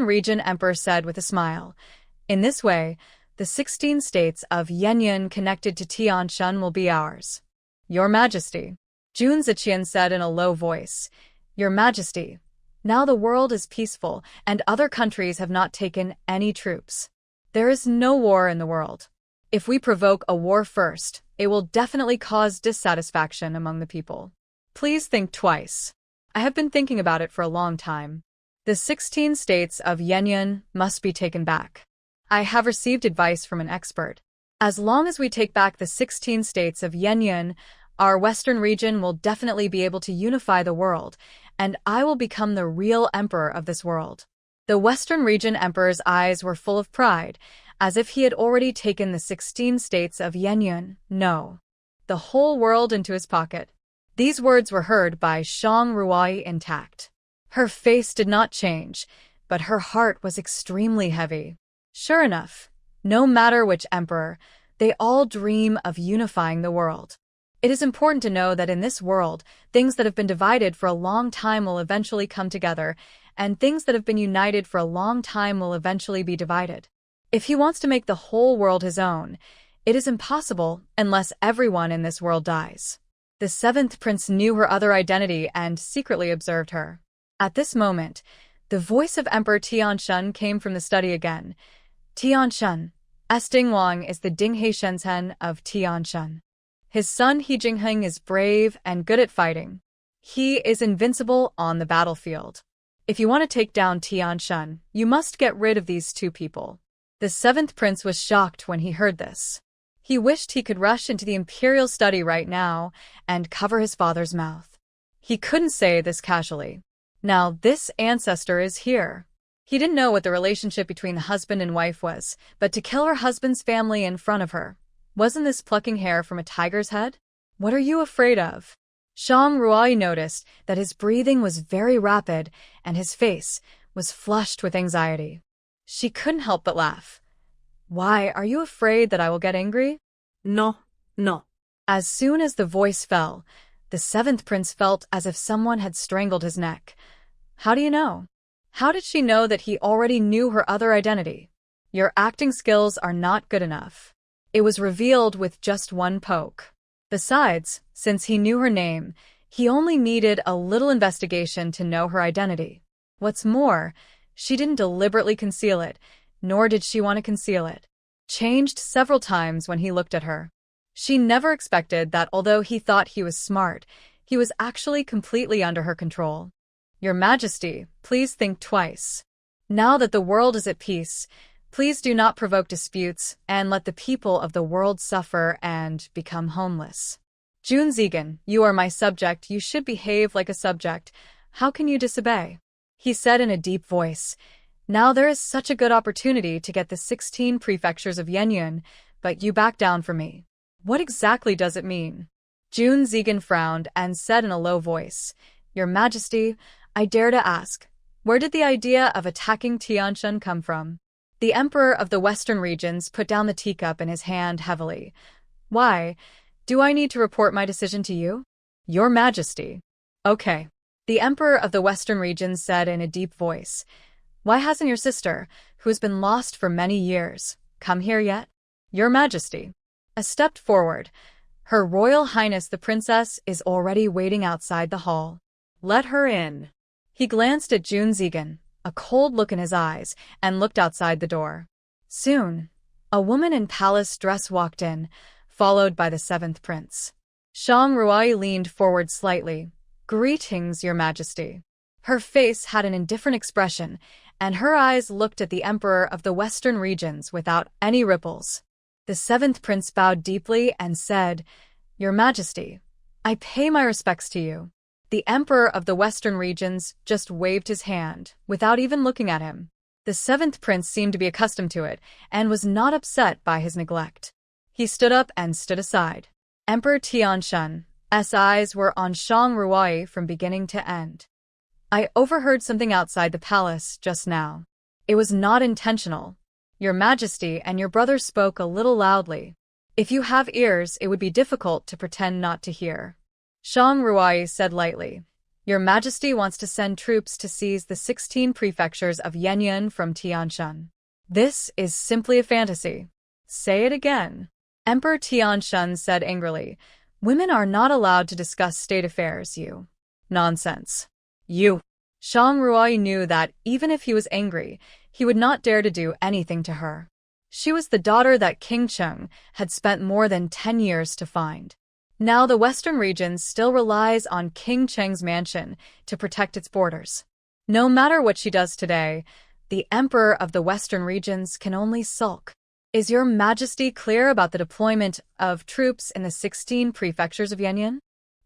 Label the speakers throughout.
Speaker 1: Region Emperor said with a smile. In this way, the 16 states of Yanyan connected to Tianshan will be ours. Your Majesty. Jun Ziqian said in a low voice. Your Majesty. Now the world is peaceful, and other countries have not taken any troops. There is no war in the world. If we provoke a war first, it will definitely cause dissatisfaction among the people. Please think twice. I have been thinking about it for a long time. The 16 states of Yanyan must be taken back. I have received advice from an expert. As long as we take back the 16 states of Yanyan, our Western region will definitely be able to unify the world, and I will become the real emperor of this world. The Western Region Emperor's eyes were full of pride, as if he had already taken the 16 states of Yanyan, no, the whole world into his pocket. These words were heard by Shang Ruai intact. Her face did not change, but her heart was extremely heavy. Sure enough, no matter which emperor, they all dream of unifying the world. It is important to know that in this world, things that have been divided for a long time will eventually come together, and things that have been united for a long time will eventually be divided. If he wants to make the whole world his own, it is impossible unless everyone in this world dies. The seventh prince knew her other identity and secretly observed her. At this moment, the voice of Emperor Tianshan came from the study again. Tianshan. Esting Wang is the Dinghe Shenzhen of Tianshan. His son He Jingheng is brave and good at fighting. He is invincible on the battlefield. If you want to take down Tianshan, you must get rid of these two people. The seventh prince was shocked when he heard this. He wished he could rush into the imperial study right now and cover his father's mouth. He couldn't say this casually. Now this ancestor is here. He didn't know what the relationship between the husband and wife was, but to kill her husband's family in front of her. Wasn't this plucking hair from a tiger's head? What are you afraid of? Shang Ruai noticed that his breathing was very rapid and his face was flushed with anxiety. She couldn't help but laugh. Why, are you afraid that I will get angry?
Speaker 2: No, no.
Speaker 1: As soon as the voice fell, the seventh prince felt as if someone had strangled his neck. How do you know? How did she know that he already knew her other identity? Your acting skills are not good enough. It was revealed with just one poke. Besides, since he knew her name, he only needed a little investigation to know her identity. What's more, she didn't deliberately conceal it, nor did she want to conceal it. Changed several times when he looked at her. She never expected that although he thought he was smart, he was actually completely under her control. Your Majesty, please think twice. Now that the world is at peace, please do not provoke disputes and let the people of the world suffer and become homeless. Jun Zigan, you are my subject, you should behave like a subject. How can you disobey? He said in a deep voice. Now there is such a good opportunity to get the 16 prefectures of Yanyan, but you back down from me. What exactly does it mean? Jun Zigan frowned and said in a low voice, Your Majesty, I dare to ask, where did the idea of attacking Tianshan come from? The emperor of the western regions put down the teacup in his hand heavily. Why? Do I need to report my decision to you? Your Majesty. Okay. The emperor of the western regions said in a deep voice. Why hasn't your sister, who has been lost for many years, come here yet? Your Majesty. I stepped forward. Her Royal Highness the Princess is already waiting outside the hall. Let her in. He glanced at Jun Zigan, a cold look in his eyes, and looked outside the door. Soon, a woman in palace dress walked in, followed by the seventh prince. Shang Ruai leaned forward slightly. Greetings, Your Majesty. Her face had an indifferent expression, and her eyes looked at the emperor of the western regions without any ripples. The seventh prince bowed deeply and said, Your Majesty, I pay my respects to you. The emperor of the western regions just waved his hand, without even looking at him. The seventh prince seemed to be accustomed to it, and was not upset by his neglect. He stood up and stood aside. Emperor Tianshan's eyes were on Shang Ruai from beginning to end. I overheard something outside the palace just now. It was not intentional. Your Majesty and your brother spoke a little loudly. If you have ears, it would be difficult to pretend not to hear. Shang Ruai said lightly. Your Majesty wants to send troops to seize the 16 prefectures of Yanyan from Tianshan. This is simply a fantasy. Say it again. Emperor Tianshan said angrily. Women are not allowed to discuss state affairs, you. Nonsense. You. Shang Ruai knew that even if he was angry, he would not dare to do anything to her. She was the daughter that King Cheng had spent more than 10 years to find. Now the western region still relies on King Cheng's mansion to protect its borders. No matter what she does today, the emperor of the western regions can only sulk. Is your Majesty clear about the deployment of troops in the 16 prefectures of Yanyan?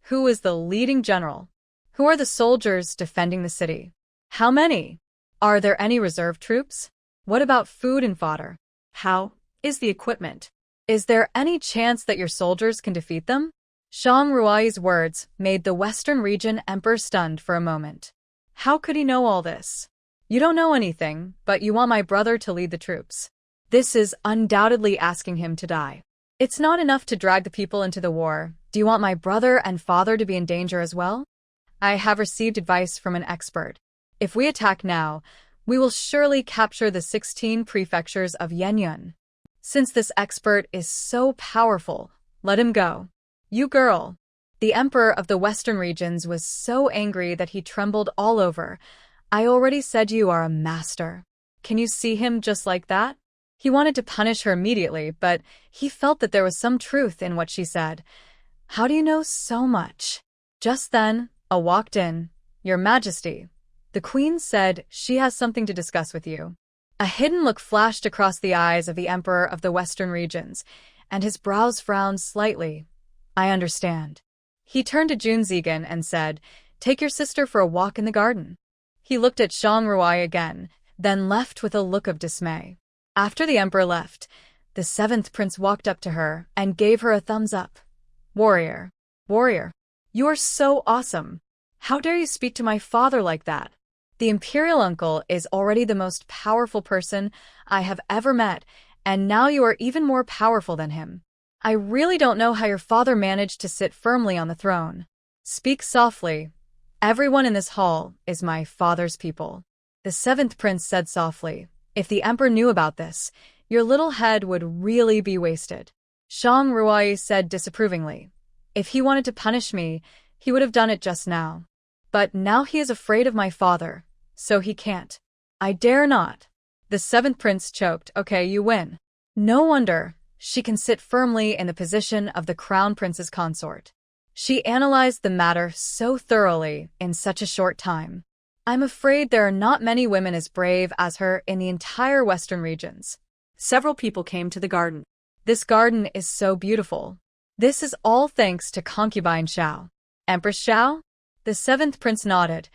Speaker 1: Who is the leading general? Who are the soldiers defending the city? How many? Are there any reserve troops? What about food and fodder? How is the equipment? Is there any chance that your soldiers can defeat them? Shang Ruai's words made the western region emperor stunned for a moment. How could he know all this? You don't know anything, but you want my brother to lead the troops. This is undoubtedly asking him to die. It's not enough to drag the people into the war. Do you want my brother and father to be in danger as well? I have received advice from an expert. If we attack now, we will surely capture the 16 prefectures of Yanyan. Since this expert is so powerful, let him go. You girl. The emperor of the western regions was so angry that he trembled all over. I already said you are a master. Can you see him just like that? He wanted to punish her immediately, but he felt that there was some truth in what she said. How do you know so much? Just then, a walked in. Your Majesty. The queen said she has something to discuss with you. A hidden look flashed across the eyes of the emperor of the western regions, and his brows frowned slightly. I understand. He turned to Jun Zigan and said, Take your sister for a walk in the garden. He looked at Shang Ruai again, then left with a look of dismay. After the emperor left, the 7th prince walked up to her and gave her a thumbs up. Warrior. Warrior. You are so awesome. How dare you speak to my father like that? The imperial uncle is already the most powerful person I have ever met, and now you are even more powerful than him. I really don't know how your father managed to sit firmly on the throne. Speak softly. Everyone in this hall is my father's people. The 7th prince said softly. If the emperor knew about this, your little head would really be wasted. Shang Ruai said disapprovingly. If he wanted to punish me, he would have done it just now. But now he is afraid of my father, so he can't. I dare not. The 7th prince choked. Okay, you win. No wonder. She can sit firmly in the position of the crown prince's consort. She analyzed the matter so thoroughly in such a short time. I'm afraid there are not many women as brave as her in the entire western regions. Several people came to the garden. This garden is so beautiful. This is all thanks to concubine Xiao. Empress Xiao? The 7th prince nodded.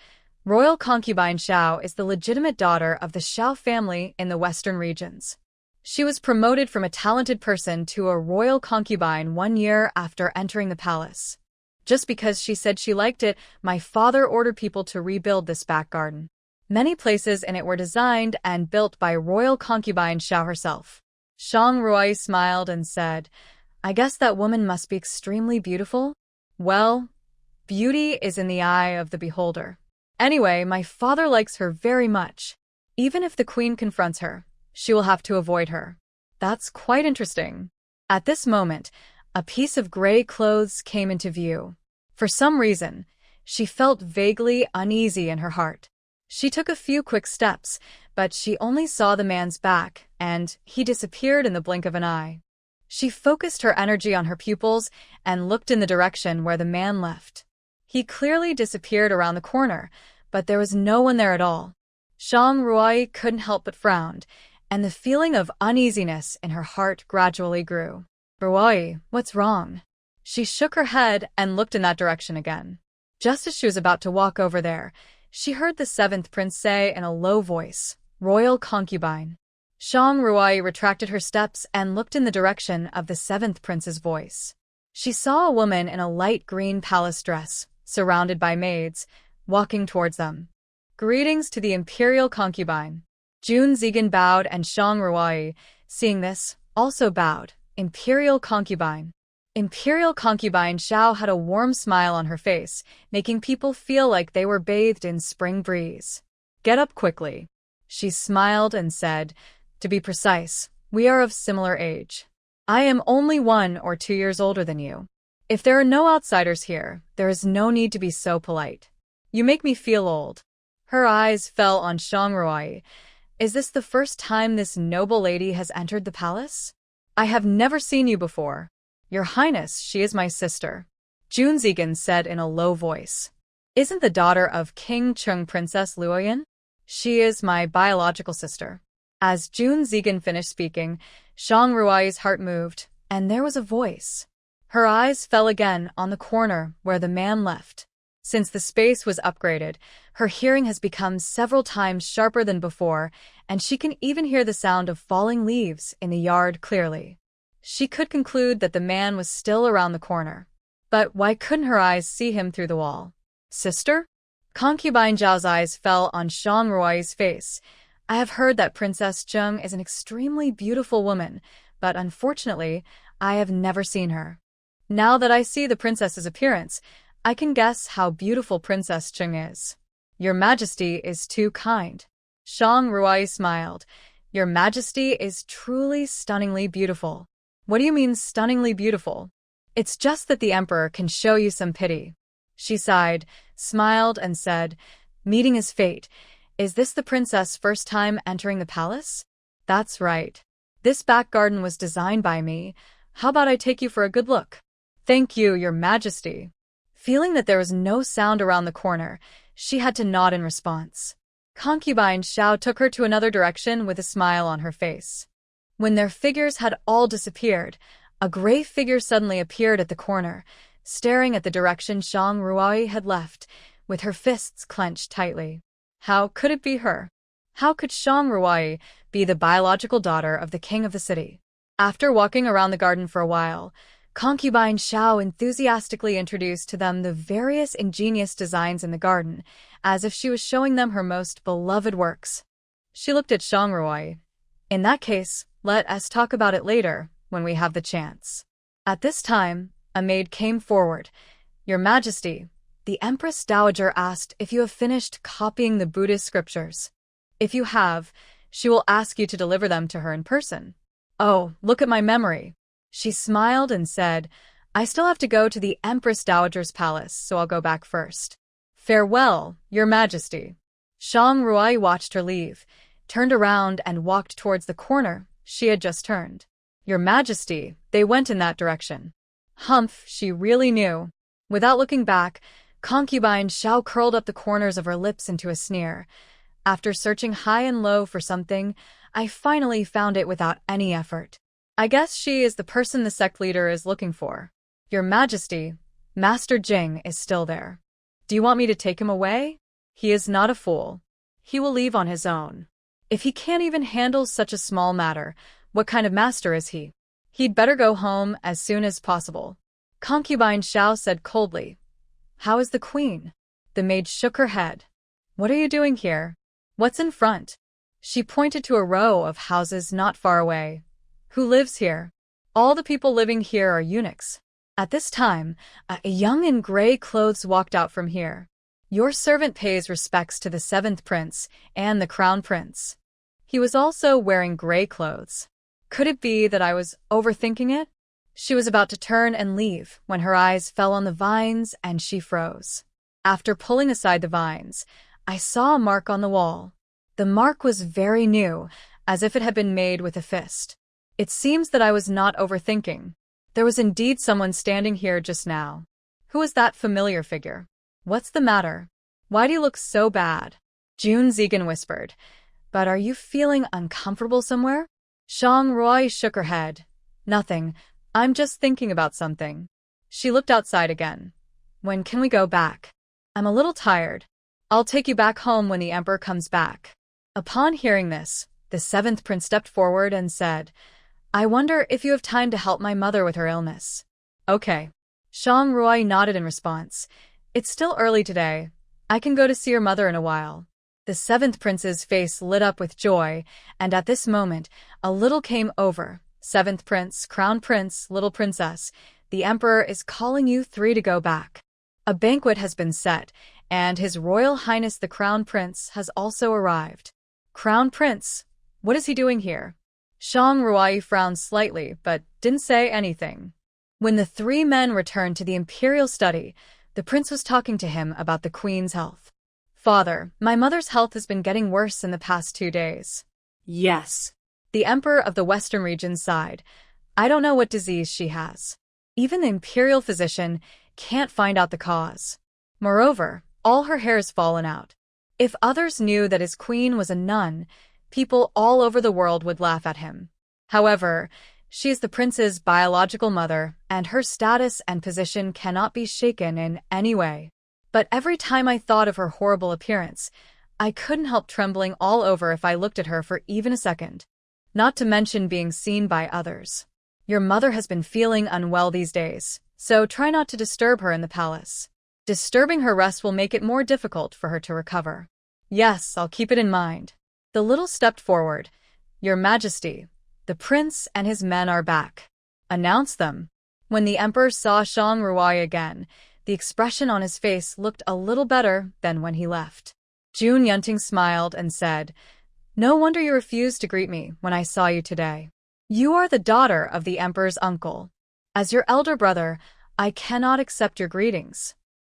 Speaker 1: Royal concubine Xiao is the legitimate daughter of the Xiao family in the western regions. She was promoted from a talented person to a royal concubine 1 year after entering the palace. Just because she said she liked it, my father ordered people to rebuild this back garden. Many places in it were designed and built by royal concubine Xiao herself. Shang Ruai smiled and said, I guess that woman must be extremely beautiful? Well, beauty is in the eye of the beholder. Anyway, my father likes her very much. Even if the queen confronts her, she will have to avoid her. That's quite interesting. At this moment, a piece of gray clothes came into view. For some reason, she felt vaguely uneasy in her heart. She took a few quick steps, but she only saw the man's back, and he disappeared in the blink of an eye. She focused her energy on her pupils and looked in the direction where the man left. He clearly disappeared around the corner, but there was no one there at all. Shang Ruai couldn't help but frown, and the feeling of uneasiness in her heart gradually grew. Ruai, what's wrong? She shook her head and looked in that direction again. Just as she was about to walk over there, she heard the 7th prince say in a low voice, Royal concubine. Shang Ruai retracted her steps and looked in the direction of the 7th prince's voice. She saw a woman in a light green palace dress, surrounded by maids, walking towards them. Greetings to the imperial concubine. Jun Zigan bowed and Shang Ruai, seeing this, also bowed. Imperial concubine. Imperial concubine Xiao had a warm smile on her face, making people feel like they were bathed in spring breeze. Get up quickly. She smiled and said, to be precise, we are of similar age. I am only 1 or 2 years older than you. If there are no outsiders here, there is no need to be so polite. You make me feel old. Her eyes fell on Shang Ruai. Is this the first time this noble lady has entered the palace? I have never seen you before. Your Highness, she is my sister. Jun Zigan said in a low voice. Isn't the daughter of King Chung Princess Luoyan? She is my biological sister. As Jun Zigan finished speaking, Shang Ruai's heart moved, and there was a voice. Her eyes fell again on the corner where the man left. Since the space was upgraded, her hearing has become several times sharper than before, and she can even hear the sound of falling leaves in the yard clearly. She could conclude that the man was still around the corner. But why couldn't her eyes see him through the wall? Sister? Concubine Zhao's eyes fell on Shang Ruai's face. I have heard that Princess Zheng is an extremely beautiful woman, but unfortunately, I have never seen her. Now that I see the princess's appearance, I can guess how beautiful Princess Zheng is. Your Majesty is too kind. Shang Ruai smiled. Your Majesty is truly stunningly beautiful. What do you mean stunningly beautiful? It's just that the Emperor can show you some pity. She sighed, smiled, and said, meeting his fate. Is this the princess' first time entering the palace? That's right. This back garden was designed by me. How about I take you for a good look? Thank you, Your Majesty. Feeling that there was no sound around the corner, she had to nod in response. Concubine Xiao took her to another direction with a smile on her face. When their figures had all disappeared, a gray figure suddenly appeared at the corner, staring at the direction Shang Ruai had left, with her fists clenched tightly. How could it be her? How could Shang Ruai be the biological daughter of the king of the city? After walking around the garden for a while, Concubine Xiao enthusiastically introduced to them the various ingenious designs in the garden, as if she was showing them her most beloved works. She looked at Shang Ruai. In that case, let us talk about it later, when we have the chance. At this time, a maid came forward. Your Majesty, the Empress Dowager asked if you have finished copying the Buddhist scriptures. If you have, she will ask you to deliver them to her in person. Oh, look at my memory. She smiled and said, I still have to go to the Empress Dowager's palace, so I'll go back first. Farewell, Your Majesty. Shang Ruai watched her leave, turned around and walked towards the corner she had just turned. Your Majesty, they went in that direction. Humph, she really knew. Without looking back, Concubine Xiao curled up the corners of her lips into a sneer. After searching high and low for something, I finally found it without any effort. I guess she is the person the sect leader is looking for. Your Majesty, Master Jing is still there. Do you want me to take him away? He is not a fool. He will leave on his own. If he can't even handle such a small matter, what kind of master is he? He'd better go home as soon as possible. Concubine Xiao said coldly. How is the queen? The maid shook her head. What are you doing here? What's in front? She pointed to a row of houses not far away. Who lives here? All the people living here are eunuchs. At this time, a young in gray clothes walked out from here. Your servant pays respects to the 7th prince and the crown prince. He was also wearing gray clothes. Could it be that I was overthinking it? She was about to turn and leave when her eyes fell on the vines and she froze. After pulling aside the vines, I saw a mark on the wall. The mark was very new, as if it had been made with a fist. It seems that I was not overthinking. There was indeed someone standing here just now. Who was that familiar figure? What's the matter? Why do you look so bad? Jun Zigan whispered. But are you feeling uncomfortable somewhere? Shang Ruai shook her head. Nothing. I'm just thinking about something. She looked outside again. When can we go back? I'm a little tired. I'll take you back home when the Emperor comes back. Upon hearing this, the 7th prince stepped forward and said, I wonder if you have time to help my mother with her illness. Okay. Shang Ruai nodded in response. It's still early today. I can go to see your mother in a while. The 7th prince's face lit up with joy, and at this moment, a little came over. 7th prince, crown prince, little princess. The Emperor is calling you three to go back. A banquet has been set, and His Royal Highness the Crown Prince has also arrived. Crown Prince? What is he doing here? Shang Ruai frowned slightly, but didn't say anything. When the three men returned to the imperial study, the prince was talking to him about the queen's health. Father, my mother's health has been getting worse in the past 2 days.
Speaker 2: Yes.
Speaker 1: The Emperor of the Western region sighed. I don't know what disease she has. Even the imperial physician can't find out the cause. Moreover, all her hair has fallen out. If others knew that his queen was a nun, people all over the world would laugh at him. However, she is the prince's biological mother, and her status and position cannot be shaken in any way. But every time I thought of her horrible appearance, I couldn't help trembling all over if I looked at her for even a second. Not to mention being seen by others. Your mother has been feeling unwell these days, so try not to disturb her in the palace. Disturbing her rest will make it more difficult for her to recover. Yes, I'll keep it in mind. The little stepped forward. Your Majesty, the prince and his men are back. Announce them. When the Emperor saw Shang Ruai again, the expression on his face looked a little better than when he left. Jun Yunting smiled and said, No wonder you refused to greet me when I saw you today. You are the daughter of the Emperor's uncle. As your elder brother, I cannot accept your greetings.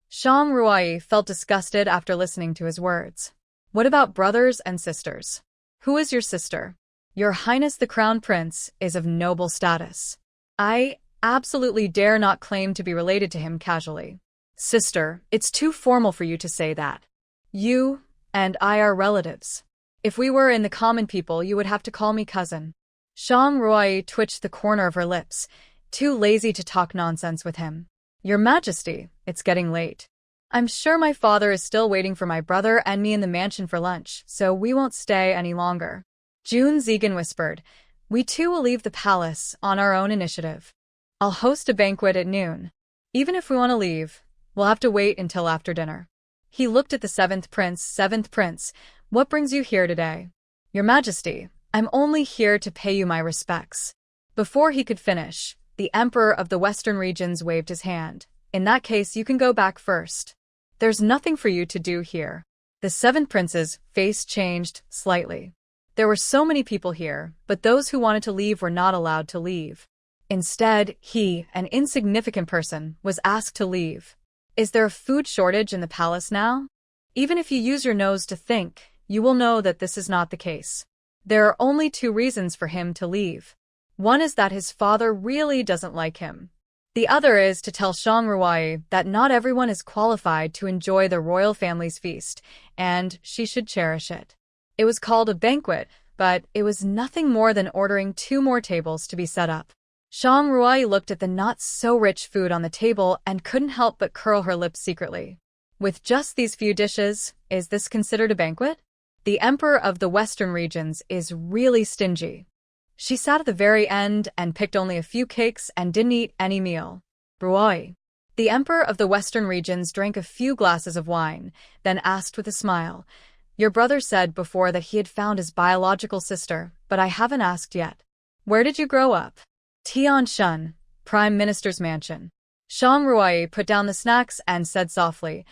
Speaker 1: Shang Ruai felt disgusted after listening to his words. What about brothers and sisters? Who is your sister? Your Highness the Crown Prince is of noble status. I absolutely dare not claim to be related to him casually. Sister, it's too formal for you to say that. You and I are relatives. If we were in the common people, you would have to call me cousin. Shang Ruai twitched the corner of her lips, too lazy to talk nonsense with him. Your Majesty, it's getting late. I'm sure my father is still waiting for my brother and me in the mansion for lunch, so we won't stay any longer. Jun Zigan whispered, We too will leave the palace on our own initiative. I'll host a banquet at noon. Even if we want to leave, we'll have to wait until after dinner. He looked at the seventh prince, what brings you here today? Your Majesty, I'm only here to pay you my respects. Before he could finish, the Emperor of the Western regions waved his hand. In that case, you can go back first. There's nothing for you to do here. The seven princes' face changed slightly. There were so many people here, but those who wanted to leave were not allowed to leave. Instead, he, an insignificant person, was asked to leave. Is there a food shortage in the palace now? Even if you use your nose to think, you will know that this is not the case. There are only 2 reasons for him to leave. One is that his father really doesn't like him. The other is to tell Shang Ruai that not everyone is qualified to enjoy the royal family's feast, and she should cherish it. It was called a banquet, but it was nothing more than ordering 2 more tables to be set up. Shang Ruai looked at the not-so-rich food on the table and couldn't help but curl her lips secretly. With just these few dishes, is this considered a banquet? The Emperor of the Western regions is really stingy. She sat at the very end and picked only a few cakes and didn't eat any meal. Ruai. The Emperor of the Western regions drank a few glasses of wine, then asked with a smile, Your brother said before that he had found his biological sister, but I haven't asked yet. Where did you grow up? Tianshan, Prime Minister's mansion. Shang Ruai put down the snacks and said softly,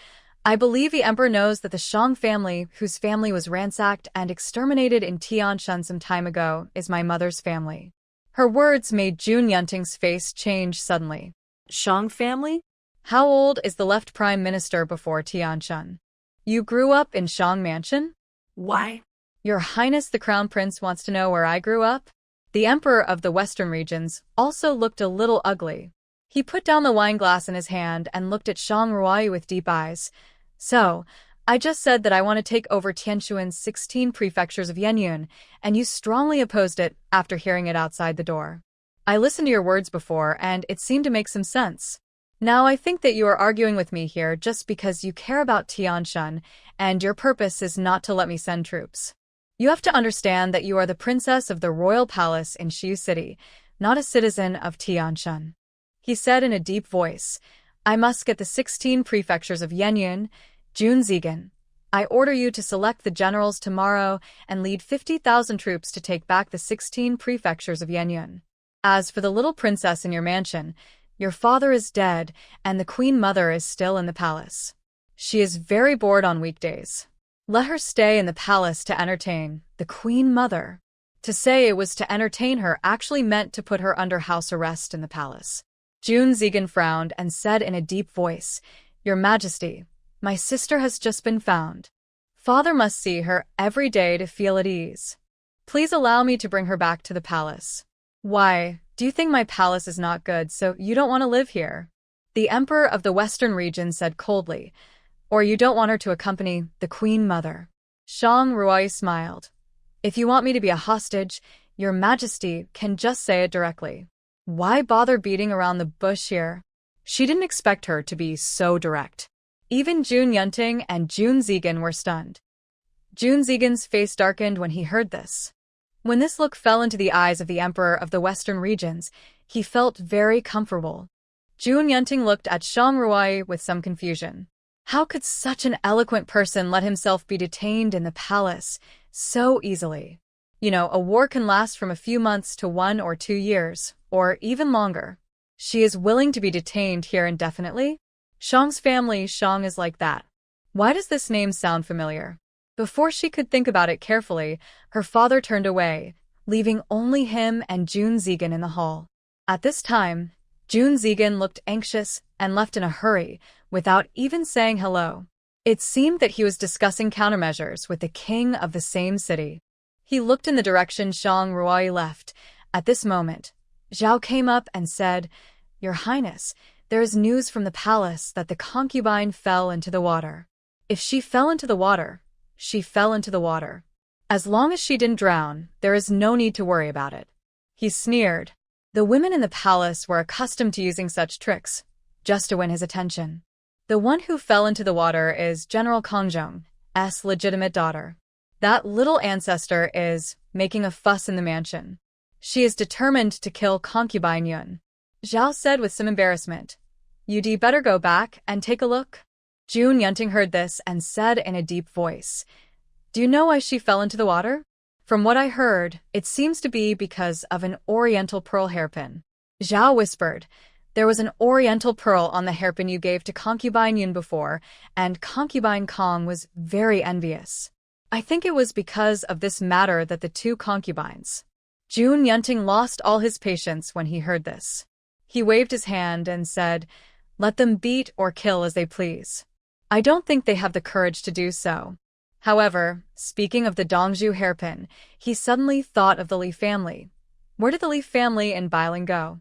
Speaker 1: I believe the Emperor knows that the Shang family, whose family was ransacked and exterminated in Tianshan some time ago, is my mother's family. Her words made Jun Yunting's face change suddenly.
Speaker 2: Shang family?
Speaker 1: How old is the left Prime Minister before Tianshan? You grew up in Shang Mansion?
Speaker 2: Why?
Speaker 1: Your Highness the Crown Prince wants to know where I grew up? The Emperor of the Western regions also looked a little ugly. He put down the wine glass in his hand and looked at Shang Ruai with deep eyes. So, I just said that I want to take over Tianshuan's 16 prefectures of Yenyun, and you strongly opposed it after hearing it outside the door. I listened to your words before, and it seemed to make some sense. Now I think that you are arguing with me here just because you care about Tianshan, and your purpose is not to let me send troops. You have to understand that you are the princess of the royal palace in Shiyu City, not a citizen of Tianshan. He said in a deep voice, I must get the 16 prefectures of Yenyun. Jun Zigan, I order you to select the generals tomorrow and lead 50,000 troops to take back the 16 prefectures of Yenyun. As for the little princess in your mansion, Your father is dead, and the Queen Mother is still in the palace. She is very bored on weekdays. Let her stay in the palace to entertain the Queen Mother. To say it was to entertain her actually meant to put her under house arrest in the palace. June Zegan frowned and said in a deep voice, Your Majesty, my sister has just been found. Father must see her every day to feel at ease. Please allow me to bring her back to the palace. Why, do you think my palace is not good, so you don't want to live here? The Emperor of the Western region said coldly, Or you don't want her to accompany the Queen Mother. Xiang Ruai smiled. If you want me to be a hostage, Your Majesty can just say it directly. Why bother beating around the bush here? She didn't expect her to be so direct. Even Jun Yunting and Jun Zegan were stunned. Jun Zegan's face darkened when he heard this. When this look fell into the eyes of the Emperor of the Western regions, he felt very comfortable. Jun Yunting looked at Xiang Ruai with some confusion. How could such an eloquent person let himself be detained in the palace so easily? You know, a war can last from a few months to 1 or 2 years, or even longer. She is willing to be detained here indefinitely? Xiang's family, Xiang is like that. Why does this name sound familiar? Before she could think about it carefully, her father turned away, leaving only him and Jun Zegan in the hall. At this time, Jun Zegan looked anxious and left in a hurry, without even saying hello. It seemed that he was discussing countermeasures with the king of the same city. He looked in the direction Xiang Ruai left. At this moment, Zhao came up and said, Your Highness, there is news from the palace that the concubine fell into the water. If she fell into the water, she fell into the water. As long as she didn't drown, there is no need to worry about it. He sneered. The women in the palace were accustomed to using such tricks, just to win his attention. The one who fell into the water is General Kongzhong's legitimate daughter. That little ancestor is making a fuss in the mansion. She is determined to kill concubine Yun. Zhao said with some embarrassment. You'd better go back and take a look. Jun Yunting heard this and said in a deep voice, Do you know why she fell into the water? From what I heard, it seems to be because of an oriental pearl hairpin. Zhao whispered, There was an oriental pearl on the hairpin you gave to concubine Yun before, and concubine Kong was very envious. I think it was because of this matter that the two concubines. Jun Yunting lost all his patience when he heard this. He waved his hand and said, Let them beat or kill as they please. I don't think they have the courage to do so. However, speaking of the Dongzhu hairpin, he suddenly thought of the Li family. Where did the Li family in Bailing go?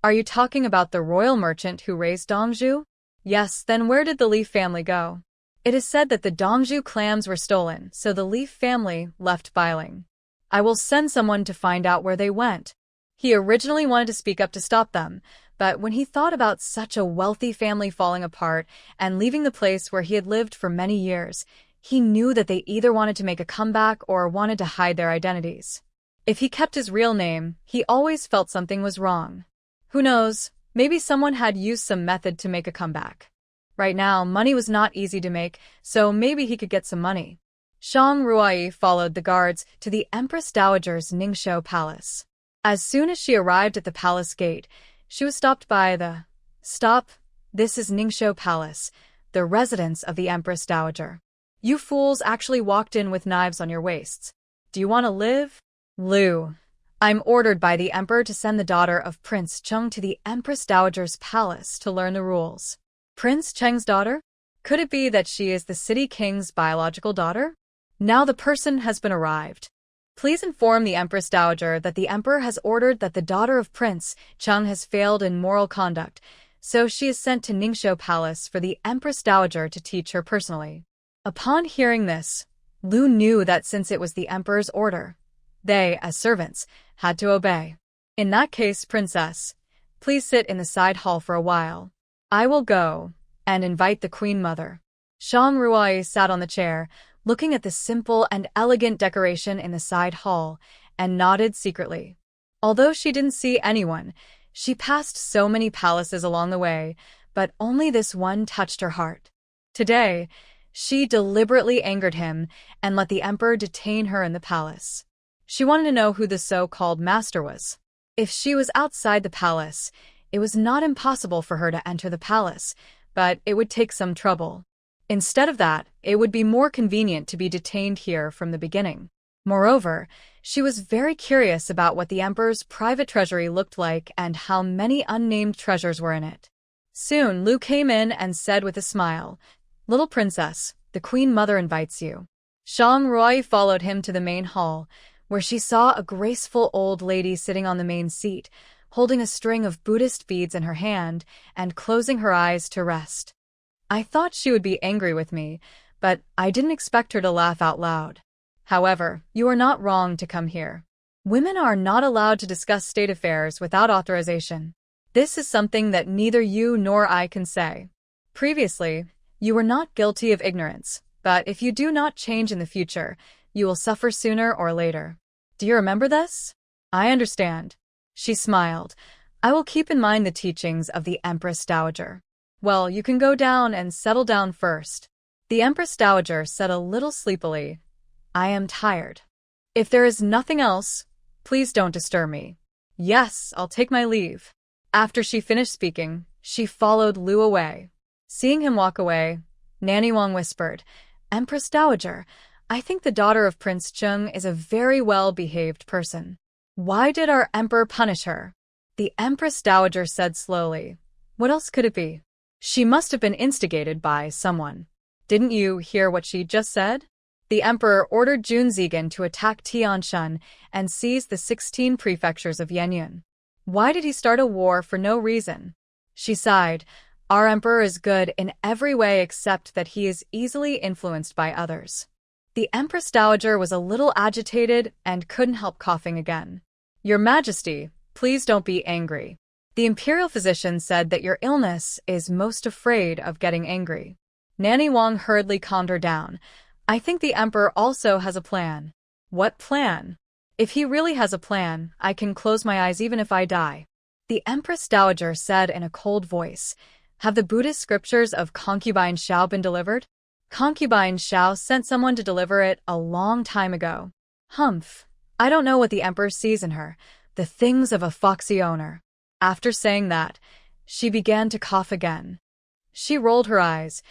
Speaker 1: Are you talking about the royal merchant who raised Dongzhu? Yes, then where did the Li family go? It is said that the Dongzhu clams were stolen, so the Li family left Bailing. I will send someone to find out where they went. He originally wanted to speak up to stop them, but when he thought about such a wealthy family falling apart and leaving the place where he had lived for many years, he knew that they either wanted to make a comeback or wanted to hide their identities. If he kept his real name, he always felt something was wrong. Who knows, maybe someone had used some method to make a comeback. Right now, money was not easy to make, so maybe he could get some money. Xiang Ruai followed the guards to the Empress Dowager's Ningxiu Palace. As soon as she arrived at the palace gate, she was stopped by the, Stop, this is Ningxiu Palace, the residence of the Empress Dowager. You fools actually walked in with knives on your waists. Do you want to live? Lu, I'm ordered by the Emperor to send the daughter of Prince Cheng to the Empress Dowager's palace to learn the rules. Prince Cheng's daughter? Could it be that she is the city king's biological daughter? Now the person has been arrived. Please inform the Empress Dowager that the Emperor has ordered that the daughter of Prince Cheng has failed in moral conduct, so she is sent to Ningxiu Palace for the Empress Dowager to teach her personally. Upon hearing this, Lu knew that since it was the Emperor's order, they, as servants, had to obey. In that case, Princess, please sit in the side hall for a while. I will go and invite the Queen Mother. Xiang Ruai sat on the chair, looking at the simple and elegant decoration in the side hall, and nodded secretly. Although she didn't see anyone, she passed so many palaces along the way, but only this one touched her heart. Today, she deliberately angered him and let the Emperor detain her in the palace. She wanted to know who the so-called master was. If she was outside the palace, It was not impossible for her to enter the palace, but it would take some trouble. Instead of that, it would be more convenient to be detained here from the beginning. Moreover, she was very curious about what the emperor's private treasury looked like and how many unnamed treasures were in it. Soon, Lu came in and said with a smile, "Little princess, the queen mother invites you." Shang Rui followed him to the main hall, where she saw a graceful old lady sitting on the main seat, holding a string of Buddhist beads in her hand and closing her eyes to rest. I thought she would be angry with me, but I didn't expect her to laugh out loud. However, you are not wrong to come here. Women are not allowed to discuss state affairs without authorization. This is something that neither you nor I can say. Previously, you were not guilty of ignorance, but if you do not change in the future, you will suffer sooner or later. Do you remember this? I understand. She smiled. I will keep in mind the teachings of the Empress Dowager. Well, you can go down and settle down first. The Empress Dowager said a little sleepily, I am tired. If there is nothing else, please don't disturb me. Yes, I'll take my leave. After she finished speaking, she followed Lu away. Seeing him walk away, Nanny Wang whispered, Empress Dowager, I think the daughter of Prince Chung is a very well-behaved person. Why did our emperor punish her? The Empress Dowager said slowly. What else could it be? She must have been instigated by someone. Didn't you hear what she just said? The emperor ordered Jun Zigan to attack Tianshan and seize the 16 prefectures of Yenyun. Why did he start a war for no reason? She sighed. Our emperor is good in every way except that he is easily influenced by others. The Empress Dowager was a little agitated and couldn't help coughing again. Your Majesty, please don't be angry. The imperial physician said that your illness is most afraid of getting angry. Nanny Wang hurriedly calmed her down. I think the emperor also has a plan. What plan? If he really has a plan, I can close my eyes even if I die. The Empress Dowager said in a cold voice, Have the Buddhist scriptures of concubine Xiao been delivered? Concubine Xiao sent someone to deliver it a long time ago. Humph. I don't know what the emperor sees in her, the things of a foxy owner. After saying that, she began to cough again. She rolled her eyes.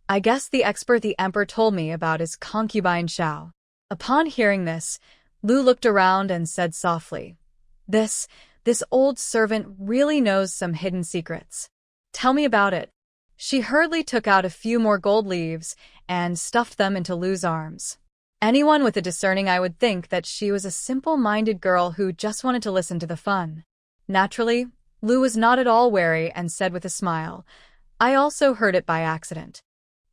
Speaker 1: I guess the expert the emperor told me about is concubine Xiao. Upon hearing this, Lu looked around and said softly, This old servant really knows some hidden secrets. Tell me about it. She hurriedly took out a few more gold leaves and stuffed them into Lu's arms. Anyone with a discerning eye would think that she was a simple-minded girl who just wanted to listen to the fun. Naturally, Lu was not at all wary and said with a smile, I also heard it by accident.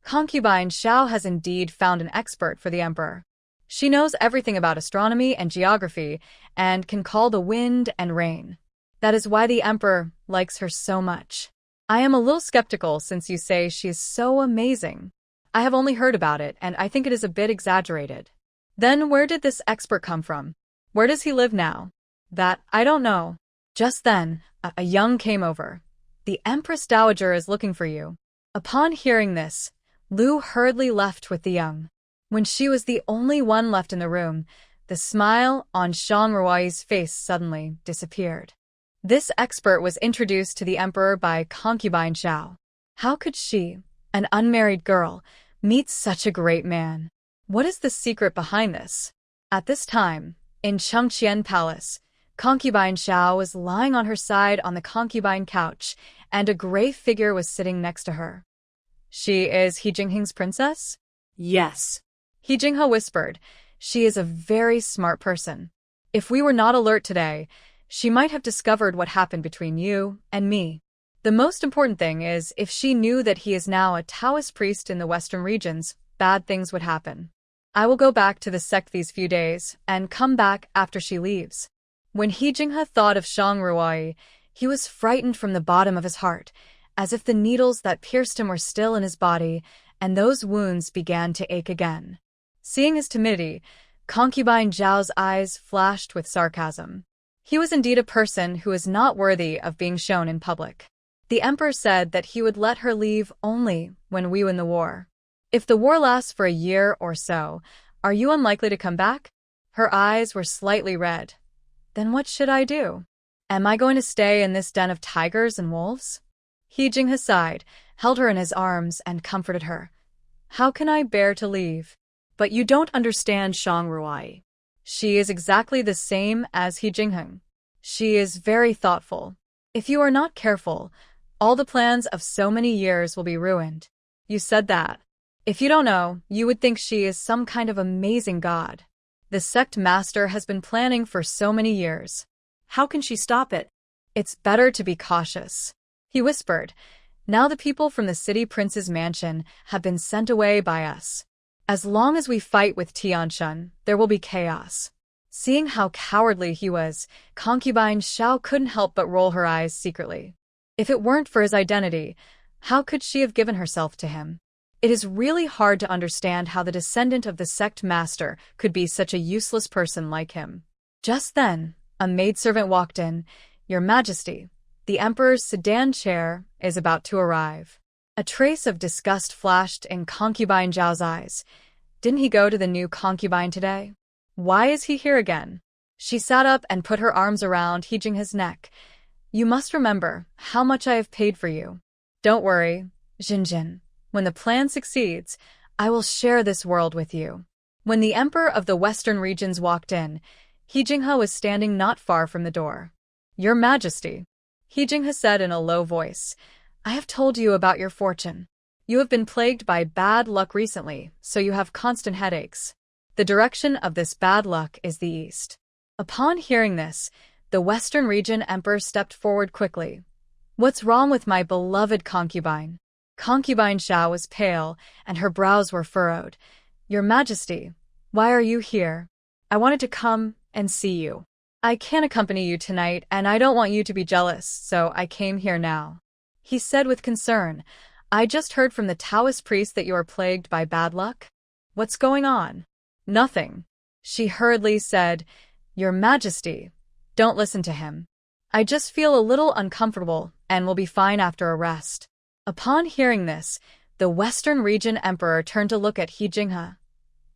Speaker 1: Concubine Xiao has indeed found an expert for the emperor. She knows everything about astronomy and geography and can call the wind and rain. That is why the emperor likes her so much. I am a little skeptical since you say she is so amazing. I have only heard about it and I think it is a bit exaggerated. Then where did this expert come from? Where does he live now? That I don't know. Just then, a young came over. The Empress Dowager is looking for you. Upon hearing this, Lu hurriedly left with the young. When she was the only one left in the room, the smile on Shang Rui's face suddenly disappeared. This expert was introduced to the emperor by concubine Xiao. How could she, an unmarried girl, meet such a great man? What is the secret behind this? At this time, in Chengqian Palace, concubine Xiao was lying on her side on the concubine couch, and a gray figure was sitting next to her. She is He Jinghing's princess?
Speaker 2: Yes.
Speaker 1: He Jinghe whispered. She is a very smart person. If we were not alert today, she might have discovered what happened between you and me. The most important thing is, if she knew that he is now a Taoist priest in the western regions, bad things would happen. I will go back to the sect these few days, and come back after she leaves. When He Jinghe thought of Shang Ruai, he was frightened from the bottom of his heart, as if the needles that pierced him were still in his body, and those wounds began to ache again. Seeing his timidity, concubine Zhao's eyes flashed with sarcasm. He was indeed a person who was not worthy of being shown in public. The emperor said that he would let her leave only when we win the war. If the war lasts for a year or so, are you unlikely to come back? Her eyes were slightly red. Then what should I do? Am I going to stay in this den of tigers and wolves? He Jinghe sighed, held her in his arms, and comforted her. How can I bear to leave?
Speaker 2: But you don't understand Shang Ruai.
Speaker 1: She is exactly the same as He Jingheng. She is very thoughtful. If you are not careful, all the plans of so many years will be ruined. You said that. If you don't know, you would think she is some kind of amazing god. The sect master has been planning for so many years.
Speaker 2: How can she stop it?
Speaker 1: It's better to be cautious. He whispered. Now the people from the city prince's mansion have been sent away by us. As long as we fight with Tianshan, there will be chaos. Seeing how cowardly he was, concubine Xiao couldn't help but roll her eyes secretly. If it weren't for his identity, how could she have given herself to him? It is really hard to understand how the descendant of the sect master could be such a useless person like him. Just then, a maidservant walked in. Your Majesty, the Emperor's sedan chair is about to arrive. A trace of disgust flashed in concubine Zhao's eyes. Didn't he go to the new concubine today? Why is he here again? She sat up and put her arms around He Jinghe's neck. You must remember how much I have paid for you. Don't worry, Jinjin. When the plan succeeds, I will share this world with you. When the Emperor of the Western regions walked in, He Jinghe was standing not far from the door. Your Majesty, He Jinghe said in a low voice, I have told you about your fortune. You have been plagued by bad luck recently, so you have constant headaches. The direction of this bad luck is the east. Upon hearing this, the Western region emperor stepped forward quickly. What's wrong with my beloved concubine? Concubine Xiao was pale, and her brows were furrowed. Your Majesty, why are you here? I wanted to come and see you. I can't accompany you tonight, and I don't want you to be jealous, so I came here now. He said with concern, I just heard from the Taoist priest that you are plagued by bad luck. What's going on? Nothing. She hurriedly said, Your Majesty, don't listen to him. I just feel a little uncomfortable and will be fine after a rest. Upon hearing this, the Western region emperor turned to look at He Jinghe.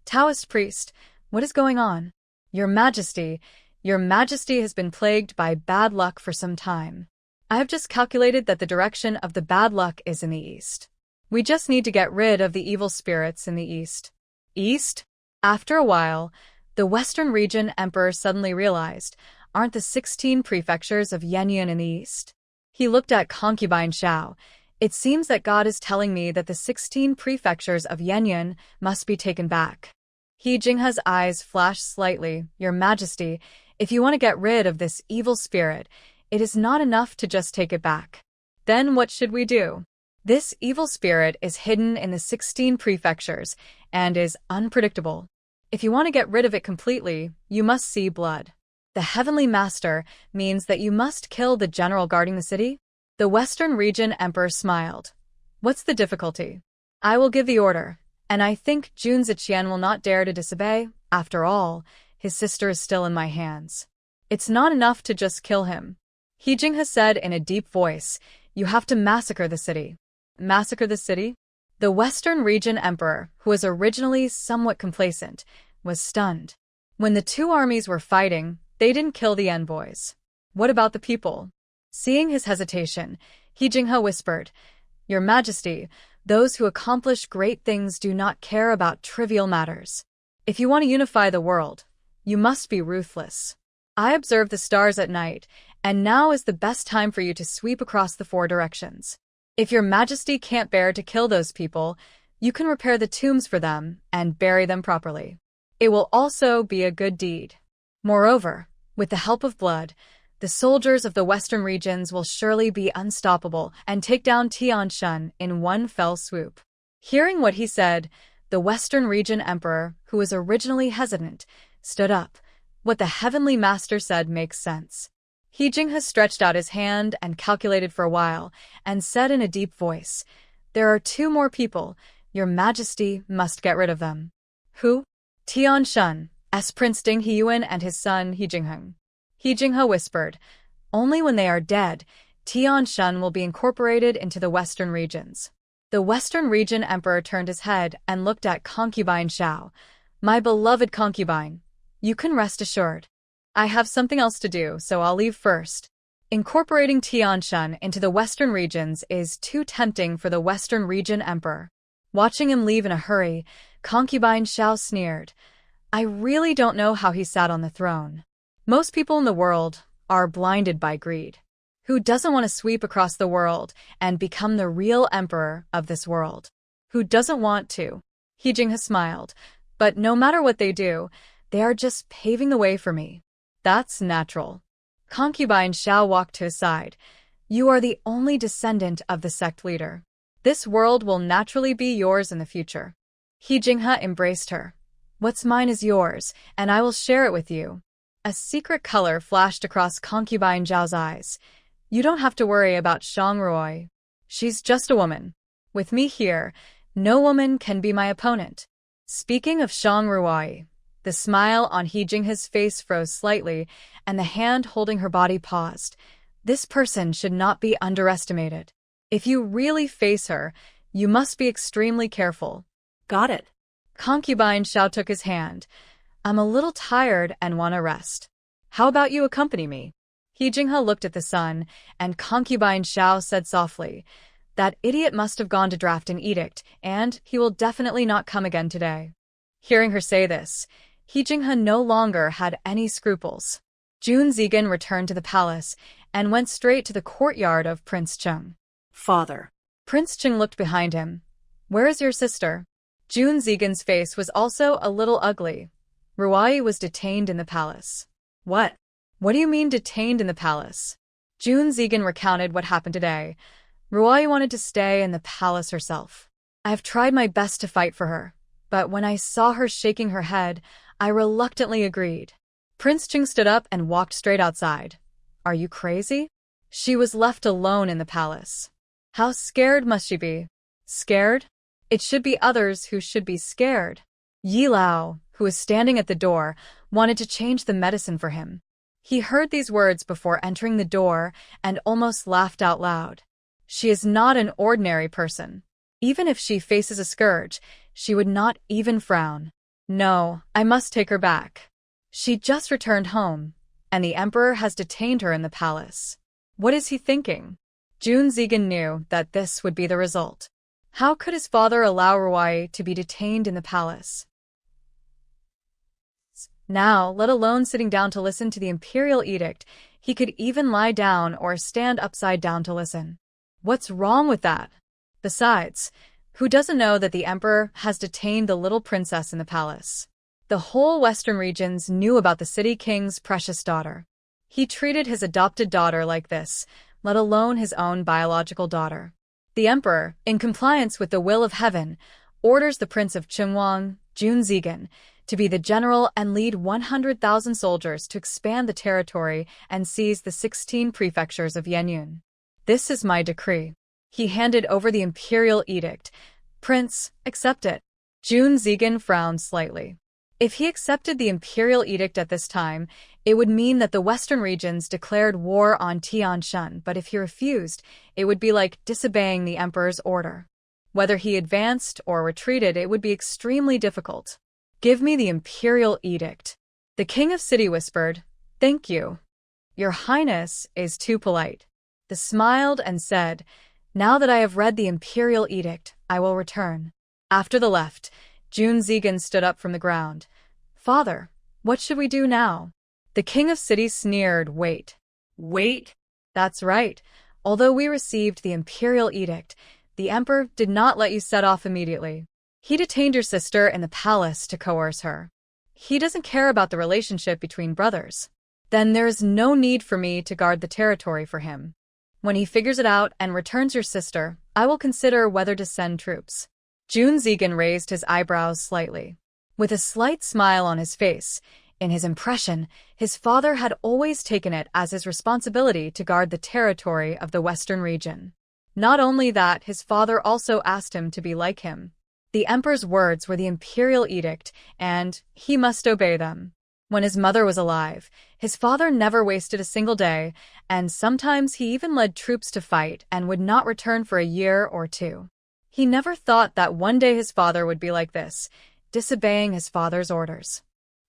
Speaker 1: Taoist priest, what is going on? Your Majesty has been plagued by bad luck for some time. I have just calculated that the direction of the bad luck is in the east. We just need to get rid of the evil spirits in the east. East? After a while, the Western region emperor suddenly realized, aren't the 16 prefectures of Yanyan in the east? He looked at concubine Xiao. It seems that God is telling me that the 16 prefectures of Yanyan must be taken back. He Jinghe's eyes flashed slightly. Your Majesty, if you want to get rid of this evil spirit, it is not enough to just take it back. Then what should we do? This evil spirit is hidden in the 16 prefectures and is unpredictable. If you want to get rid of it completely, you must see blood. The Heavenly Master means that you must kill the general guarding the city? The Western region emperor smiled. What's the difficulty? I will give the order, and I think Jun Ziqian will not dare to disobey. After all, his sister is still in my hands. It's not enough to just kill him. He Jinghe said in a deep voice, you have to massacre the city. Massacre the city? The Western region emperor, who was originally somewhat complacent, was stunned. When the two armies were fighting, they didn't kill the envoys. What about the people? Seeing his hesitation, He Jinghe whispered, Your Majesty, those who accomplish great things do not care about trivial matters. If you want to unify the world, you must be ruthless. I observe the stars at night, and now is the best time for you to sweep across the 4 directions. If your Majesty can't bear to kill those people, you can repair the tombs for them and bury them properly. It will also be a good deed. Moreover, with the help of blood, the soldiers of the Western regions will surely be unstoppable and take down Tianshan in one fell swoop. Hearing what he said, the Western region emperor, who was originally hesitant, stood up. What the Heavenly Master said makes sense. He Jinghe stretched out his hand and calculated for a while, and said in a deep voice, There are 2 more people. Your Majesty must get rid of them. Who? Tianshan, Prince Ding Heyuan and his son He Jinghe. He Jinghe whispered, Only when they are dead, Tianshan will be incorporated into the Western regions. The Western region emperor turned his head and looked at concubine Xiao. My beloved concubine, you can rest assured. I have something else to do, so I'll leave first. Incorporating Tianshan into the Western regions is too tempting for the Western region emperor. Watching him leave in a hurry, concubine Xiao sneered. I really don't know how he sat on the throne. Most people in the world are blinded by greed. Who doesn't want to sweep across the world and become the real emperor of this world? Who doesn't want to? He Jinghe smiled. But no matter what they do, they are just paving the way for me. That's natural. Concubine Xiao walked to his side. You are the only descendant of the sect leader. This world will naturally be yours in the future. He Jinghe embraced her. What's mine is yours, and I will share it with you. A secret color flashed across concubine Zhao's eyes. You don't have to worry about Shangruoi. She's just a woman. With me here, no woman can be my opponent. Speaking of Shangruoi, the smile on He Jinghe's face froze slightly, and the hand holding her body paused. This person should not be underestimated. If you really face her, you must be extremely careful.
Speaker 2: Got it.
Speaker 1: Concubine Xiao took his hand. I'm a little tired and want to rest. How about you accompany me? He Jinghe looked at the sun, and concubine Xiao said softly, that idiot must have gone to draft an edict, and he will definitely not come again today. Hearing her say this, He Jinghe no longer had any scruples. Jun Zigan returned to the palace and went straight to the courtyard of Prince Cheng.
Speaker 2: Father.
Speaker 1: Prince Cheng looked behind him. Where is your sister? Jun Zigan's face was also a little ugly. Ruai was detained in the palace. What? What do you mean detained in the palace? Jun Zigan recounted what happened today. Ruai wanted to stay in the palace herself. I have tried my best to fight for her, but when I saw her shaking her head, I reluctantly agreed. Prince Cheng stood up and walked straight outside. Are you crazy? She was left alone in the palace. How scared must she be? Scared? It should be others who should be scared. Yi Lao, who was standing at the door, wanted to change the medicine for him. He heard these words before entering the door and almost laughed out loud. She is not an ordinary person. Even if she faces a scourge, she would not even frown. No, I must take her back. She just returned home, and the emperor has detained her in the palace. What is he thinking? Jun Zigan knew that this would be the result. How could his father allow Ruai to be detained in the palace? Now, let alone sitting down to listen to the imperial edict, he could even lie down or stand upside down to listen. What's wrong with that? Besides, who doesn't know that the emperor has detained the little princess in the palace? The whole western regions knew about the city king's precious daughter. He treated his adopted daughter like this, let alone his own biological daughter. The emperor, in compliance with the will of heaven, orders the Prince of Chengwang, Jun Zigan, to be the general and lead 100,000 soldiers to expand the territory and seize the 16 prefectures of Yenyun. This is my decree. He handed over the imperial edict. Prince, accept it. Jun Zigan frowned slightly. If he accepted the imperial edict at this time, it would mean that the western regions declared war on Tianshan, but if he refused, it would be like disobeying the emperor's order. Whether he advanced or retreated, it would be extremely difficult. Give me the imperial edict. The king of city whispered, Thank you. Your highness is too polite. The smiled and said, Now that I have read the imperial edict, I will return. After the left, Jun Zigan stood up from the ground. Father, what should we do now? The king of city sneered, Wait.
Speaker 2: Wait?
Speaker 1: That's right. Although we received the imperial edict, the emperor did not let you set off immediately. He detained your sister in the palace to coerce her. He doesn't care about the relationship between brothers. Then there is no need for me to guard the territory for him. When he figures it out and returns your sister, I will consider whether to send troops. Jun Zigan raised his eyebrows slightly. With a slight smile on his face, in his impression, his father had always taken it as his responsibility to guard the territory of the western region. Not only that, his father also asked him to be like him. The emperor's words were the imperial edict, and he must obey them. When his mother was alive, his father never wasted a single day, and sometimes he even led troops to fight and would not return for a year or two. He never thought that one day his father would be like this, disobeying his father's orders.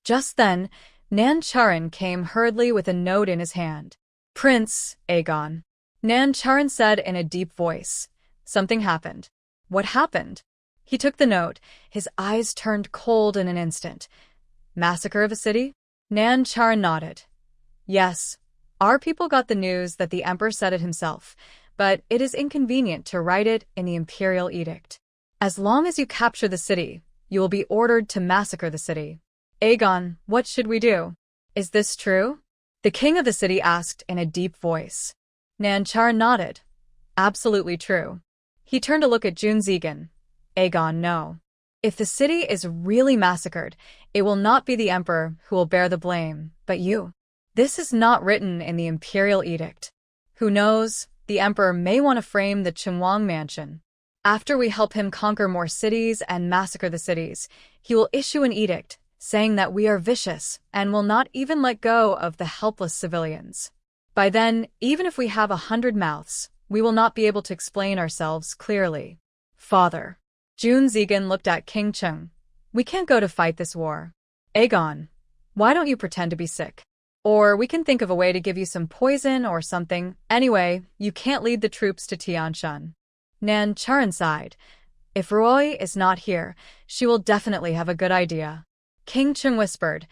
Speaker 1: Just then, Nan Charan came hurriedly with a note in his hand. Prince Aegon. Nan Charon said in a deep voice. Something happened. What happened? He took the note. His eyes turned cold in an instant. Massacre of a city? Nan Charon nodded. Yes. Our people got the news that the emperor said it himself, but it is inconvenient to write it in the imperial edict. As long as you capture the city, you will be ordered to massacre the city. Aegon, what should we do? Is this true? The king of the city asked in a deep voice. Nan Charon nodded. Absolutely true. He turned to look at June Zegan. Aegon, no. If the city is really massacred, it will not be the emperor who will bear the blame, but you. This is not written in the imperial edict. Who knows, the emperor may want to frame the Chunwang mansion. After we help him conquer more cities and massacre the cities, he will issue an edict saying that we are vicious and will not even let go of the helpless civilians. By then, even if we have 100 mouths, we will not be able to explain ourselves clearly. Father. June Zegan looked at King Chung. We can't go to fight this war. Aegon, why don't you pretend to be sick? Or we can think of a way to give you some poison or something. Anyway, you can't lead the troops to Tianshan. Nan Charon sighed. If Roy is not here, she will definitely have a good idea. King Chung whispered,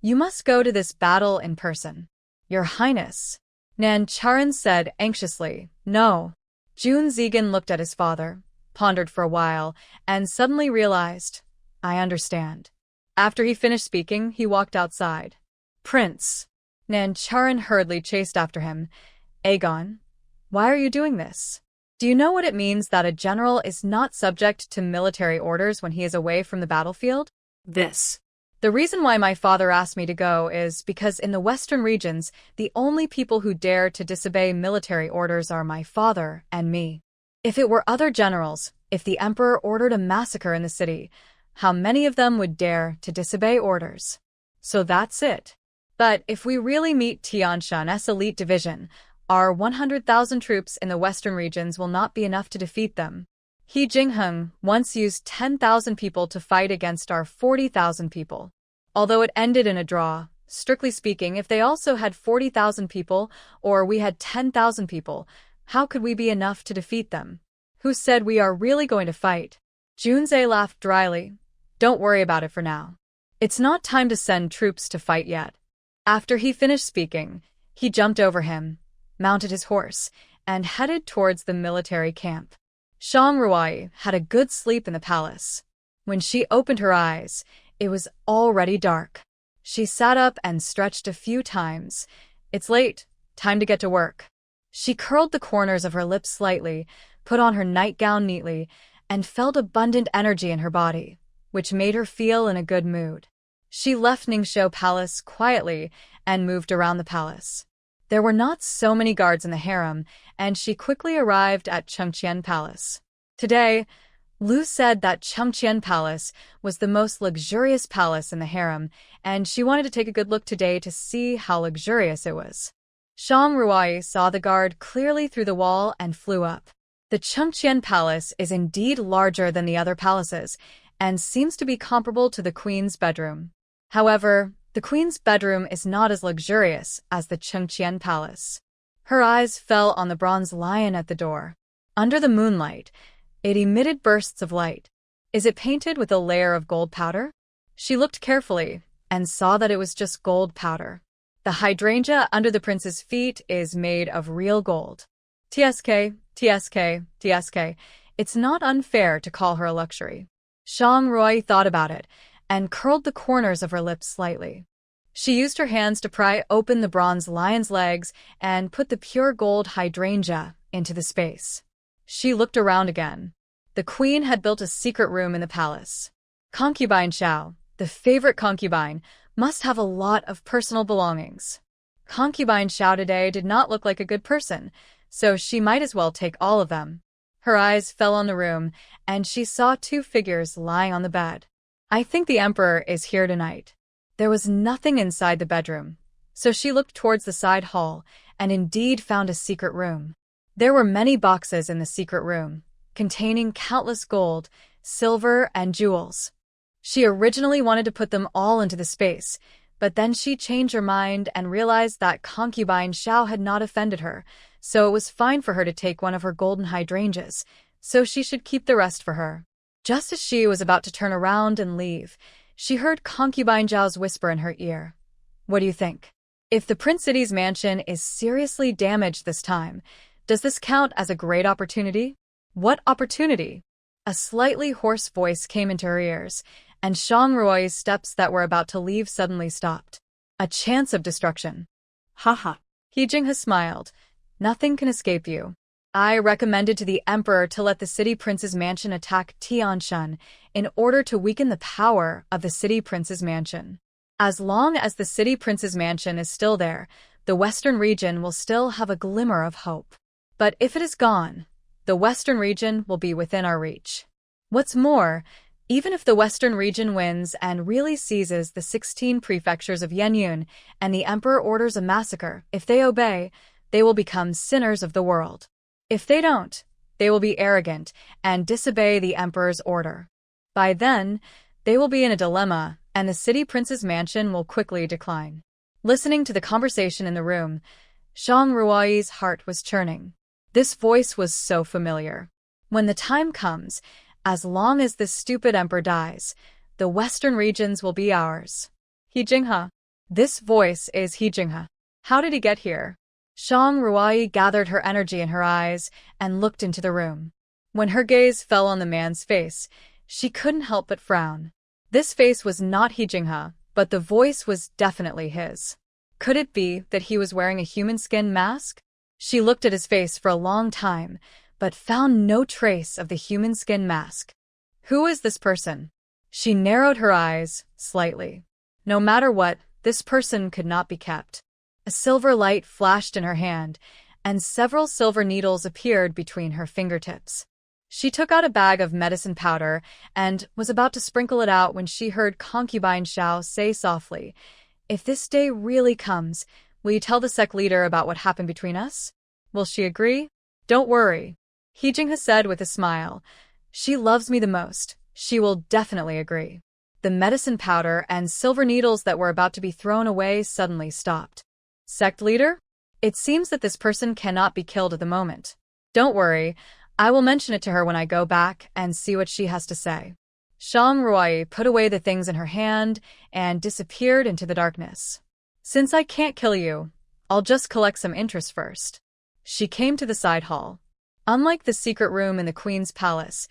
Speaker 1: You must go to this battle in person. Your Highness. Nan Charon said anxiously, No. June Zegan looked at his father, pondered for a while, and suddenly realized, I understand. After he finished speaking, he walked outside. Prince. Nan Charon hurriedly chased after him. Aegon, why are you doing this? Do you know what it means that a general is not subject to military orders when he is away from the battlefield?
Speaker 2: This.
Speaker 1: The reason why my father asked me to go is because in the western regions, the only people who dare to disobey military orders are my father and me. If it were other generals, if the emperor ordered a massacre in the city, how many of them would dare to disobey orders? So that's it. But if we really meet Tianshan's elite division, our 100,000 troops in the western regions will not be enough to defeat them. He Jingheng once used 10,000 people to fight against our 40,000 people. Although it ended in a draw, strictly speaking, if they also had 40,000 people, or we had 10,000 people, how could we be enough to defeat them? Who said we are really going to fight? Junze laughed dryly. Don't worry about it for now. It's not time to send troops to fight yet. After he finished speaking, he jumped over him, mounted his horse, and headed towards the military camp. Shang Ruai had a good sleep in the palace. When she opened her eyes, it was already dark. She sat up and stretched a few times. It's late. Time to get to work. She curled the corners of her lips slightly, put on her nightgown neatly, and felt abundant energy in her body, which made her feel in a good mood. She left Ningxiu Palace quietly and moved around the palace. There were not so many guards in the harem, and she quickly arrived at Chengqian Palace. Today, Lu said that Chengqian Palace was the most luxurious palace in the harem, and she wanted to take a good look today to see how luxurious it was. Shang Ruai saw the guard clearly through the wall and flew up. The Chengqian Palace is indeed larger than the other palaces, and seems to be comparable to the Queen's bedroom. However, the Queen's bedroom is not as luxurious as the Chengqian Palace. Her eyes fell on the bronze lion at the door. Under the moonlight, it emitted bursts of light. Is it painted with a layer of gold powder? She looked carefully and saw that it was just gold powder. The hydrangea under the prince's feet is made of real gold. TSK, TSK, TSK. It's not unfair to call her a luxury. Shang Ruai thought about it and curled the corners of her lips slightly. She used her hands to pry open the bronze lion's legs and put the pure gold hydrangea into the space. She looked around again. The queen had built a secret room in the palace. Concubine Xiao, the favorite concubine, must have a lot of personal belongings. Concubine Xiao today did not look like a good person, so she might as well take all of them. Her eyes fell on the room, and she saw two figures lying on the bed. I think the emperor is here tonight. There was nothing inside the bedroom, so she looked towards the side hall and indeed found a secret room. There were many boxes in the secret room, containing countless gold, silver, and jewels. She originally wanted to put them all into the space, But then she changed her mind and realized that concubine Xiao had not offended her, so it was fine for her to take one of her golden hydrangeas, so she should keep the rest for her. Just as she was about to turn around and leave, she heard concubine Zhao's whisper in her ear. What do you think? If the Prince City's mansion is seriously damaged this time, does this count as a great opportunity? What opportunity? A slightly hoarse voice came into her ears, and Shang Ruo's steps that were about to leave suddenly stopped. A chance of destruction.
Speaker 2: Haha.
Speaker 1: He Jinghe smiled. Nothing can escape you. I recommended to the Emperor to let the city prince's mansion attack Tianshan in order to weaken the power of the city prince's mansion. As long as the city prince's mansion is still there, the western region will still have a glimmer of hope. But if it is gone, the western region will be within our reach. What's more, even if the western region wins and really seizes the 16 prefectures of Yenyun and the emperor orders a massacre, if they obey, they will become sinners of the world. If they don't, they will be arrogant and disobey the emperor's order. By then, they will be in a dilemma, and the city prince's mansion will quickly decline. Listening to the conversation in the room, Shang Ruo's heart was churning. This voice was so familiar. When the time comes, as long as this stupid emperor dies, the western regions will be ours. He Jinghe. This voice is He Jinghe. How did he get here? Shang Ruo gathered her energy in her eyes and looked into the room. When her gaze fell on the man's face, she couldn't help but frown. This face was not He Jinghe, but the voice was definitely his. Could it be that he was wearing a human skin mask? She looked at his face for a long time, but found no trace of the human skin mask. Who is this person? She narrowed her eyes slightly. No matter what, this person could not be kept. A silver light flashed in her hand, and several silver needles appeared between her fingertips. She took out a bag of medicine powder and was about to sprinkle it out when she heard concubine Xiao say softly, "If this day really comes, will you tell the sect leader about what happened between us? Will she agree?" "Don't worry," He Jinghe said with a smile. "She loves me the most. She will definitely agree." The medicine powder and silver needles that were about to be thrown away suddenly stopped. "Sect leader? It seems that this person cannot be killed at the moment. Don't worry, I will mention it to her when I go back and see what she has to say." Shang Ruo put away the things in her hand and disappeared into the darkness. "Since I can't kill you, I'll just collect some interest first." She came to the side hall. Unlike the secret room in the Queen's palace,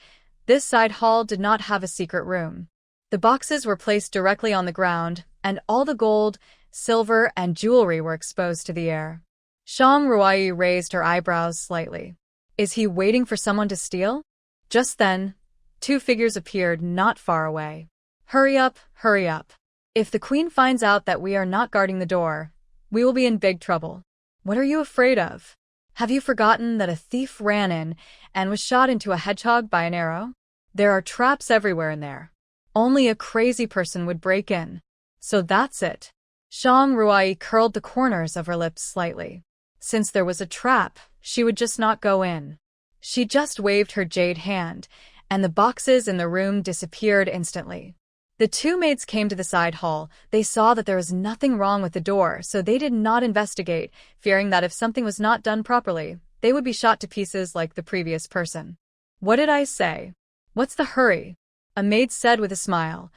Speaker 1: this side hall did not have a secret room. The boxes were placed directly on the ground, and all the gold, silver, and jewelry were exposed to the air. Shang Ruo raised her eyebrows slightly. Is he waiting for someone to steal? Just then, two figures appeared not far away. Hurry up, hurry up. If the Queen finds out that we are not guarding the door, we will be in big trouble. What are you afraid of? Have you forgotten that a thief ran in and was shot into a hedgehog by an arrow? There are traps everywhere in there. Only a crazy person would break in. So that's it. Shang Ruo curled the corners of her lips slightly. Since there was a trap, she would just not go in. She just waved her jade hand, and the boxes in the room disappeared instantly. The two maids came to the side hall. They saw that there was nothing wrong with the door, so they did not investigate, fearing that if something was not done properly, they would be shot to pieces like the previous person. "What did I say? What's the hurry?" A maid said with a smile.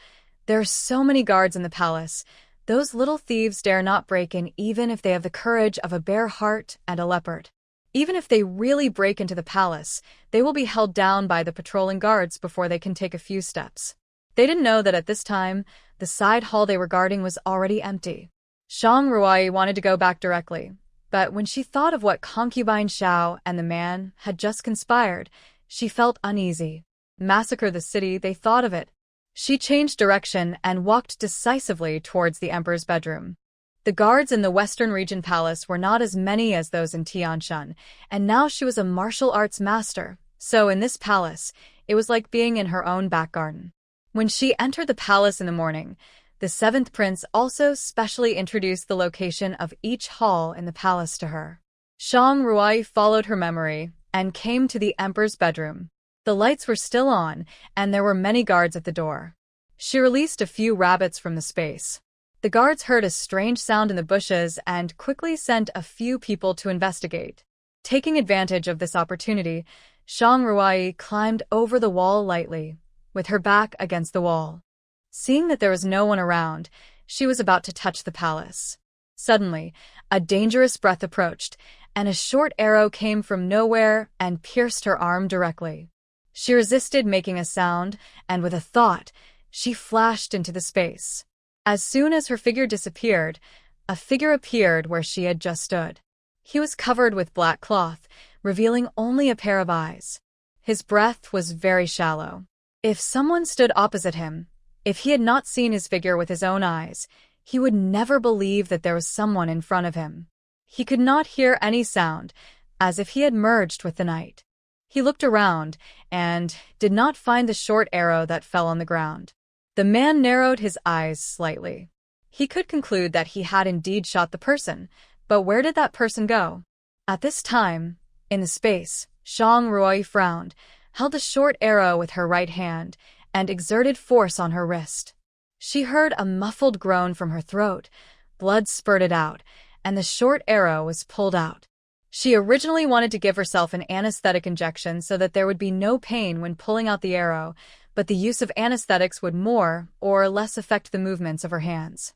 Speaker 1: "There are so many guards in the palace. Those little thieves dare not break in even if they have the courage of a bear heart and a leopard. Even if they really break into the palace, they will be held down by the patrolling guards before they can take a few steps." They didn't know that at this time, the side hall they were guarding was already empty. Shang Ruo wanted to go back directly, but when she thought of what concubine Xiao and the man had just conspired, she felt uneasy. Massacre the city, they thought of it. She changed direction and walked decisively towards the emperor's bedroom. The guards in the Western Region Palace were not as many as those in Tianshan, and now she was a martial arts master, so in this palace, it was like being in her own back garden. When she entered the palace in the morning, the seventh prince also specially introduced the location of each hall in the palace to her. Shang Ruo followed her memory and came to the emperor's bedroom. The lights were still on, and there were many guards at the door. She released a few rabbits from the space. The guards heard a strange sound in the bushes and quickly sent a few people to investigate. Taking advantage of this opportunity, Shang Ruai climbed over the wall lightly, with her back against the wall. Seeing that there was no one around, she was about to touch the palace. Suddenly, a dangerous breath approached, and a short arrow came from nowhere and pierced her arm directly. She resisted making a sound, and with a thought, she flashed into the space. As soon as her figure disappeared, a figure appeared where she had just stood. He was covered with black cloth, revealing only a pair of eyes. His breath was very shallow. If someone stood opposite him, if he had not seen his figure with his own eyes, he would never believe that there was someone in front of him. He could not hear any sound, as if he had merged with the night. He looked around and did not find the short arrow that fell on the ground. The man narrowed his eyes slightly. He could conclude that he had indeed shot the person, but where did that person go? At this time, in the space, Shang Ruai frowned, held a short arrow with her right hand, and exerted force on her wrist. She heard a muffled groan from her throat, blood spurted out, and the short arrow was pulled out. She originally wanted to give herself an anesthetic injection so that there would be no pain when pulling out the arrow, but the use of anesthetics would more or less affect the movements of her hands.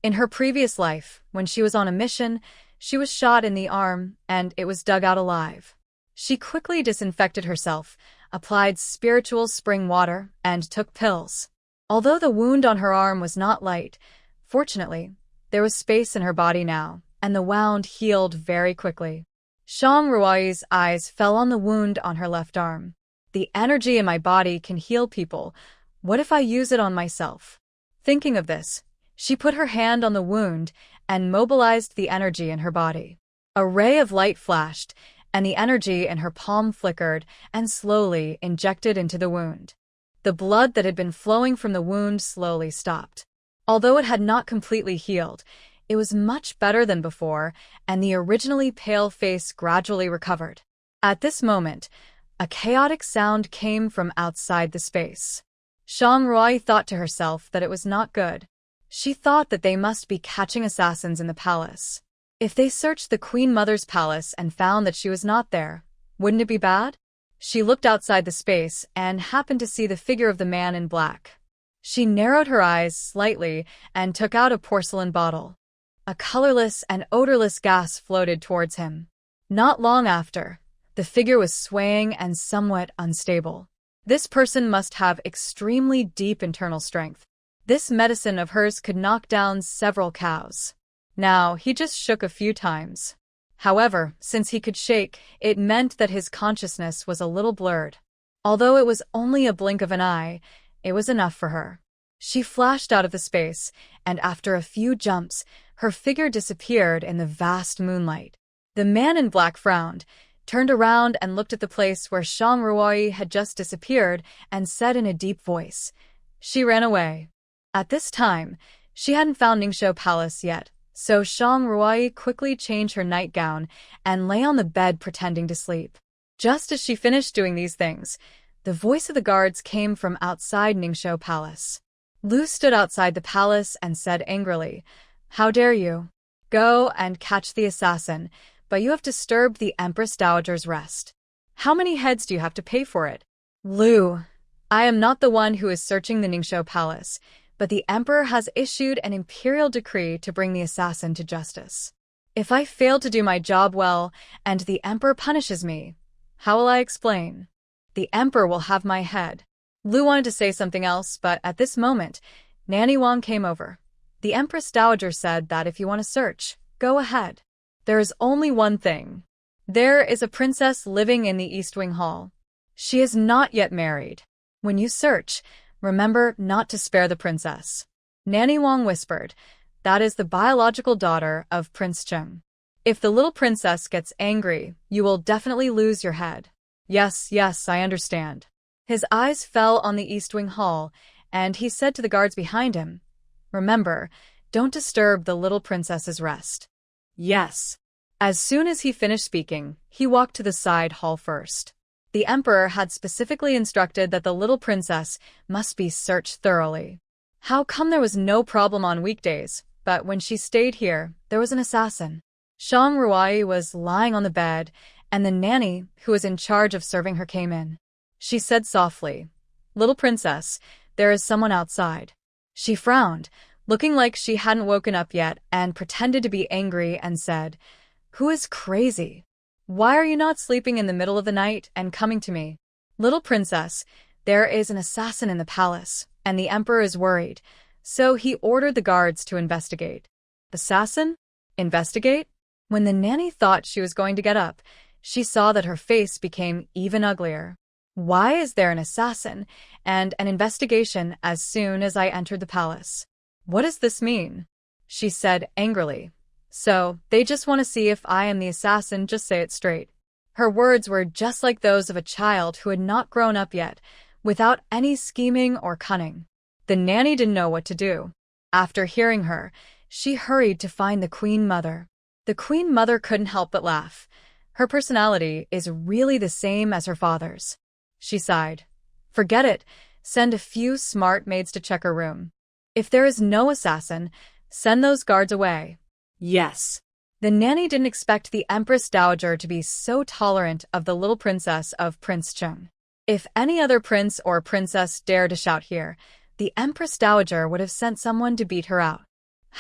Speaker 1: In her previous life, when she was on a mission, she was shot in the arm, and it was dug out alive. She quickly disinfected herself, applied spiritual spring water, and took pills. Although the wound on her arm was not light, fortunately, there was space in her body now, and the wound healed very quickly. Shang Ruai's eyes fell on the wound on her left arm. The energy in my body can heal people. What if I use it on myself? Thinking of this, she put her hand on the wound and mobilized the energy in her body. A ray of light flashed, and the energy in her palm flickered and slowly injected into the wound. The blood that had been flowing from the wound slowly stopped. Although it had not completely healed, it was much better than before, and the originally pale face gradually recovered. At this moment, a chaotic sound came from outside the space. Shang Ruai thought to herself that it was not good. She thought that they must be catching assassins in the palace. If they searched the Queen Mother's palace and found that she was not there, wouldn't it be bad? She looked outside the space and happened to see the figure of the man in black. She narrowed her eyes slightly and took out a porcelain bottle. A colorless and odorless gas floated towards him. Not long after, the figure was swaying and somewhat unstable. This person must have extremely deep internal strength. This medicine of hers could knock down several cows. Now, he just shook a few times. However, since he could shake, it meant that his consciousness was a little blurred. Although it was only a blink of an eye, it was enough for her. She flashed out of the space, and after a few jumps, her figure disappeared in the vast moonlight. The man in black frowned, turned around and looked at the place where Shang Ruai had just disappeared and said in a deep voice, "She ran away." At this time, she hadn't found Ningxiu Palace yet, so Shang Ruai quickly changed her nightgown and lay on the bed pretending to sleep. Just as she finished doing these things, the voice of the guards came from outside Ningxiu Palace. Lu stood outside the palace and said angrily, "How dare you? Go and catch the assassin, but you have disturbed the Empress Dowager's rest. How many heads do you have to pay for it?" "Lu, I am not the one who is searching the Ningxiu Palace, but the Emperor has issued an imperial decree to bring the assassin to justice. If I fail to do my job well and the Emperor punishes me, how will I explain? The Emperor will have my head." Lu wanted to say something else, but at this moment, Nanny Wang came over. The Empress Dowager said that if you want to search, go ahead. There is only one thing. There is a princess living in the East Wing Hall. She is not yet married. When you search, remember not to spare the princess. Nanny Wang whispered, "That is the biological daughter of Prince Cheng. If the little princess gets angry, you will definitely lose your head." "Yes, yes, I understand." His eyes fell on the East Wing Hall, and he said to the guards behind him, "Remember, don't disturb the little princess's rest." "Yes." As soon as he finished speaking, he walked to the side hall first. The Emperor had specifically instructed that the little princess must be searched thoroughly. How come there was no problem on weekdays, but when she stayed here, there was an assassin. Shang Ruai was lying on the bed, and the nanny, who was in charge of serving her, came in. She said softly, "Little princess, there is someone outside." She frowned, looking like she hadn't woken up yet, and pretended to be angry and said, "Who is crazy? Why are you not sleeping in the middle of the night and coming to me?" "Little princess, there is an assassin in the palace, and the emperor is worried, so he ordered the guards to investigate." "Assassin? Investigate?" When the nanny thought she was going to get up, she saw that her face became even uglier. "Why is there an assassin and an investigation as soon as I entered the palace? What does this mean?" she said angrily. "So, they just want to see if I am the assassin, just say it straight." Her words were just like those of a child who had not grown up yet, without any scheming or cunning. The nanny didn't know what to do. After hearing her, she hurried to find the Queen Mother. The Queen Mother couldn't help but laugh. Her personality is really the same as her father's. She sighed. "Forget it. Send a few smart maids to check her room. If there is no assassin, send those guards away."
Speaker 2: Yes.
Speaker 1: The nanny didn't expect the Empress Dowager to be so tolerant of the little princess of Prince Chung. If any other prince or princess dared to shout here, the Empress Dowager would have sent someone to beat her out.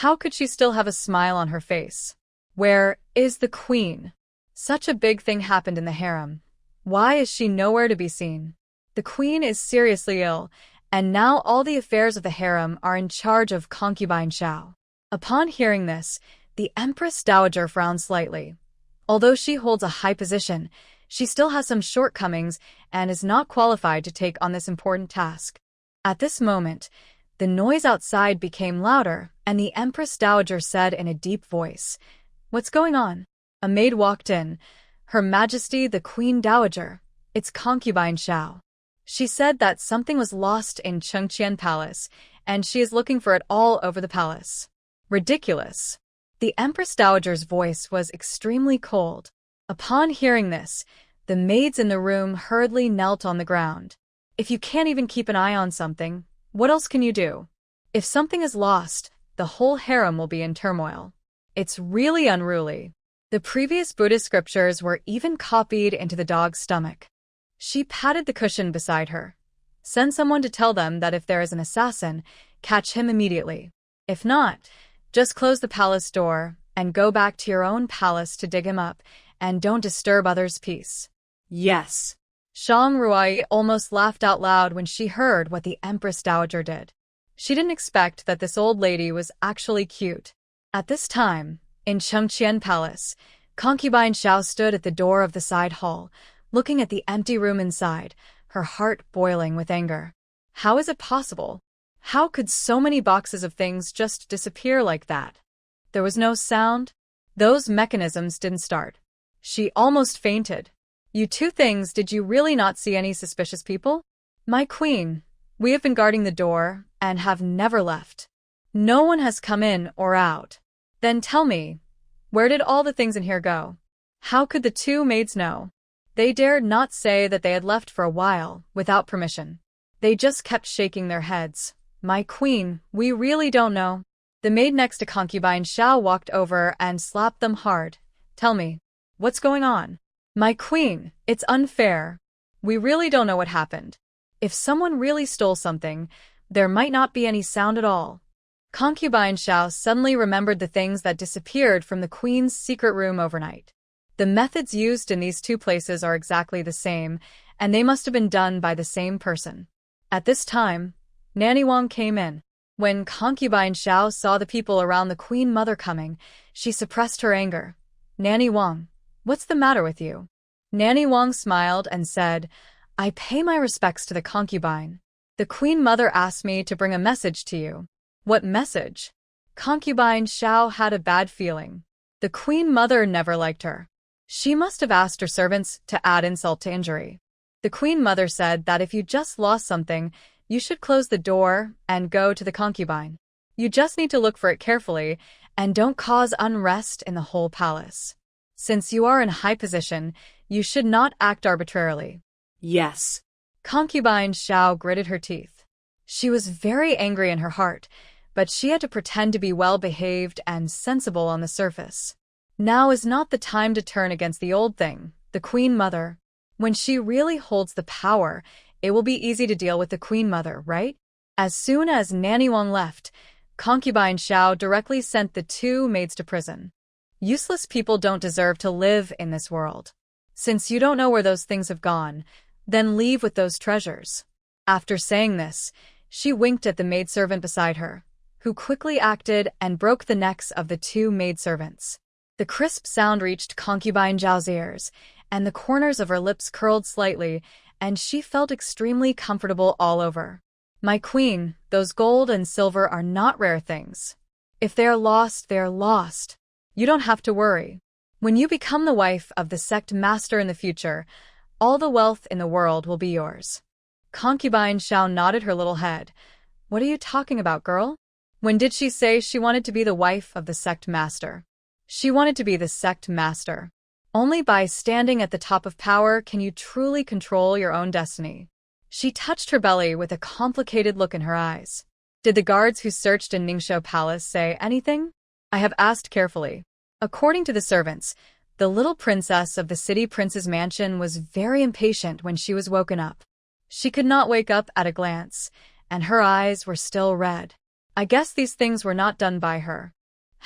Speaker 1: How could she still have a smile on her face? Where is the queen? Such a big thing happened in the harem. Why is she nowhere to be seen? The queen is seriously ill, and now all the affairs of the harem are in charge of concubine Xiao. Upon hearing this, the Empress Dowager frowned slightly. Although she holds a high position, she still has some shortcomings and is not qualified to take on this important task. At this moment, the noise outside became louder, and the Empress Dowager said in a deep voice, "What's going on?" A maid walked in. "Her Majesty the Queen Dowager, it's concubine Xiao. She said that something was lost in Chengqian Palace, and she is looking for it all over the palace." Ridiculous. The Empress Dowager's voice was extremely cold. Upon hearing this, the maids in the room hurriedly knelt on the ground. If you can't even keep an eye on something, what else can you do? If something is lost, the whole harem will be in turmoil. It's really unruly. The previous Buddhist scriptures were even copied into the dog's stomach. She patted the cushion beside her. "Send someone to tell them that if there is an assassin, catch him immediately. If not, just close the palace door and go back to your own palace to dig him up, and don't disturb others' peace."
Speaker 2: Yes.
Speaker 1: Shang Ruai almost laughed out loud when she heard what the Empress Dowager did. She didn't expect that this old lady was actually cute. At this time, in Chengqian Palace, concubine Xiao stood at the door of the side hall, looking at the empty room inside, her heart boiling with anger. How is it possible? How could so many boxes of things just disappear like that? There was no sound. Those mechanisms didn't start. She almost fainted. "You two things, did you really not see any suspicious people?" "My queen, we have been guarding the door and have never left. No one has come in or out." "Then tell me, where did all the things in here go?" How could the two maids know? They dared not say that they had left for a while without permission. They just kept shaking their heads. "My queen, we really don't know." The maid next to concubine Xiao walked over and slapped them hard. "Tell me, what's going on?" "My queen, it's unfair. We really don't know what happened. If someone really stole something, there might not be any sound at all." Concubine Xiao suddenly remembered the things that disappeared from the queen's secret room overnight. The methods used in these two places are exactly the same, and they must have been done by the same person. At this time, Nanny Wang came in. When concubine Xiao saw the people around the Queen Mother coming, she suppressed her anger. "Nanny Wang, what's the matter with you?" Nanny Wang smiled and said, "I pay my respects to the concubine. The Queen Mother asked me to bring a message to you." "What message?" Concubine Xiao had a bad feeling. The Queen Mother never liked her. She must have asked her servants to add insult to injury. The Queen Mother said that if you just lost something, you should close the door and go to the concubine. You just need to look for it carefully and don't cause unrest in the whole palace. Since you are in high position, you should not act arbitrarily.
Speaker 2: Yes.
Speaker 1: Concubine Xiao gritted her teeth. She was very angry in her heart, but she had to pretend to be well-behaved and sensible on the surface. Now is not the time to turn against the old thing, the Queen Mother. When she really holds the power, it will be easy to deal with the Queen Mother, right? As soon as Nanny Wang left, concubine Xiao directly sent the two maids to prison. Useless people don't deserve to live in this world. Since you don't know where those things have gone, then leave with those treasures. After saying this, she winked at the maidservant beside her, who quickly acted and broke the necks of the two maidservants. The crisp sound reached concubine Zhao's ears, and the corners of her lips curled slightly, and she felt extremely comfortable all over. My queen, those gold and silver are not rare things. If they are lost, they are lost. You don't have to worry. When you become the wife of the sect master in the future, all the wealth in the world will be yours. Concubine Xiao nodded her little head. What are you talking about, girl? When did she say she wanted to be the wife of the sect master? She wanted to be the sect master. Only by standing at the top of power can you truly control your own destiny. She touched her belly with a complicated look in her eyes. Did the guards who searched in Ningxiu Palace say anything? I have asked carefully. According to the servants, the little princess of the city prince's mansion was very impatient when she was woken up. She could not wake up at a glance, and her eyes were still red. I guess these things were not done by her.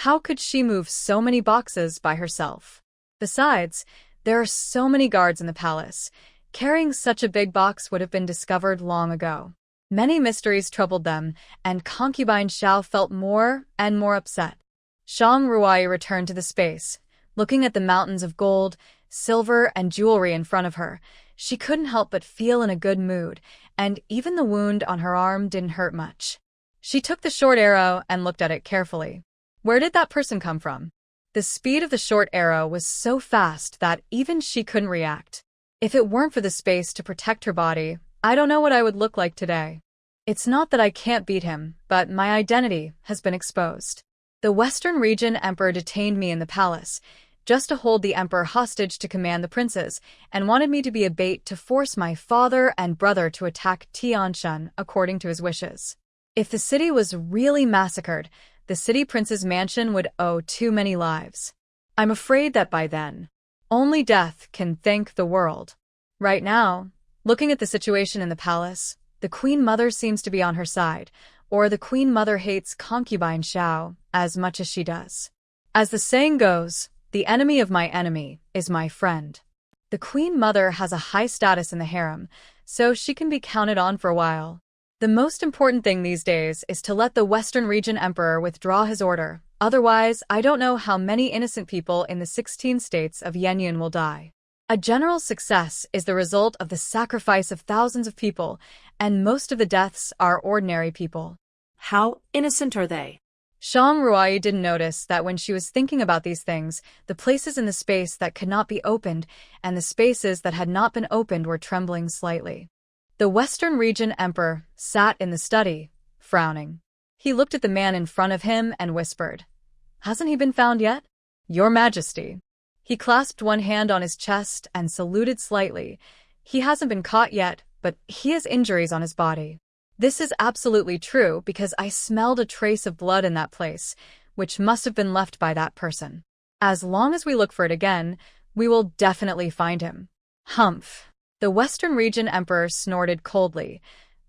Speaker 1: How could she move so many boxes by herself? Besides, there are so many guards in the palace. Carrying such a big box would have been discovered long ago. Many mysteries troubled them, and concubine Xiao felt more and more upset. Shang Ruai returned to the space. Looking at the mountains of gold, silver, and jewelry in front of her, she couldn't help but feel in a good mood, and even the wound on her arm didn't hurt much. She took the short arrow and looked at it carefully. Where did that person come from? The speed of the short arrow was so fast that even she couldn't react. If it weren't for the space to protect her body, I don't know what I would look like today. It's not that I can't beat him, but my identity has been exposed. The Western Region Emperor detained me in the palace, just to hold the Emperor hostage to command the princes, and wanted me to be a bait to force my father and brother to attack Tianshan according to his wishes. If the city was really massacred, the city prince's mansion would owe too many lives. I'm afraid that by then, only death can thank the world. Right now, looking at the situation in the palace, the Queen Mother seems to be on her side, or the Queen Mother hates concubine Xiao as much as she does. As the saying goes, the enemy of my enemy is my friend. The Queen Mother has a high status in the harem, so she can be counted on for a while. The most important thing these days is to let the Western Region Emperor withdraw his order. Otherwise, I don't know how many innocent people in the 16 states of Yenyun will die. A general success is the result of the sacrifice of thousands of people, and most of the deaths are ordinary people.
Speaker 2: How innocent are they?
Speaker 1: Shang Ruai didn't notice that when she was thinking about these things, the places in the space that could not be opened and the spaces that had not been opened were trembling slightly. The Western Region Emperor sat in the study, frowning. He looked at the man in front of him and whispered, "Hasn't he been found yet? Your Majesty." He clasped one hand on his chest and saluted slightly. He hasn't been caught yet, but he has injuries on his body. This is absolutely true because I smelled a trace of blood in that place, which must have been left by that person. As long as we look for it again, we will definitely find him. Humph. The Western Region Emperor snorted coldly.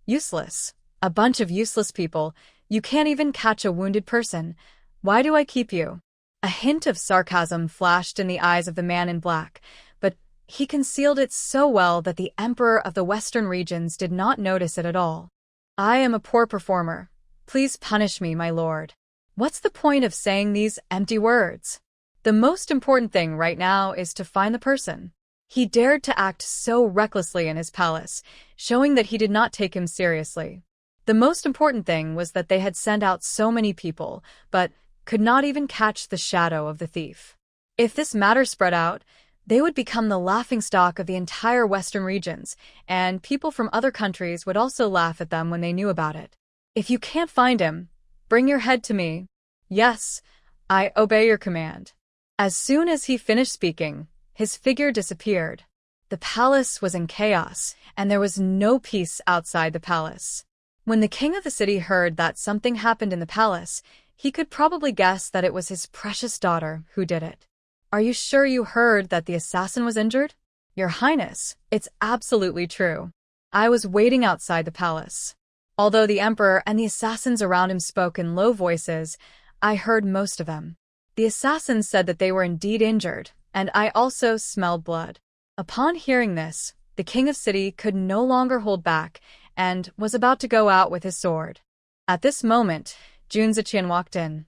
Speaker 1: Useless. A bunch of useless people. You can't even catch a wounded person. Why do I keep you? A hint of sarcasm flashed in the eyes of the man in black, but he concealed it so well that the Emperor of the Western Regions did not notice it at all. I am a poor performer. Please punish me, my lord. What's the point of saying these empty words? The most important thing right now is to find the person. He dared to act so recklessly in his palace, showing that he did not take him seriously. The most important thing was that they had sent out so many people, but could not even catch the shadow of the thief. If this matter spread out, they would become the laughingstock of the entire Western regions, and people from other countries would also laugh at them when they knew about it. If you can't find him, bring your head to me. Yes, I obey your command. As soon as he finished speaking, his figure disappeared. The palace was in chaos, and there was no peace outside the palace. When the king of the city heard that something happened in the palace, he could probably guess that it was his precious daughter who did it. Are you sure you heard that the assassin was injured? Your Highness, it's absolutely true. I was waiting outside the palace. Although the emperor and the assassins around him spoke in low voices, I heard most of them. The assassins said that they were indeed injured, and I also smelled blood. Upon hearing this, the king of city could no longer hold back and was about to go out with his sword. At this moment, Jun Ziqian walked in.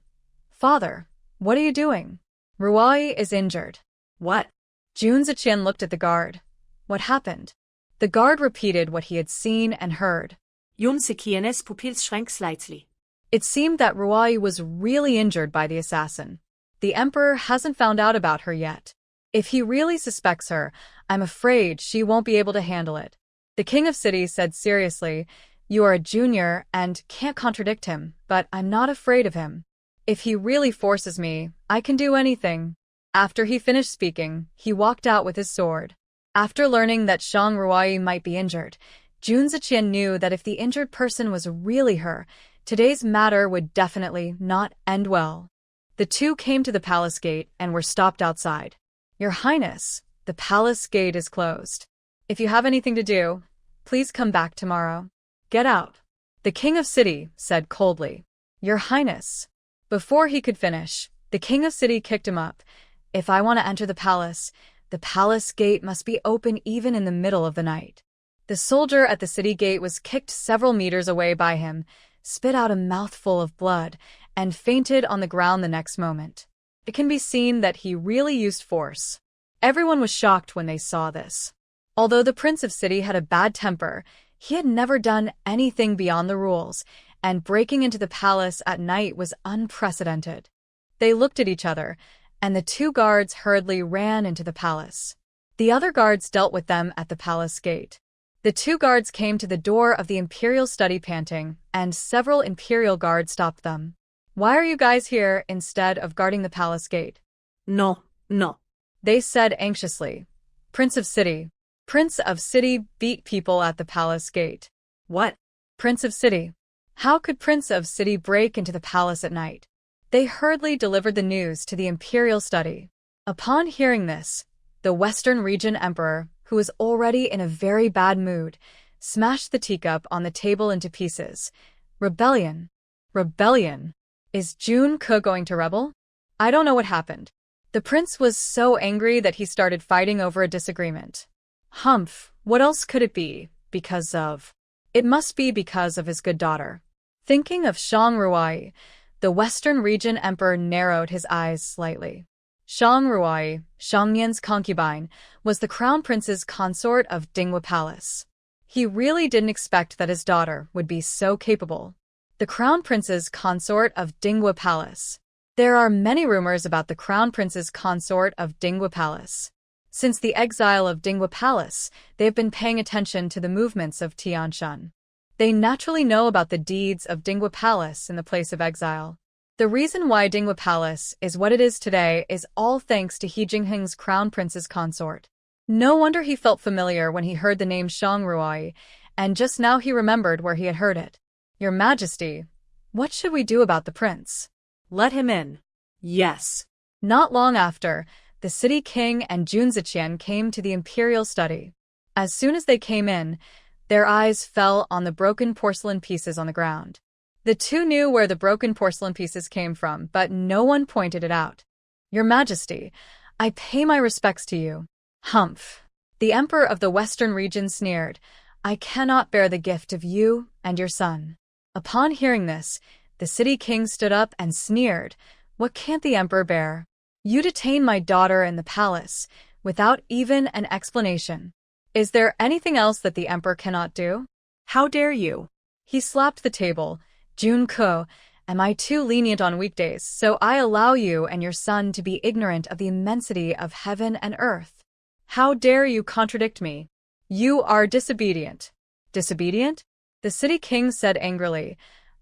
Speaker 1: Father, what are you doing? Ruai is injured.
Speaker 2: What?
Speaker 1: Jun Ziqian looked at the guard. What happened? The guard repeated what he had seen and heard.
Speaker 2: Jun Ziqian's pupils shrank slightly.
Speaker 1: It seemed that Ruai was really injured by the assassin. The emperor hasn't found out about her yet. If he really suspects her, I'm afraid she won't be able to handle it. The king of city said seriously, You are a junior and can't contradict him, but I'm not afraid of him. If he really forces me, I can do anything. After he finished speaking, he walked out with his sword. After learning that Shang Ruai might be injured, Jun Ziqian knew that if the injured person was really her, today's matter would definitely not end well. The two came to the palace gate and were stopped outside. Your Highness, the palace gate is closed. If you have anything to do, please come back tomorrow. Get out. The king of city said coldly. Your Highness. Before he could finish, the king of city kicked him up. If I want to enter the palace gate must be open even in the middle of the night. The soldier at the city gate was kicked several meters away by him, spit out a mouthful of blood, and fainted on the ground the next moment. It can be seen that he really used force. Everyone was shocked when they saw this. Although the Prince of City had a bad temper, he had never done anything beyond the rules, and breaking into the palace at night was unprecedented. They looked at each other, and the two guards hurriedly ran into the palace. The other guards dealt with them at the palace gate. The two guards came to the door of the imperial study panting, and several imperial guards stopped them. Why are you guys here instead of guarding the palace gate?
Speaker 2: No.
Speaker 1: They said anxiously. Prince of City beat people at the palace gate.
Speaker 2: What?
Speaker 1: Prince of City. How could Prince of City break into the palace at night? They hurriedly delivered the news to the imperial study. Upon hearing this, the Western Region Emperor, who was already in a very bad mood, smashed the teacup on the table into pieces. Rebellion. Is Jun Ke going to rebel? I don't know what happened. The prince was so angry that he started fighting over a disagreement. Humph, what else could it be? It must be because of his good daughter. Thinking of Shang Ruai, the Western Region Emperor narrowed his eyes slightly. Shang Ruai, Shang Mian's concubine, was the crown prince's consort of Dinghua Palace. He really didn't expect that his daughter would be so capable. The crown prince's consort of Dinghua Palace. There are many rumors about the crown prince's consort of Dinghua Palace. Since the exile of Dinghua Palace, they have been paying attention to the movements of Tianshan. They naturally know about the deeds of Dinghua Palace in the place of exile. The reason why Dinghua Palace is what it is today is all thanks to He Jingheng's crown prince's consort. No wonder he felt familiar when he heard the name Shang Ruai, and just now he remembered where he had heard it. Your Majesty, what should we do about the prince?
Speaker 2: Let him in. Yes.
Speaker 1: Not long after, the city king and Jun Ziqian came to the imperial study. As soon as they came in, their eyes fell on the broken porcelain pieces on the ground. The two knew where the broken porcelain pieces came from, but no one pointed it out. Your Majesty, I pay my respects to you. Humph. The emperor of the Western region sneered. I cannot bear the gift of you and your son. Upon hearing this, the city king stood up and sneered. What can't the emperor bear? You detain my daughter in the palace, without even an explanation. Is there anything else that the emperor cannot do?
Speaker 2: How dare you?
Speaker 1: He slapped the table. Jun Ke, am I too lenient on weekdays, so I allow you and your son to be ignorant of the immensity of heaven and earth? How dare you contradict me? You are disobedient. Disobedient? The city king said angrily.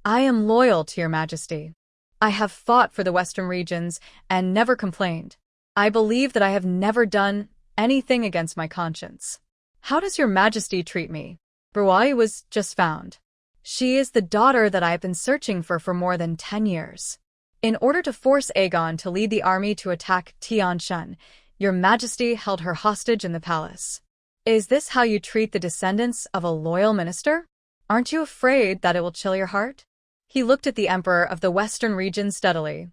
Speaker 1: I am loyal to your Majesty. I have fought for the Western regions and never complained. I believe that I have never done anything against my conscience. How does your Majesty treat me? Ruai was just found. She is the daughter that I have been searching for more than 10 years. In order to force Aegon to lead the army to attack Tianshan, Your Majesty held her hostage in the palace. Is this how you treat the descendants of a loyal minister? Aren't you afraid that it will chill your heart? He looked at the Emperor of the Western region steadily.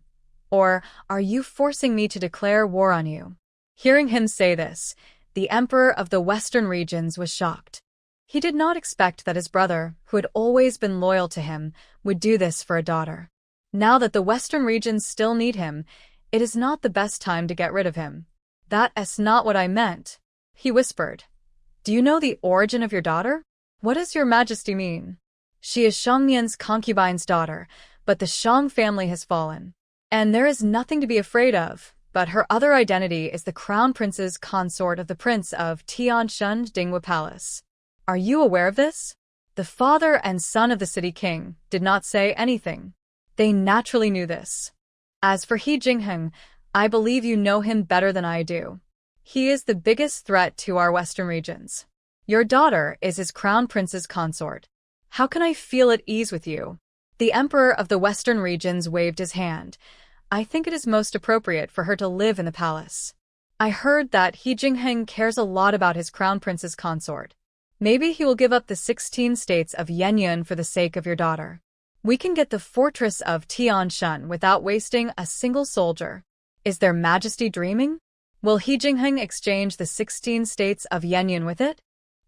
Speaker 1: Or, are you forcing me to declare war on you? Hearing him say this, the Emperor of the Western regions was shocked. He did not expect that his brother, who had always been loyal to him, would do this for a daughter. Now that the Western regions still need him, it is not the best time to get rid of him. That's not what I meant, he whispered. Do you know the origin of your daughter? What does Your Majesty mean? She is Shangmian's concubine's daughter, but the Shang family has fallen. And there is nothing to be afraid of, but her other identity is the Crown Prince's consort of the Prince of Tianshan Dingwa Palace. Are you aware of this? The father and son of the city king did not say anything. They naturally knew this. As for He Jingheng, I believe you know him better than I do. He is the biggest threat to our western regions. Your daughter is his crown prince's consort. How can I feel at ease with you? The Emperor of the Western regions waved his hand. I think it is most appropriate for her to live in the palace. I heard that He Jingheng cares a lot about his crown prince's consort. Maybe he will give up the 16 states of Yenyun for the sake of your daughter. We can get the fortress of Tianshan without wasting a single soldier. Is their Majesty dreaming? Will He Jingheng exchange the 16 states of Yenyun with it?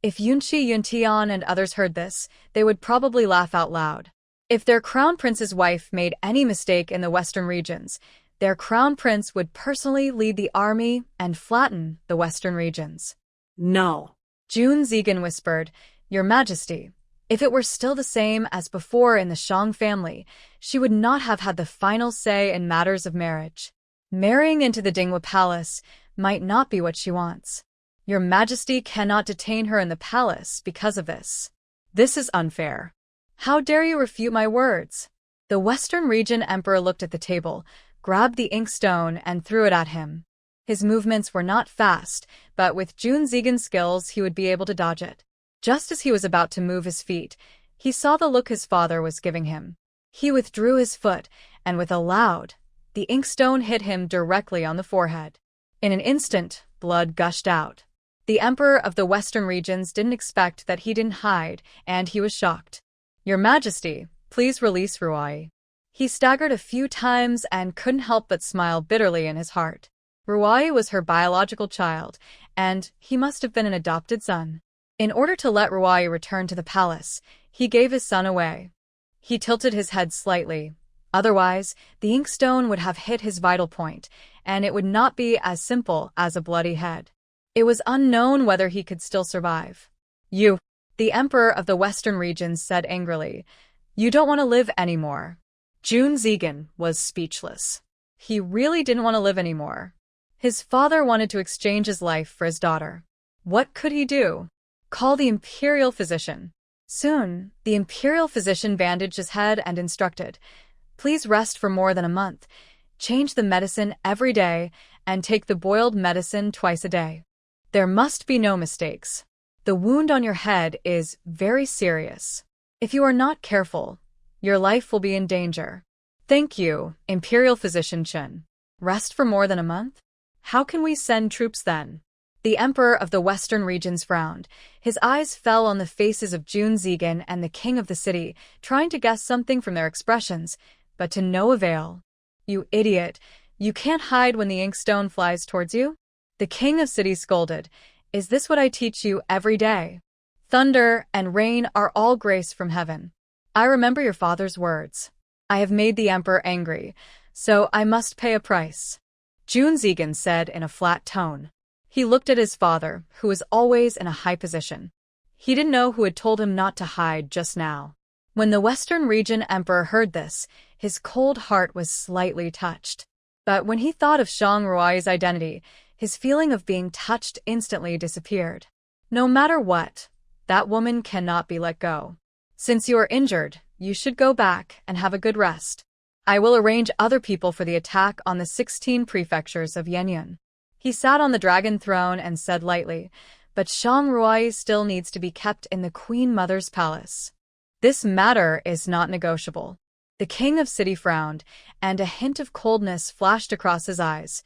Speaker 1: If Yunqi Yuntian and others heard this, they would probably laugh out loud. If their crown prince's wife made any mistake in the western regions, their crown prince would personally lead the army and flatten the western regions.
Speaker 2: No.
Speaker 1: Jun Zigan whispered, Your Majesty, if it were still the same as before in the Shang family, she would not have had the final say in matters of marriage. Marrying into the Dingwa Palace might not be what she wants. Your Majesty cannot detain her in the palace because of this. This is unfair. How dare you refute my words? The Western Region Emperor looked at the table, grabbed the inkstone and threw it at him. His movements were not fast, but with Jun Zigan's skills he would be able to dodge it. Just as he was about to move his feet, he saw the look his father was giving him. He withdrew his foot, and with a loud, the inkstone hit him directly on the forehead. In an instant, blood gushed out. The Emperor of the Western regions didn't expect that he didn't hide, and he was shocked. Your Majesty, please release Ruai. He staggered a few times and couldn't help but smile bitterly in his heart. Ruai was her biological child, and he must have been an adopted son. In order to let Ruai return to the palace, he gave his son away. He tilted his head slightly. Otherwise, the inkstone would have hit his vital point, and it would not be as simple as a bloody head. It was unknown whether he could still survive. You, the Emperor of the Western regions said angrily, you don't want to live anymore. Jun Zigan was speechless. He really didn't want to live anymore. His father wanted to exchange his life for his daughter. What could he do? Call the imperial physician. Soon, the imperial physician bandaged his head and instructed, please rest for more than a month, change the medicine every day, and take the boiled medicine twice a day. There must be no mistakes. The wound on your head is very serious. If you are not careful, your life will be in danger. Thank you, Imperial Physician Chen. Rest for more than a month? How can we send troops then? The Emperor of the Western regions frowned. His eyes fell on the faces of Jun Zigan and the king of the city, trying to guess something from their expressions, but to no avail. You idiot! You can't hide when the inkstone flies towards you? The king of cities scolded. Is this what I teach you every day? Thunder and rain are all grace from heaven. I remember your father's words. I have made the emperor angry, so I must pay a price. Jun Zigan said in a flat tone. He looked at his father, who was always in a high position. He didn't know who had told him not to hide just now. When the Western Region Emperor heard this, his cold heart was slightly touched. But when he thought of Shang Ruai's identity, his feeling of being touched instantly disappeared. No matter what, that woman cannot be let go. Since you are injured, you should go back and have a good rest. I will arrange other people for the attack on the 16 prefectures of Yenyun. He sat on the dragon throne and said lightly, but Shang Ruai still needs to be kept in the Queen Mother's palace. This matter is not negotiable. The king of city frowned, and a hint of coldness flashed across his eyes.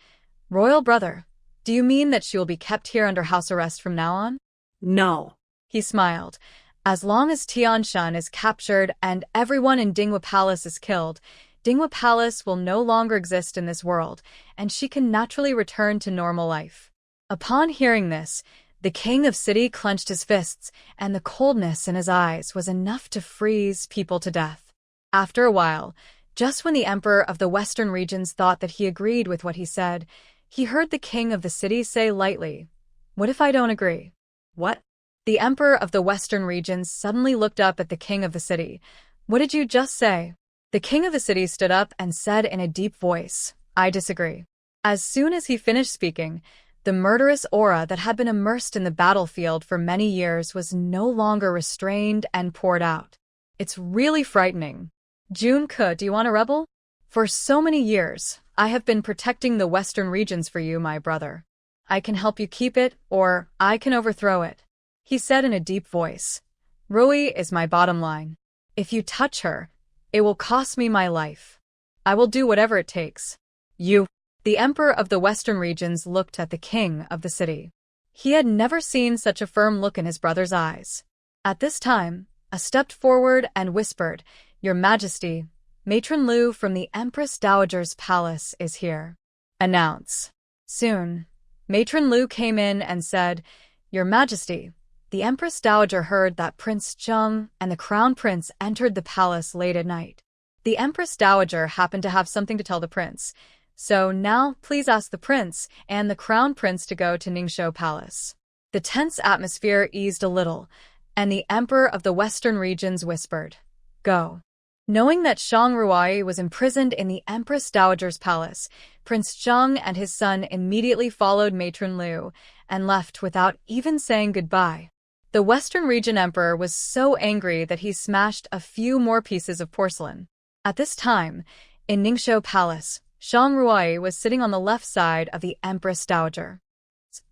Speaker 1: Royal brother, do you mean that she will be kept here under house arrest from now on?
Speaker 2: No.
Speaker 1: He smiled. As long as Tianshan is captured and everyone in Dinghua Palace is killed, Dinghua Palace will no longer exist in this world, and she can naturally return to normal life. Upon hearing this, the king of city clenched his fists, and the coldness in his eyes was enough to freeze people to death. After a while, just when the emperor of the western regions thought that he agreed with what he said, he heard the king of the city say lightly, "What if I don't agree?"
Speaker 2: What?
Speaker 1: The emperor of the western regions suddenly looked up at the king of the city. "What did you just say?" The king of the city stood up and said in a deep voice, "I disagree." As soon as he finished speaking, the murderous aura that had been immersed in the battlefield for many years was no longer restrained and poured out. It's really frightening. Junke, do you want a rebel? For so many years, I have been protecting the western regions for you, my brother. I can help you keep it, or I can overthrow it. He said in a deep voice. Rui is my bottom line. If you touch her, it will cost me my life. I will do whatever it takes. You. The emperor of the western regions looked at the king of the city. He had never seen such a firm look in his brother's eyes. At this time, a stepped forward and whispered, Your Majesty, Matron Lu from the Empress Dowager's palace is here. Announce. Soon, Matron Lu came in and said, Your Majesty, the Empress Dowager heard that Prince Zheng and the Crown Prince entered the palace late at night. The Empress Dowager happened to have something to tell the prince, so now please ask the prince and the Crown Prince to go to Ningxiu Palace. The tense atmosphere eased a little, and the Emperor of the Western regions whispered, Go. Knowing that Shang Ruai was imprisoned in the Empress Dowager's palace, Prince Zheng and his son immediately followed Matron Lu and left without even saying goodbye. The Western region emperor was so angry that he smashed a few more pieces of porcelain. At this time, in Ningxiu Palace, Shang Ruai was sitting on the left side of the Empress Dowager.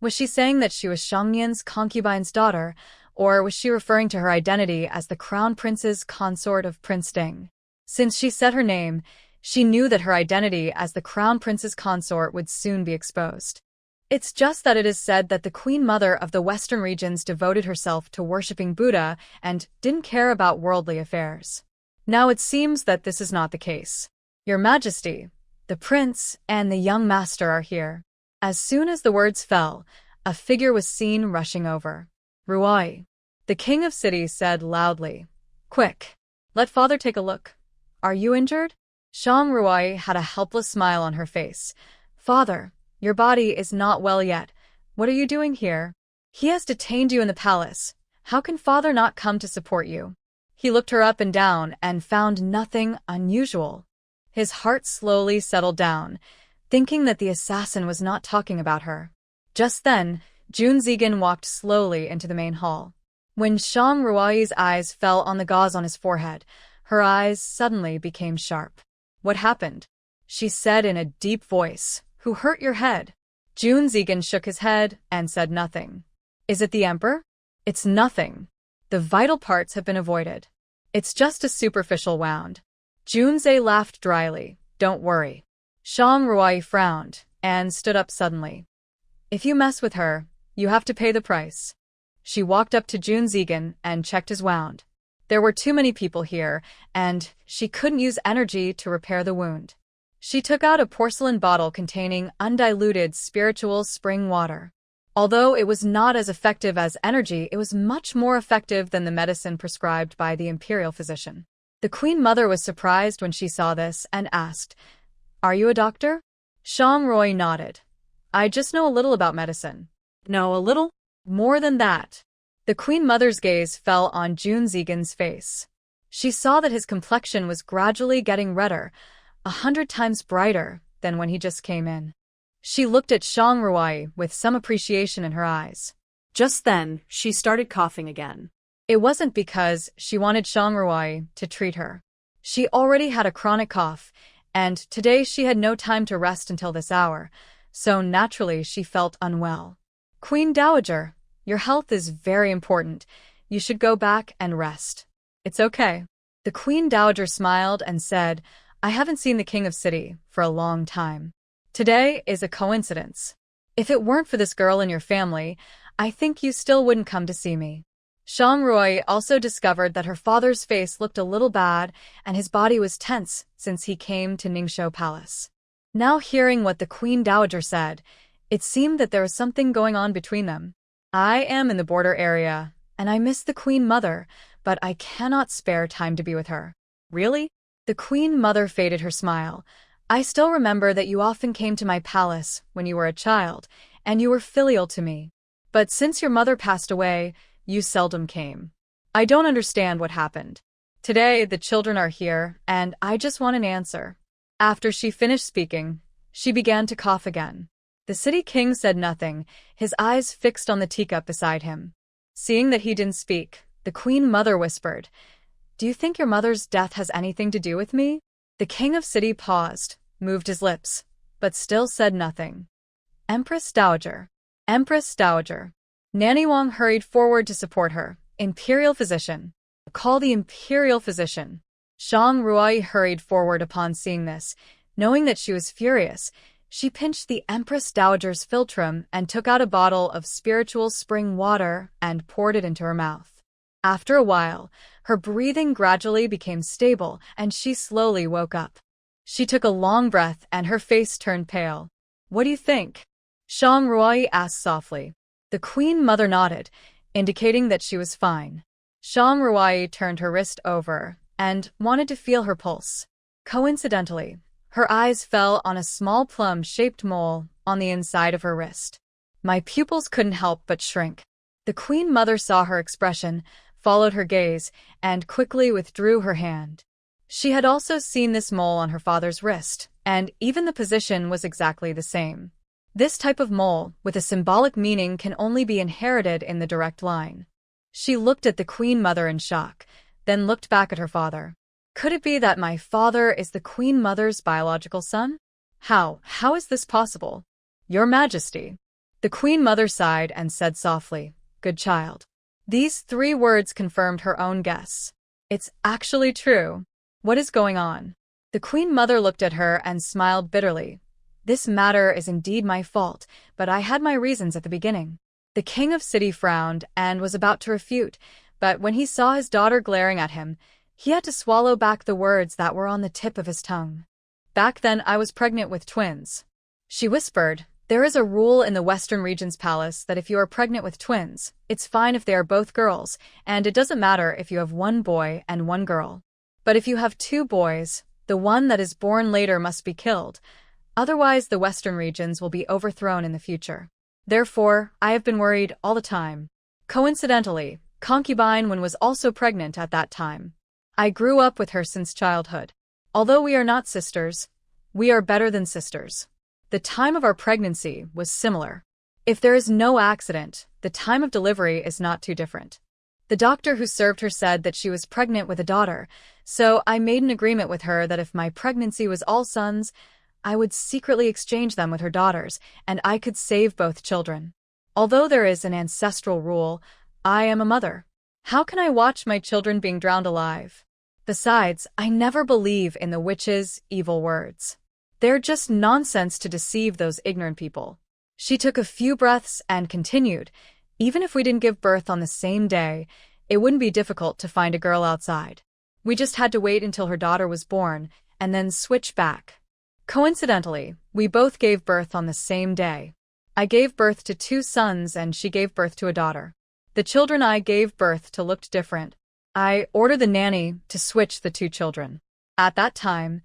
Speaker 1: Was she saying that she was Shangyan's concubine's daughter, or was she referring to her identity as the Crown Prince's consort of Prince Ding? Since she said her name, she knew that her identity as the Crown Prince's consort would soon be exposed. It's just that it is said that the Queen Mother of the Western regions devoted herself to worshipping Buddha and didn't care about worldly affairs. Now it seems that this is not the case. Your Majesty, the prince and the young master are here. As soon as the words fell, a figure was seen rushing over. Ruai. The king of city said loudly, Quick, let father take a look. Are you injured? Shang Ruai had a helpless smile on her face. Father, your body is not well yet. What are you doing here? He has detained you in the palace. How can father not come to support you? He looked her up and down and found nothing unusual. His heart slowly settled down, thinking that the assassin was not talking about her. Just then, Jun Zigan walked slowly into the main hall. When Shang Ruai's eyes fell on the gauze on his forehead, her eyes suddenly became sharp. What happened? She said in a deep voice. Who hurt your head? Jun Zigan shook his head and said nothing. Is it the emperor? It's nothing. The vital parts have been avoided. It's just a superficial wound. Junze laughed dryly. Don't worry. Shang Ruai frowned and stood up suddenly. If you mess with her, you have to pay the price. She walked up to Jun Zigan and checked his wound. There were too many people here, and she couldn't use energy to repair the wound. She took out a porcelain bottle containing undiluted spiritual spring water. Although it was not as effective as energy, it was much more effective than the medicine prescribed by the imperial physician. The Queen Mother was surprised when she saw this and asked, Are you a doctor? Shang Ruai nodded. I just know a little about medicine.
Speaker 2: Know a little?
Speaker 1: More than that. The Queen Mother's gaze fell on Jun Zigan's face. She saw that his complexion was gradually getting redder, 100 times brighter than when he just came in. She looked at Shang Ruai with some appreciation in her eyes.
Speaker 2: Just then, she started coughing again.
Speaker 1: It wasn't because she wanted Shang Ruai to treat her. She already had a chronic cough, and today she had no time to rest until this hour, so naturally she felt unwell. Queen Dowager, your health is very important. You should go back and rest. It's okay. The Queen Dowager smiled and said, I haven't seen the King of City for a long time. Today is a coincidence. If it weren't for this girl in your family, I think you still wouldn't come to see me. Rui also discovered that her father's face looked a little bad and his body was tense since he came to Ningxiu Palace. Now hearing what the Queen Dowager said, it seemed that there was something going on between them. I am in the border area, and I miss the Queen Mother, but I cannot spare time to be with her. Really? The Queen Mother faded her smile. I still remember that you often came to my palace when you were a child, and you were filial to me. But since your mother passed away, you seldom came. I don't understand what happened. Today, the children are here, and I just want an answer. After she finished speaking, she began to cough again. The city king said nothing, his eyes fixed on the teacup beside him. Seeing that he didn't speak, the Queen Mother whispered, Do you think your mother's death has anything to do with me? The King of City paused, moved his lips, but still said nothing. Empress Dowager. Empress Dowager. Nanny Wang hurried forward to support her. Imperial physician. Call the imperial physician. Rui hurried forward upon seeing this. Knowing that she was furious, she pinched the Empress Dowager's philtrum and took out a bottle of spiritual spring water and poured it into her mouth. After a while, her breathing gradually became stable and she slowly woke up. She took a long breath and her face turned pale. What do you think? Rui asked softly. The Queen Mother nodded, indicating that she was fine. Rui turned her wrist over and wanted to feel her pulse. Coincidentally, her eyes fell on a small plum-shaped mole on the inside of her wrist. My pupils couldn't help but shrink. The Queen Mother saw her expression, followed her gaze, and quickly withdrew her hand. She had also seen this mole on her father's wrist, and even the position was exactly the same. This type of mole, with a symbolic meaning, can only be inherited in the direct line. She looked at the Queen Mother in shock, then looked back at her father. Could it be that my father is the Queen Mother's biological son? How is this possible? Your Majesty. The Queen Mother sighed and said softly, Good child. These 3 words confirmed her own guess. It's actually true. What is going on? The Queen Mother looked at her and smiled bitterly. This matter is indeed my fault, but I had my reasons at the beginning. The King of City frowned and was about to refute, but when he saw his daughter glaring at him, he had to swallow back the words that were on the tip of his tongue. Back then I was pregnant with twins. She whispered, There is a rule in the Western Region's palace that if you are pregnant with twins, it's fine if they are both girls, and it doesn't matter if you have 1 boy and 1 girl. But if you have 2 boys, the one that is born later must be killed. Otherwise, the Western regions will be overthrown in the future. Therefore, I have been worried all the time. Coincidentally, concubine Wen was also pregnant at that time. I grew up with her since childhood. Although we are not sisters, we are better than sisters. The time of our pregnancy was similar. If there is no accident, the time of delivery is not too different. The doctor who served her said that she was pregnant with a daughter, so I made an agreement with her that if my pregnancy was all sons, I would secretly exchange them with her daughters, and I could save both children. Although there is an ancestral rule, I am a mother. How can I watch my children being drowned alive? Besides, I never believe in the witch's evil words. They're just nonsense to deceive those ignorant people. She took a few breaths and continued, Even if we didn't give birth on the same day, it wouldn't be difficult to find a girl outside. We just had to wait until her daughter was born, and then switch back. Coincidentally, we both gave birth on the same day. I gave birth to 2 sons and she gave birth to a daughter. The children I gave birth to looked different. I ordered the nanny to switch the 2 children. At that time,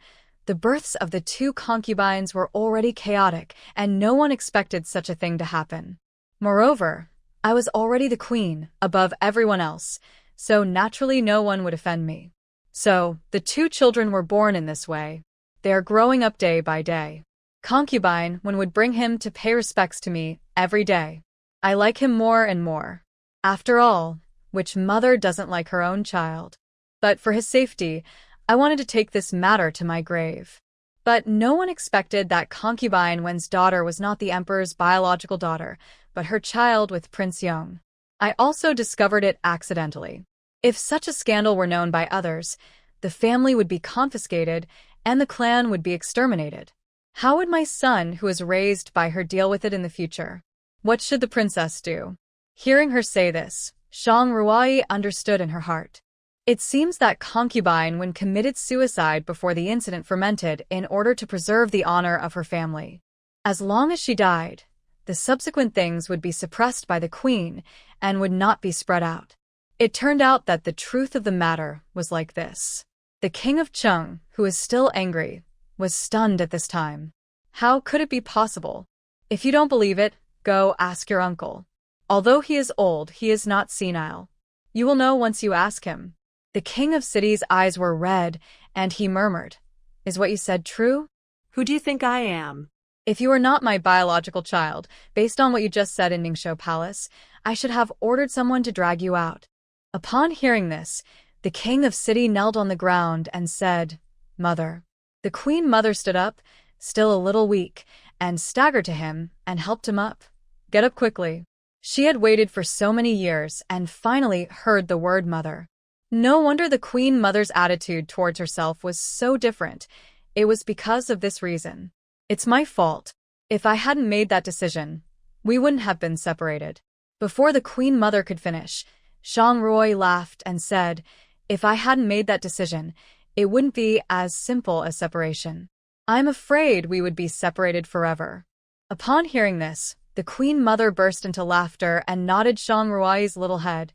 Speaker 1: the births of the 2 concubines were already chaotic, and no one expected such a thing to happen. Moreover, I was already the queen, above everyone else, so naturally no one would offend me. So, the 2 children were born in this way. They are growing up day by day. Concubine Wen would bring him to pay respects to me every day. I like him more and more. After all, which mother doesn't like her own child? But for his safety, I wanted to take this matter to my grave. But no one expected that concubine Wen's daughter was not the emperor's biological daughter, but her child with Prince Yong. I also discovered it accidentally. If such a scandal were known by others, the family would be confiscated and the clan would be exterminated. How would my son, who was raised by her, deal with it in the future? What should the princess do? Hearing her say this, Shang Ruai understood in her heart. It seems that concubine when committed suicide before the incident fermented in order to preserve the honor of her family. As long as she died, the subsequent things would be suppressed by the queen and would not be spread out. It turned out that the truth of the matter was like this. The king of Chung, who is still angry, was stunned at this time. How could it be possible? If you don't believe it, go ask your uncle. Although he is old, he is not senile. You will know once you ask him. The king of city's eyes were red, and he murmured, "Is what you said true?
Speaker 2: Who do you think I am?
Speaker 1: If you are not my biological child, based on what you just said in Ningxiu Palace, I should have ordered someone to drag you out." Upon hearing this, the king of city knelt on the ground and said, "Mother." The queen mother stood up, still a little weak, and staggered to him and helped him up. "Get up quickly." She had waited for so many years and finally heard the word mother. No wonder the queen mother's attitude towards herself was so different. It was because of this reason. "It's my fault. If I hadn't made that decision, we wouldn't have been separated." Before the queen mother could finish, Shang Ruoi laughed and said, "If I hadn't made that decision, it wouldn't be as simple as separation. I'm afraid we would be separated forever." Upon hearing this, the queen mother burst into laughter and nodded Shang Ruoi's little head.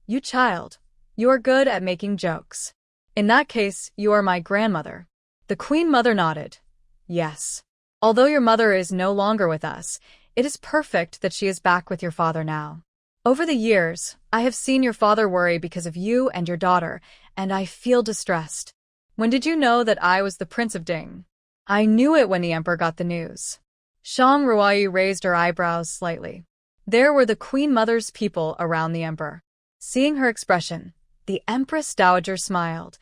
Speaker 1: "You child, you are good at making jokes. In that case, you are my grandmother." The queen mother nodded. "Yes. Although your mother is no longer with us, it is perfect that she is back with your father now. Over the years, I have seen your father worry because of you and your daughter, and I feel distressed. When did you know that I was the Prince of Ding?" "I knew it when the emperor got the news." Shang Ruai raised her eyebrows slightly. There were the queen mother's people around the emperor. Seeing her expression, the empress dowager smiled.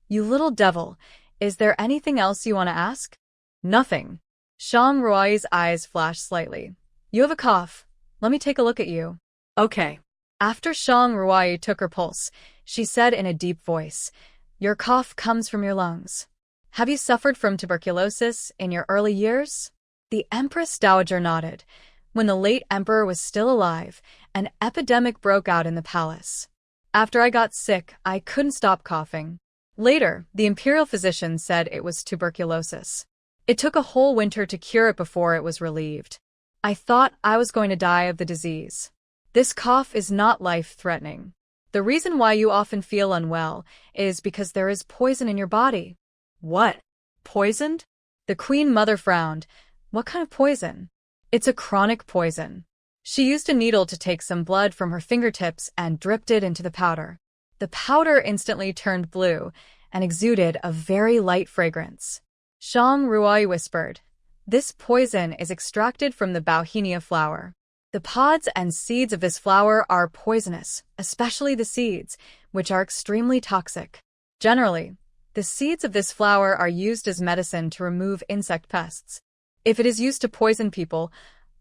Speaker 1: "You little devil, is there anything else you want to ask?" "Nothing." Shang Ruai's eyes flashed slightly. "You have a cough. Let me take a look at you." "Okay." After Shang Ruai took her pulse, she said in a deep voice, "Your cough comes from your lungs. Have you suffered from tuberculosis in your early years?" The Empress Dowager nodded. When the late emperor was still alive, an epidemic broke out in the palace. After I got sick, I couldn't stop coughing. Later, the imperial physician said it was tuberculosis. It took a whole winter to cure it before it was relieved. I thought I was going to die of the disease. This cough is not life-threatening. The reason why you often feel unwell is because there is poison in your body." "What? Poisoned?" The queen mother frowned. "What kind of poison?" "It's a chronic poison." She used a needle to take some blood from her fingertips and dripped it into the powder. The powder instantly turned blue and exuded a very light fragrance. Shang Ruai whispered, "This poison is extracted from the bauhinia flower. The pods and seeds of this flower are poisonous, especially the seeds, which are extremely toxic. Generally, the seeds of this flower are used as medicine to remove insect pests. If it is used to poison people,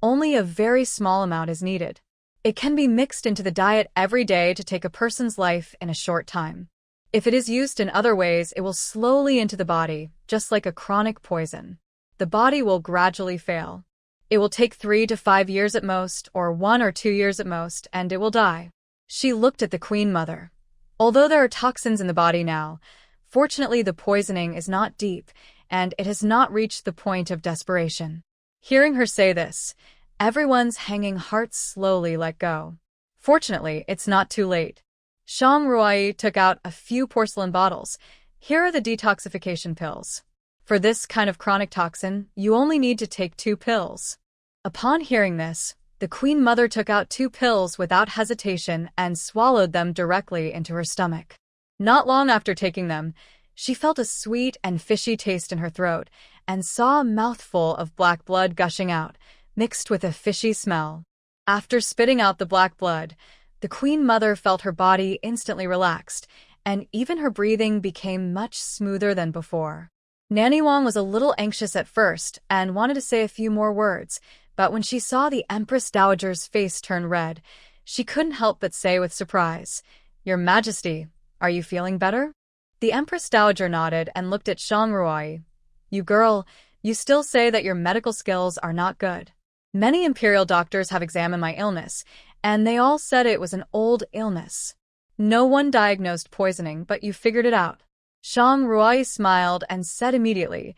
Speaker 1: only a very small amount is needed. It can be mixed into the diet every day to take a person's life in a short time. If it is used in other ways, it will slowly into the body, just like a chronic poison. The body will gradually fail. It will take 3 to 5 years at most, or 1 or 2 years at most, and it will die." She looked at the queen mother. Although there are toxins in the body now, fortunately the poisoning is not deep, and it has not reached the point of desperation. Hearing her say this, everyone's hanging hearts slowly let go. Fortunately, it's not too late. Shang Ruai took out a few porcelain bottles. "Here are the detoxification pills. For this kind of chronic toxin, you only need to take 2 pills." Upon hearing this, the queen mother took out 2 pills without hesitation and swallowed them directly into her stomach. Not long after taking them, she felt a sweet and fishy taste in her throat and saw a mouthful of black blood gushing out, mixed with a fishy smell. After spitting out the black blood, the queen mother felt her body instantly relaxed, and even her breathing became much smoother than before. Nanny Wang was a little anxious at first and wanted to say a few more words, but when she saw the Empress Dowager's face turn red, she couldn't help but say with surprise, Your Majesty, are you feeling better? The Empress Dowager nodded and looked at Shang Ruai. You girl, you still say that your medical skills are not good. Many imperial doctors have examined my illness, and they all said it was an old illness. No one diagnosed poisoning, but you figured it out. Shang Ruai smiled and said immediately,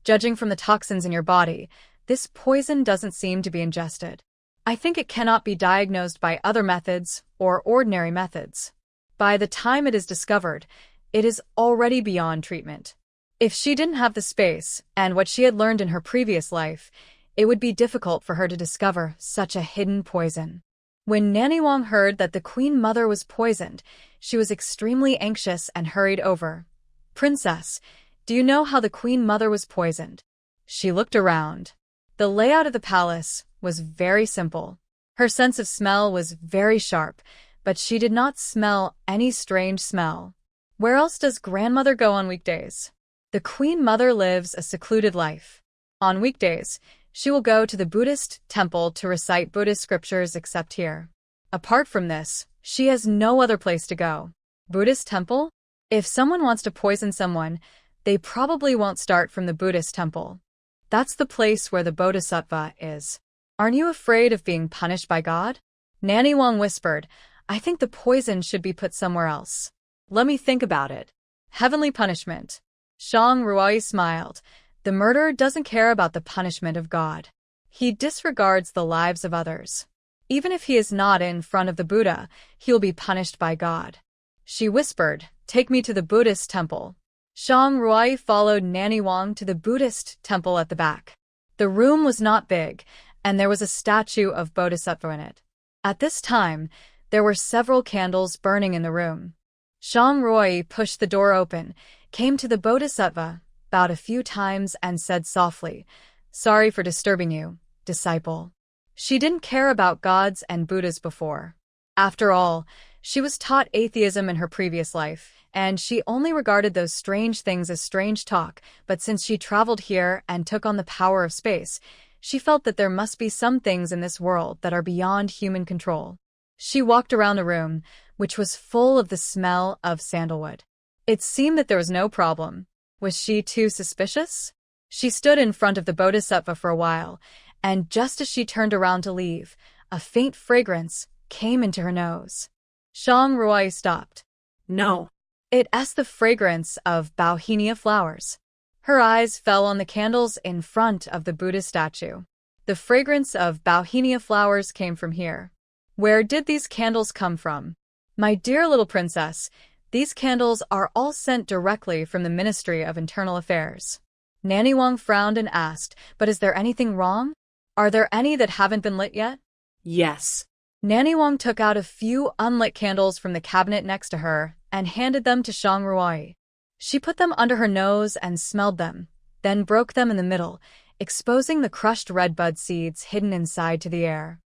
Speaker 1: judging from the toxins in your body, this poison doesn't seem to be ingested. I think it cannot be diagnosed by other methods or ordinary methods. By the time it is discovered, it is already beyond treatment. If she didn't have the space and what she had learned in her previous life, it would be difficult for her to discover such a hidden poison. When Nanny Wang heard that the Queen Mother was poisoned, she was extremely anxious and hurried over. Princess, do you know how the Queen Mother was poisoned? She looked around. The layout of the palace was very simple. Her sense of smell was very sharp, but she did not smell any strange smell. Where else does grandmother go on weekdays? The Queen Mother lives a secluded life. On weekdays, she will go to the Buddhist temple to recite Buddhist scriptures except here. Apart from this, she has no other place to go. Buddhist temple? If someone wants to poison someone, they probably won't start from the Buddhist temple. That's the place where the Bodhisattva is. Aren't you afraid of being punished by God? Nanny Wang whispered, I think the poison should be put somewhere else. Let me think about it. Heavenly punishment. Shang Ruai smiled. The murderer doesn't care about the punishment of God. He disregards the lives of others. Even if he is not in front of the Buddha, he will be punished by God. She whispered, take me to the Buddhist temple. Shang Ruai followed Nanny Wang to the Buddhist temple at the back. The room was not big, and there was a statue of Bodhisattva in it. At this time, there were several candles burning in the room. Shang Ruai pushed the door open, came to the Bodhisattva, bowed a few times and said softly, sorry for disturbing you, disciple. She didn't care about gods and Buddhas before. After all, she was taught atheism in her previous life, and she only regarded those strange things as strange talk, but since she traveled here and took on the power of space, she felt that there must be some things in this world that are beyond human control. She walked around the room, which was full of the smell of sandalwood. It seemed that there was no problem. Was she too suspicious? She stood in front of the Bodhisattva for a while, and just as she turned around to leave, a faint fragrance came into her nose. Shang Ruai stopped.
Speaker 2: No.
Speaker 1: It was the fragrance of bauhinia flowers. Her eyes fell on the candles in front of the Buddha statue. The fragrance of bauhinia flowers came from here. Where did these candles come from? My dear little princess, these candles are all sent directly from the Ministry of Internal Affairs. Nanny Wang frowned and asked, but is there anything wrong? Are there any that haven't been lit yet?
Speaker 2: Yes.
Speaker 1: Nanny Wang took out a few unlit candles from the cabinet next to her and handed them to Shang Ruai. She put them under her nose and smelled them, then broke them in the middle, exposing the crushed redbud seeds hidden inside to the air.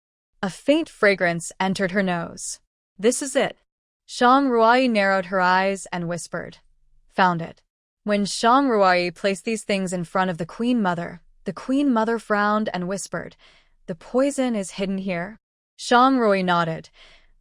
Speaker 1: A faint fragrance entered her nose. This is it. Shang Ruai narrowed her eyes and whispered, found it. When Shang Ruai placed these things in front of the Queen Mother frowned and whispered, the poison is hidden here? Shang Ruai nodded.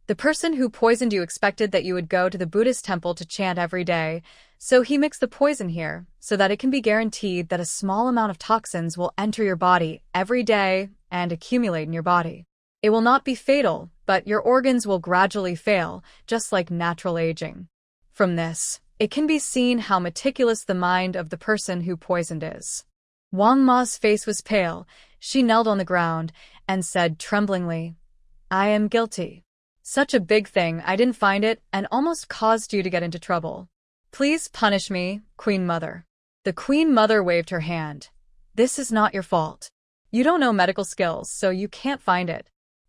Speaker 1: The person who poisoned you expected that you would go to the Buddhist temple to chant every day, so he mixed the poison here so that it can be guaranteed that a small amount of toxins will enter your body every day and accumulate in your body. It will not be fatal, but your organs will gradually fail, just like natural aging. From this, it can be seen how meticulous the mind of the person who poisoned is. Wang Ma's face was pale. She knelt on the ground and said tremblingly, I am guilty. Such a big thing, I didn't find it and almost caused you to get into trouble. Please punish me, Queen Mother. The Queen Mother waved her hand. This is not your fault. You don't know medical skills, so you can't find it.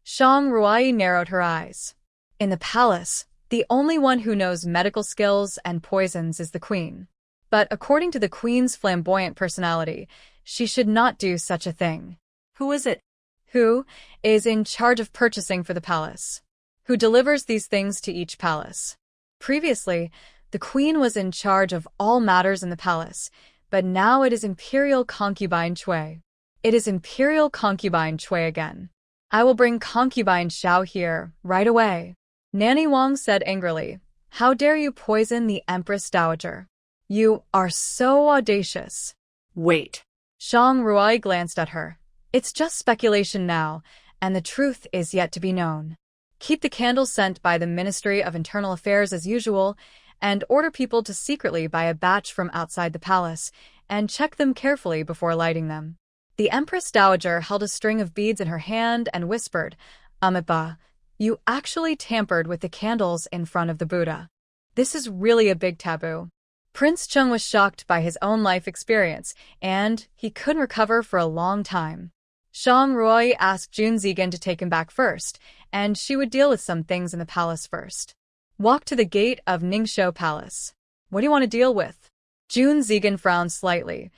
Speaker 1: Shang Ruai narrowed her eyes. In the palace, the only one who knows medical skills and poisons is the queen. But according to the queen's flamboyant personality, she should not do such a thing.
Speaker 2: Who is it?
Speaker 1: Who is in charge of purchasing for the palace? Who delivers these things to each palace? Previously, the queen was in charge of all matters in the palace, but now it is Imperial Concubine Chui. It is Imperial Concubine Chui again. I will bring Concubine Xiao here, right away. Nanny Wang said angrily. How dare you poison the Empress Dowager? You are so audacious.
Speaker 2: Wait.
Speaker 1: Shang Ruai glanced at her. It's just speculation now, and the truth is yet to be known. Keep the candles sent by the Ministry of Internal Affairs as usual, and order people to secretly buy a batch from outside the palace, and check them carefully before lighting them. The Empress Dowager held a string of beads in her hand and whispered, Amitabha, you actually tampered with the candles in front of the Buddha. This is really a big taboo. Prince Chung was shocked by his own life experience, and he couldn't recover for a long time. Shang Ruai asked Jun Zigan to take him back first, and she would deal with some things in the palace first. Walk to the gate of Ningxiu Palace. What do you want to deal with? Jun Zigan frowned slightly.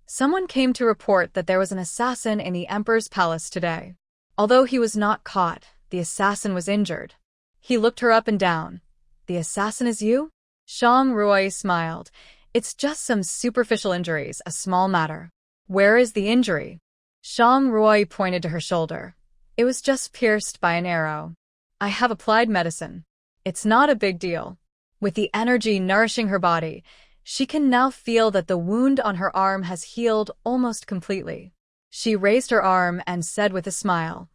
Speaker 1: Someone came to report that there was an assassin in the Emperor's palace today. Although he was not caught, the assassin was injured. He looked her up and down. The assassin is you? Shang Ruai smiled. It's just some superficial injuries, a small matter. Where is the injury? Shang Ruai pointed to her shoulder. It was just pierced by an arrow. I have applied medicine. It's not a big deal. With the energy nourishing her body, she can now feel that the wound on her arm has healed almost completely. She raised her arm and said with a smile,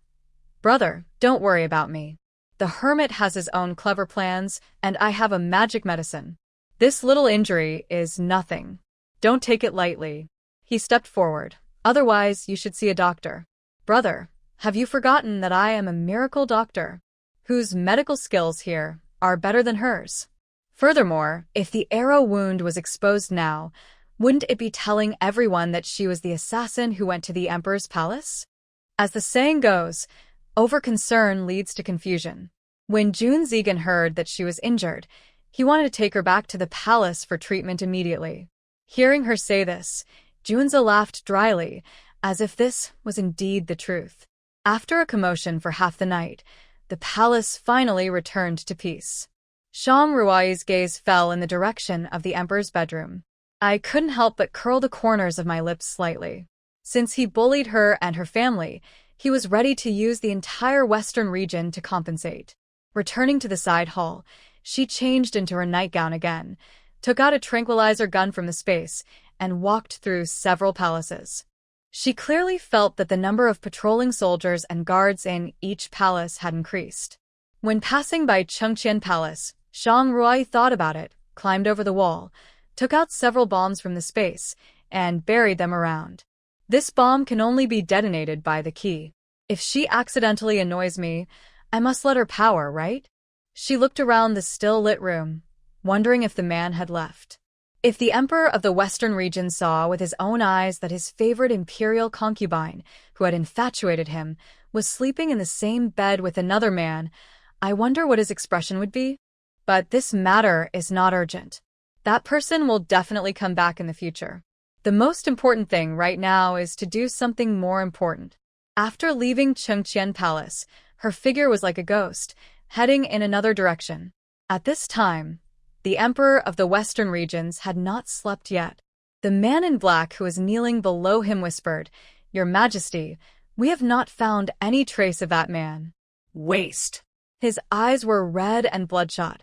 Speaker 1: Brother, don't worry about me. The hermit has his own clever plans, and I have a magic medicine. This little injury is nothing. Don't take it lightly. He stepped forward. Otherwise, you should see a doctor. Brother, have you forgotten that I am a miracle doctor, whose medical skills here are better than hers? Furthermore, if the arrow wound was exposed now, wouldn't it be telling everyone that she was the assassin who went to the Emperor's palace? As the saying goes, over-concern leads to confusion. When Jun Zigan heard that she was injured, he wanted to take her back to the palace for treatment immediately. Hearing her say this, Junzi laughed dryly, as if this was indeed the truth. After a commotion for half the night, the palace finally returned to peace. Shang Ruai's gaze fell in the direction of the Emperor's bedroom. I couldn't help but curl the corners of my lips slightly. Since he bullied her and her family, he was ready to use the entire western region to compensate. Returning to the side hall, she changed into her nightgown again, took out a tranquilizer gun from the space, and walked through several palaces. She clearly felt that the number of patrolling soldiers and guards in each palace had increased. When passing by Chengqian Palace, Shang Ruai thought about it, climbed over the wall, took out several bombs from the space, and buried them around. This bomb can only be detonated by the key. If she accidentally annoys me, I must let her power, right? She looked around the still-lit room, wondering if the man had left. If the Emperor of the Western region saw with his own eyes that his favorite imperial concubine, who had infatuated him, was sleeping in the same bed with another man, I wonder what his expression would be. But this matter is not urgent. That person will definitely come back in the future. The most important thing right now is to do something more important. After leaving Chengqian Palace, her figure was like a ghost, heading in another direction. At this time, the Emperor of the Western regions had not slept yet. The man in black who was kneeling below him whispered, Your Majesty, we have not found any trace of that man.
Speaker 2: Waste.
Speaker 1: His eyes were red and bloodshot.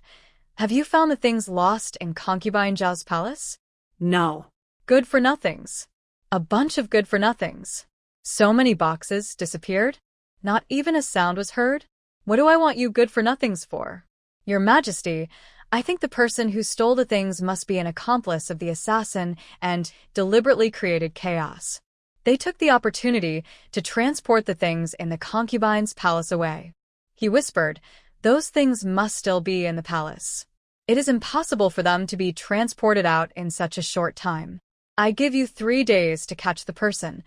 Speaker 1: Have you found the things lost in Concubine Zhao's palace?
Speaker 2: No.
Speaker 1: Good-for-nothings. A bunch of good-for-nothings. So many boxes disappeared? Not even a sound was heard? What do I want you good-for-nothings for? Your Majesty, I think the person who stole the things must be an accomplice of the assassin and deliberately created chaos. They took the opportunity to transport the things in the concubine's palace away. He whispered, Those things must still be in the palace. It is impossible for them to be transported out in such a short time. I give you 3 days to catch the person,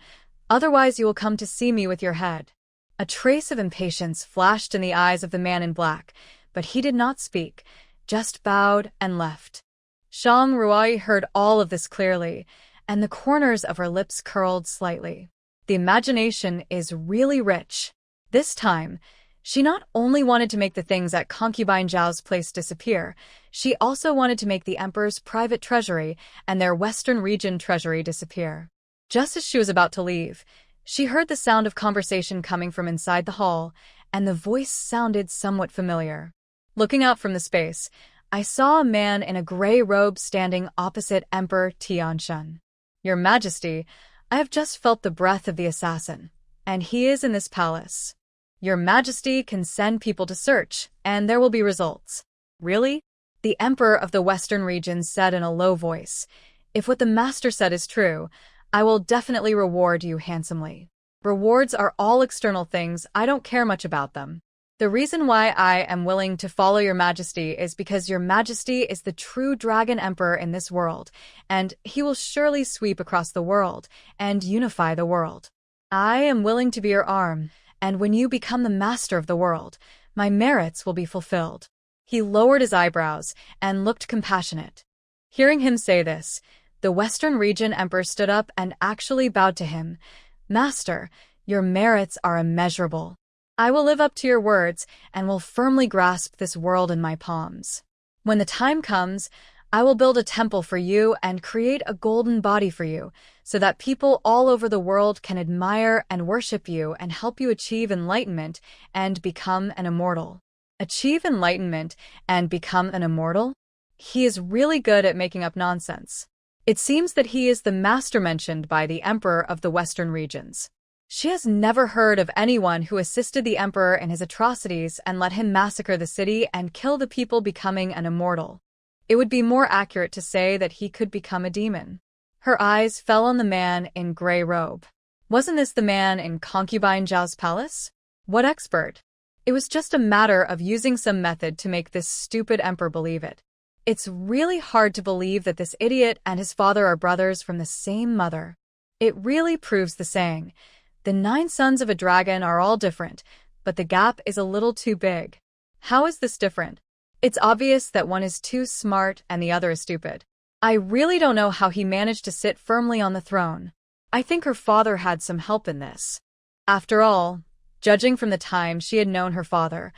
Speaker 1: otherwise you will come to see me with your head. A trace of impatience flashed in the eyes of the man in black, but he did not speak, just bowed and left. Shang Ruai heard all of this clearly, and the corners of her lips curled slightly. The imagination is really rich. This time, she not only wanted to make the things at Concubine Zhao's place disappear, she also wanted to make the Emperor's private treasury and their Western region treasury disappear. Just as she was about to leave, she heard the sound of conversation coming from inside the hall, and the voice sounded somewhat familiar. Looking out from the space, I saw a man in a gray robe standing opposite Emperor Tianshun. Your Majesty, I have just felt the breath of the assassin, and he is in this palace. Your Majesty can send people to search, and there will be results. Really? The Emperor of the Western region said in a low voice. If what the master said is true, I will definitely reward you handsomely. Rewards are all external things, I don't care much about them. The reason why I am willing to follow your Majesty is because your Majesty is the true Dragon Emperor in this world, and he will surely sweep across the world and unify the world. I am willing to be your arm, and when you become the master of the world, my merits will be fulfilled. He lowered his eyebrows and looked compassionate. Hearing him say this, the Western region Emperor stood up and actually bowed to him. Master, your merits are immeasurable. I will live up to your words and will firmly grasp this world in my palms. When the time comes, I will build a temple for you and create a golden body for you, so that people all over the world can admire and worship you and help you achieve enlightenment and become an immortal. Achieve enlightenment and become an immortal? He is really good at making up nonsense. It seems that he is the master mentioned by the Emperor of the Western regions. She has never heard of anyone who assisted the Emperor in his atrocities and let him massacre the city and kill the people, becoming an immortal. It would be more accurate to say that he could become a demon. Her eyes fell on the man in gray robe. Wasn't this the man in Concubine Zhao's palace? What expert? It was just a matter of using some method to make this stupid emperor believe it. It's really hard to believe that this idiot and his father are brothers from the same mother. It really proves the saying, the 9 sons of a dragon are all different, but the gap is a little too big. How is this different? It's obvious that one is too smart and the other is stupid. I really don't know how he managed to sit firmly on the throne. I think her father had some help in this. After all, judging from the time she had known her father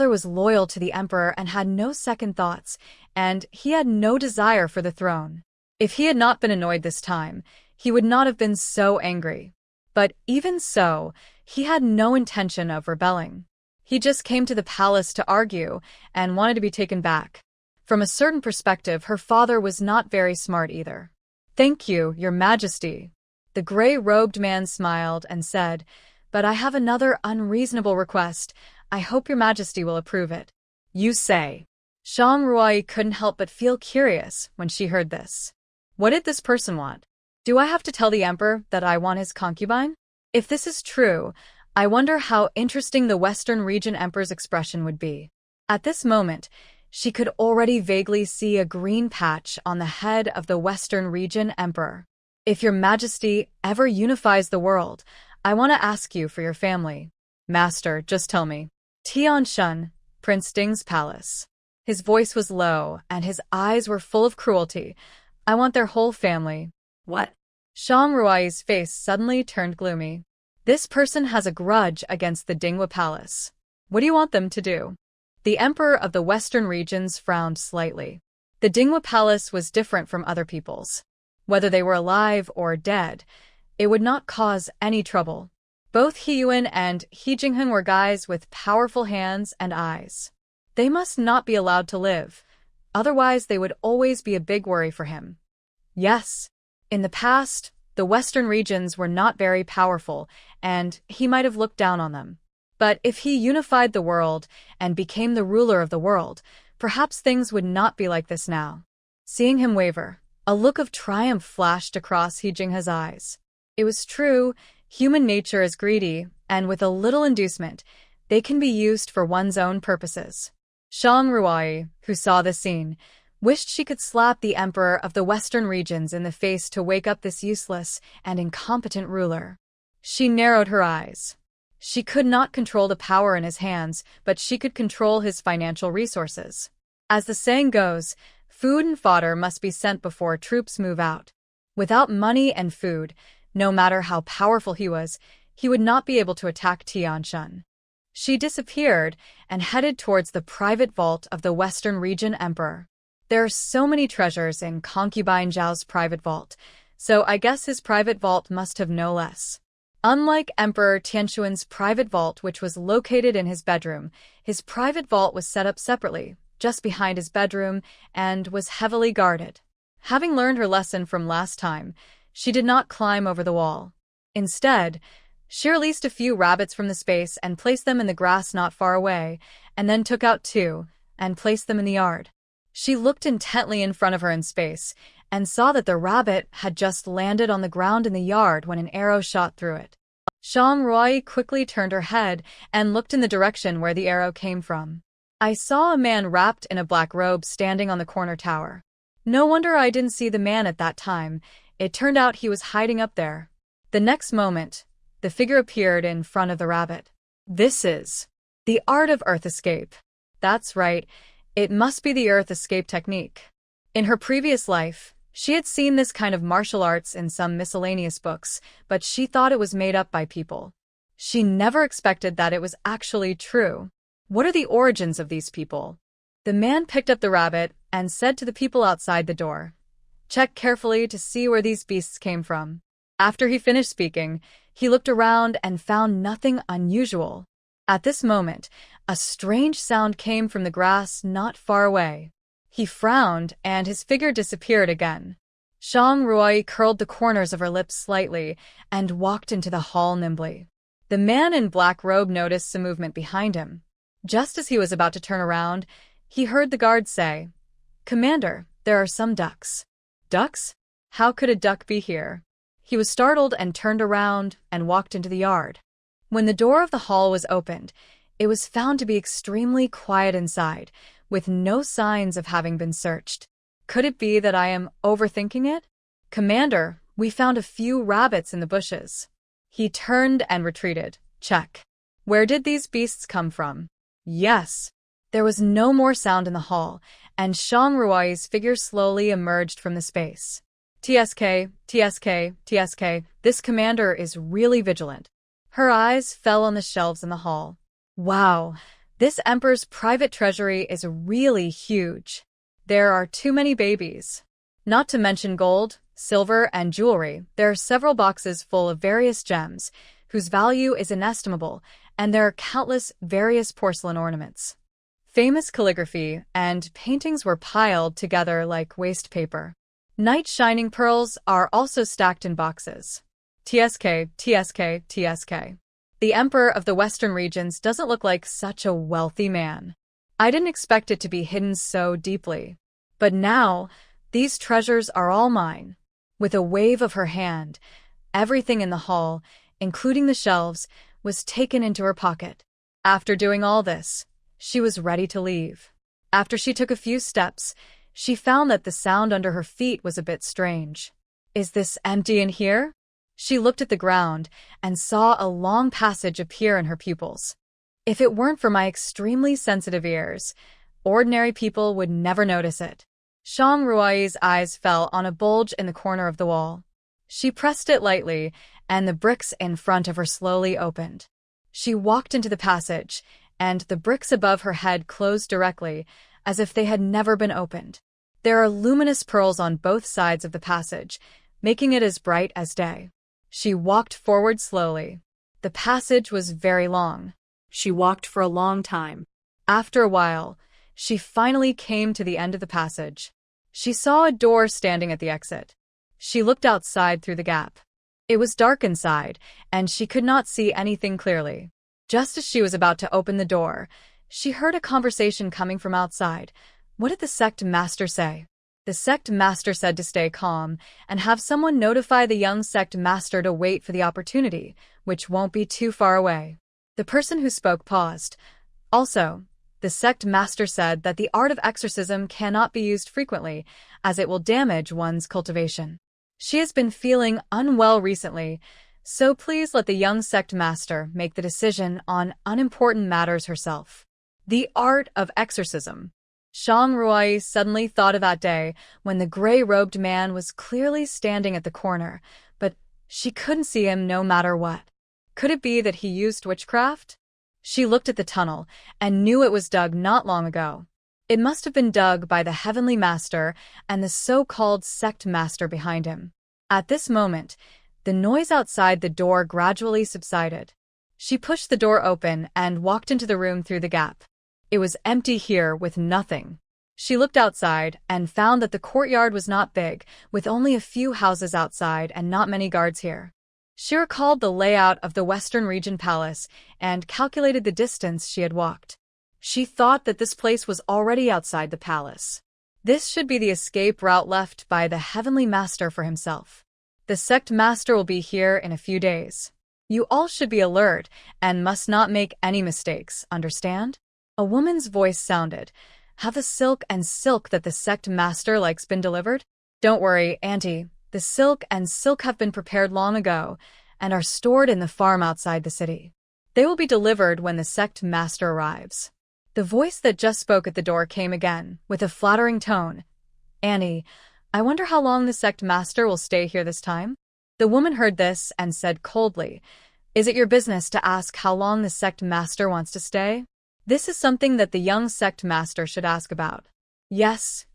Speaker 1: was loyal to the emperor and had no second thoughts, and he had no desire for the throne. If he had not been annoyed this time, he would not have been so angry. But even so, he had no intention of rebelling. He just came to the palace to argue and wanted to be taken back. From a certain perspective, her father was not very smart either. Thank you, Your Majesty. The gray-robed man smiled and said, but I have another unreasonable request. I hope Your Majesty will approve it. You say. Shang Ruai couldn't help but feel curious when she heard this. What did this person want? Do I have to tell the emperor that I want his concubine? If this is true, I wonder how interesting the Western region emperor's expression would be. At this moment, she could already vaguely see a green patch on the head of the Western region emperor. If Your Majesty ever unifies the world, I want to ask you for your family. Master, just tell me. Tianshun, Prince Ding's palace. His voice was low, and his eyes were full of cruelty. I want their whole family.
Speaker 2: What?
Speaker 1: Shang Ruai's face suddenly turned gloomy. This person has a grudge against the Dingwa palace. What do you want them to do? The emperor of the Western regions frowned slightly. The Dingwa palace was different from other people's. Whether they were alive or dead, it would not cause any trouble. Both He Yuan and He Jingheng were guys with powerful hands and eyes. They must not be allowed to live, otherwise they would always be a big worry for him. Yes, in the past, the Western regions were not very powerful, and he might have looked down on them. But if he unified the world and became the ruler of the world, perhaps things would not be like this now. Seeing him waver, a look of triumph flashed across He Jingheng's eyes. It was true, human nature is greedy, and with a little inducement, they can be used for one's own purposes. Shang Ruai, who saw the scene, wished she could slap the emperor of the Western regions in the face to wake up this useless and incompetent ruler. She narrowed her eyes. She could not control the power in his hands, but she could control his financial resources. As the saying goes, food and fodder must be sent before troops move out. Without money and food, no matter how powerful he would not be able to attack Tianshun. She disappeared and headed towards the private vault of the Western region emperor. There are so many treasures in Concubine Zhao's private vault, so I guess his private vault must have no less. Unlike Emperor Tianxuan's private vault, which was located in his bedroom, his private vault was set up separately, just behind his bedroom and was heavily guarded. Having learned her lesson from last time, she did not climb over the wall. Instead, she released a few rabbits from the space and placed them in the grass not far away, and then took out two and placed them in the yard. She looked intently in front of her in space and saw that the rabbit had just landed on the ground in the yard when an arrow shot through it. Shang Rui quickly turned her head and looked in the direction where the arrow came from. I saw a man wrapped in a black robe standing on the corner tower. No wonder I didn't see the man at that time. It turned out he was hiding up there. The next moment, the figure appeared in front of the rabbit. This is the art of earth escape. That's right, it must be the earth escape technique. In her previous life, she had seen this kind of martial arts in some miscellaneous books, but she thought it was made up by people. She never expected that it was actually true. What are the origins of these people? The man picked up the rabbit and said to the people outside the door, "Check carefully to see where these beasts came from." After he finished speaking, he looked around and found nothing unusual. At this moment, a strange sound came from the grass not far away. He frowned, and his figure disappeared again. Shang Rui curled the corners of her lips slightly and walked into the hall nimbly. The man in black robe noticed some movement behind him. Just as he was about to turn around, he heard the guard say, "Commander, there are some ducks." Ducks? How could a duck be here? He was startled and turned around and walked into the yard. When the door of the hall was opened, it was found to be extremely quiet inside, with no signs of having been searched. Could it be that I am overthinking it? "Commander, we found a few rabbits in the bushes." He turned and retreated. Check. Where did these beasts come from? Yes. There was no more sound in the hall, and Shang Rui's figure slowly emerged from the space. TSK, TSK, TSK, this commander is really vigilant. Her eyes fell on the shelves in the hall. Wow, this emperor's private treasury is really huge. There are too many babies. Not to mention gold, silver, and jewelry, there are several boxes full of various gems, whose value is inestimable, and there are countless various porcelain ornaments. Famous calligraphy and paintings were piled together like waste paper. Night shining pearls are also stacked in boxes. TSK, TSK, TSK. The emperor of the western regions doesn't look like such a wealthy man. I didn't expect it to be hidden so deeply. But now, these treasures are all mine. With a wave of her hand, everything in the hall, including the shelves, was taken into her pocket. After doing all this, she was ready to leave. After she took a few steps, she found that the sound under her feet was a bit strange. Is this empty in here? She looked at the ground and saw a long passage appear in her pupils. If it weren't for my extremely sensitive ears, ordinary people would never notice it. Shang Rui's eyes fell on a bulge in the corner of the wall. She pressed it lightly, and the bricks in front of her slowly opened. She walked into the passage, and the bricks above her head closed directly, as if they had never been opened. There are luminous pearls on both sides of the passage, making it as bright as day. She walked forward slowly. The passage was very long.
Speaker 2: She walked for a long time.
Speaker 1: After a while, she finally came to the end of the passage. She saw a door standing at the exit. She looked outside through the gap. It was dark inside, and she could not see anything clearly. Just as she was about to open the door, she heard a conversation coming from outside. What did the sect master say? The sect master said to stay calm and have someone notify the young sect master to wait for the opportunity, which won't be too far away. The person who spoke paused. Also, the sect master said that the art of exorcism cannot be used frequently, as it will damage one's cultivation. She has been feeling unwell recently, so please let the young sect master make the decision on unimportant matters herself. The art of exorcism. Shang Rui suddenly thought of that day when the gray-robed man was clearly standing at the corner, but she couldn't see him no matter what. Could it be that he used witchcraft? She looked at the tunnel and knew it was dug not long ago. It must have been dug by the Heavenly Master and the so-called sect master behind him. At this moment, the noise outside the door gradually subsided. She pushed the door open and walked into the room through the gap. It was empty here with nothing. She looked outside and found that the courtyard was not big, with only a few houses outside and not many guards here. She recalled the layout of the Western Region Palace and calculated the distance she had walked. She thought that this place was already outside the palace. This should be the escape route left by the Heavenly Master for himself. The sect master will be here in a few days. You all should be alert and must not make any mistakes, understand? A woman's voice sounded. Have the silk and silk that the sect master likes been delivered? Don't worry, Auntie. The silk and silk have been prepared long ago and are stored in the farm outside the city. They will be delivered when the sect master arrives. The voice that just spoke at the door came again, with a flattering tone. Annie, I wonder how long the sect master will stay here this time? The woman heard this and said coldly, Is it your business to ask how long the sect master wants to stay? This is something that the young sect master should ask about. Yes,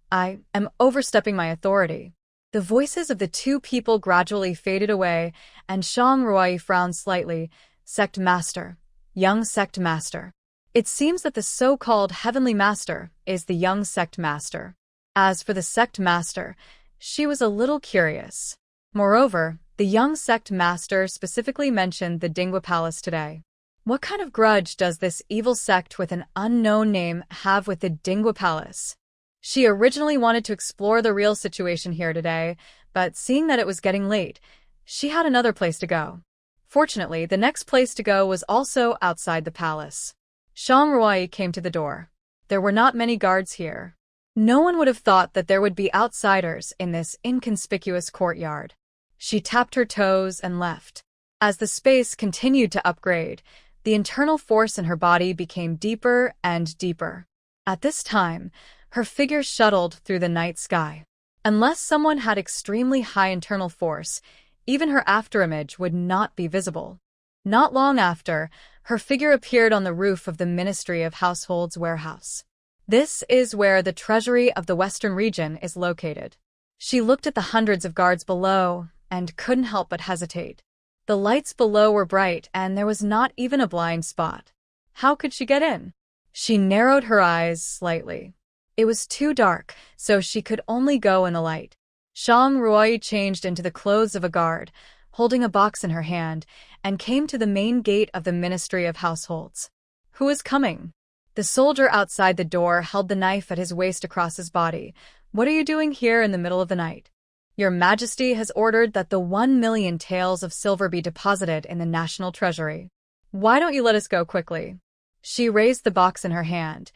Speaker 1: I am overstepping my authority. The voices of the two people gradually faded away, and Shang Ruai frowned slightly. Sect master. Young sect master. It seems that the so-called Heavenly Master is the young sect master. As for the sect master, she was a little curious. Moreover, the young sect master specifically mentioned the Dingwa Palace today. What kind of grudge does this evil sect with an unknown name have with the Dingwa Palace? She originally wanted to explore the real situation here today, but seeing that it was getting late, she had another place to go. Fortunately, the next place to go was also outside the palace. Shang Ruai came to the door. There were not many guards here. No one would have thought that there would be outsiders in this inconspicuous courtyard. She tapped her toes and left. As the space continued to upgrade, the internal force in her body became deeper and deeper. At this time, her figure shuttled through the night sky. Unless someone had extremely high internal force, even her afterimage would not be visible. Not long after, her figure appeared on the roof of the Ministry of Household's warehouse. This is where the treasury of the Western region is located. She looked at the hundreds of guards below and couldn't help but hesitate. The lights below were bright and there was not even a blind spot. How could she get in? She narrowed her eyes slightly. It was too dark, so she could only go in the light. Shang Ruai changed into the clothes of a guard, holding a box in her hand, and came to the main gate of the Ministry of Households. Who is coming? The soldier outside the door held the knife at his waist across his body. What are you doing here in the middle of the night? Your Majesty has ordered that the 1,000,000 taels of silver be deposited in the national treasury. Why don't you let us go quickly? She raised the box in her hand.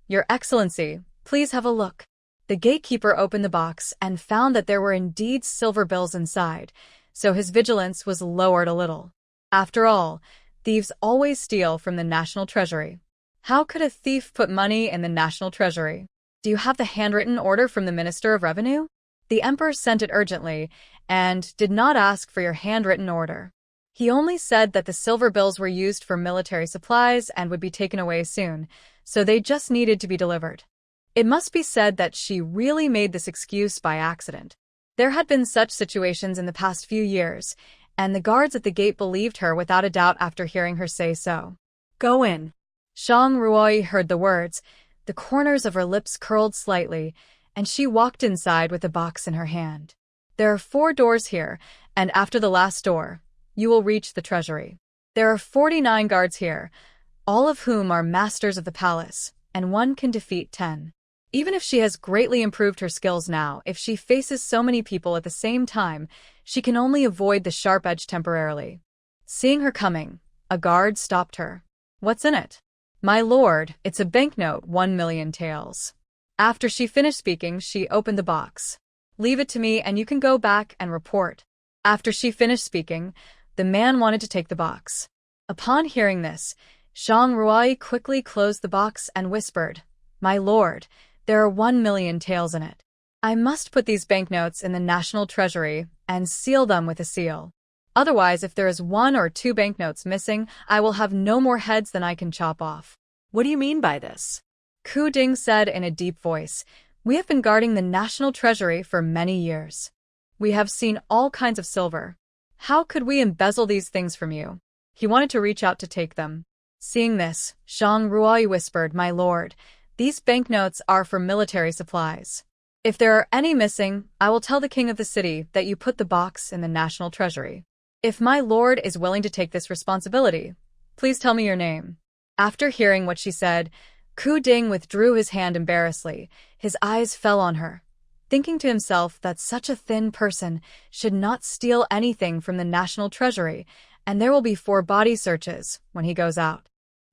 Speaker 1: Your Excellency, please have a look. The gatekeeper opened the box and found that there were indeed silver bills inside, so his vigilance was lowered a little. After all, thieves always steal from the national treasury. How could a thief put money in the national treasury? Do you have the handwritten order from the Minister of Revenue? The Emperor sent it urgently and did not ask for your handwritten order. He only said that the silver bills were used for military supplies and would be taken away soon, so they just needed to be delivered. It must be said that she really made this excuse by accident. There had been such situations in the past few years, and the guards at the gate believed her without a doubt after hearing her say so. Go in. Shang Ruai heard the words. The corners of her lips curled slightly, and she walked inside with the box in her hand. There are 4 doors here, and after the last door, you will reach the treasury. There are 49 guards here, all of whom are masters of the palace, and one can defeat 10. Even if she has greatly improved her skills now, if she faces so many people at the same time, she can only avoid the sharp edge temporarily. Seeing her coming, a guard stopped her. What's in it? My lord, it's a banknote, 1,000,000 taels. After she finished speaking, she opened the box. Leave it to me and you can go back and report. After she finished speaking, the man wanted to take the box. Upon hearing this, Shang Ruai quickly closed the box and whispered, My lord, there are 1,000,000 taels in it. I must put these banknotes in the national treasury and seal them with a seal. Otherwise, if there is 1 or 2 banknotes missing, I will have no more heads than I can chop off. What do you mean by this? Ku Ding said in a deep voice, We have been guarding the national treasury for many years. We have seen all kinds of silver. How could we embezzle these things from you? He wanted to reach out to take them. Seeing this, Shang Ruai whispered, "My lord, these banknotes are for military supplies. If there are any missing, I will tell the king of the city that you put the box in the national treasury. If my lord is willing to take this responsibility, please tell me your name." After hearing what she said, Ku Ding withdrew his hand embarrassedly. His eyes fell on her, thinking to himself that such a thin person should not steal anything from the national treasury, and there will be 4 body searches when he goes out.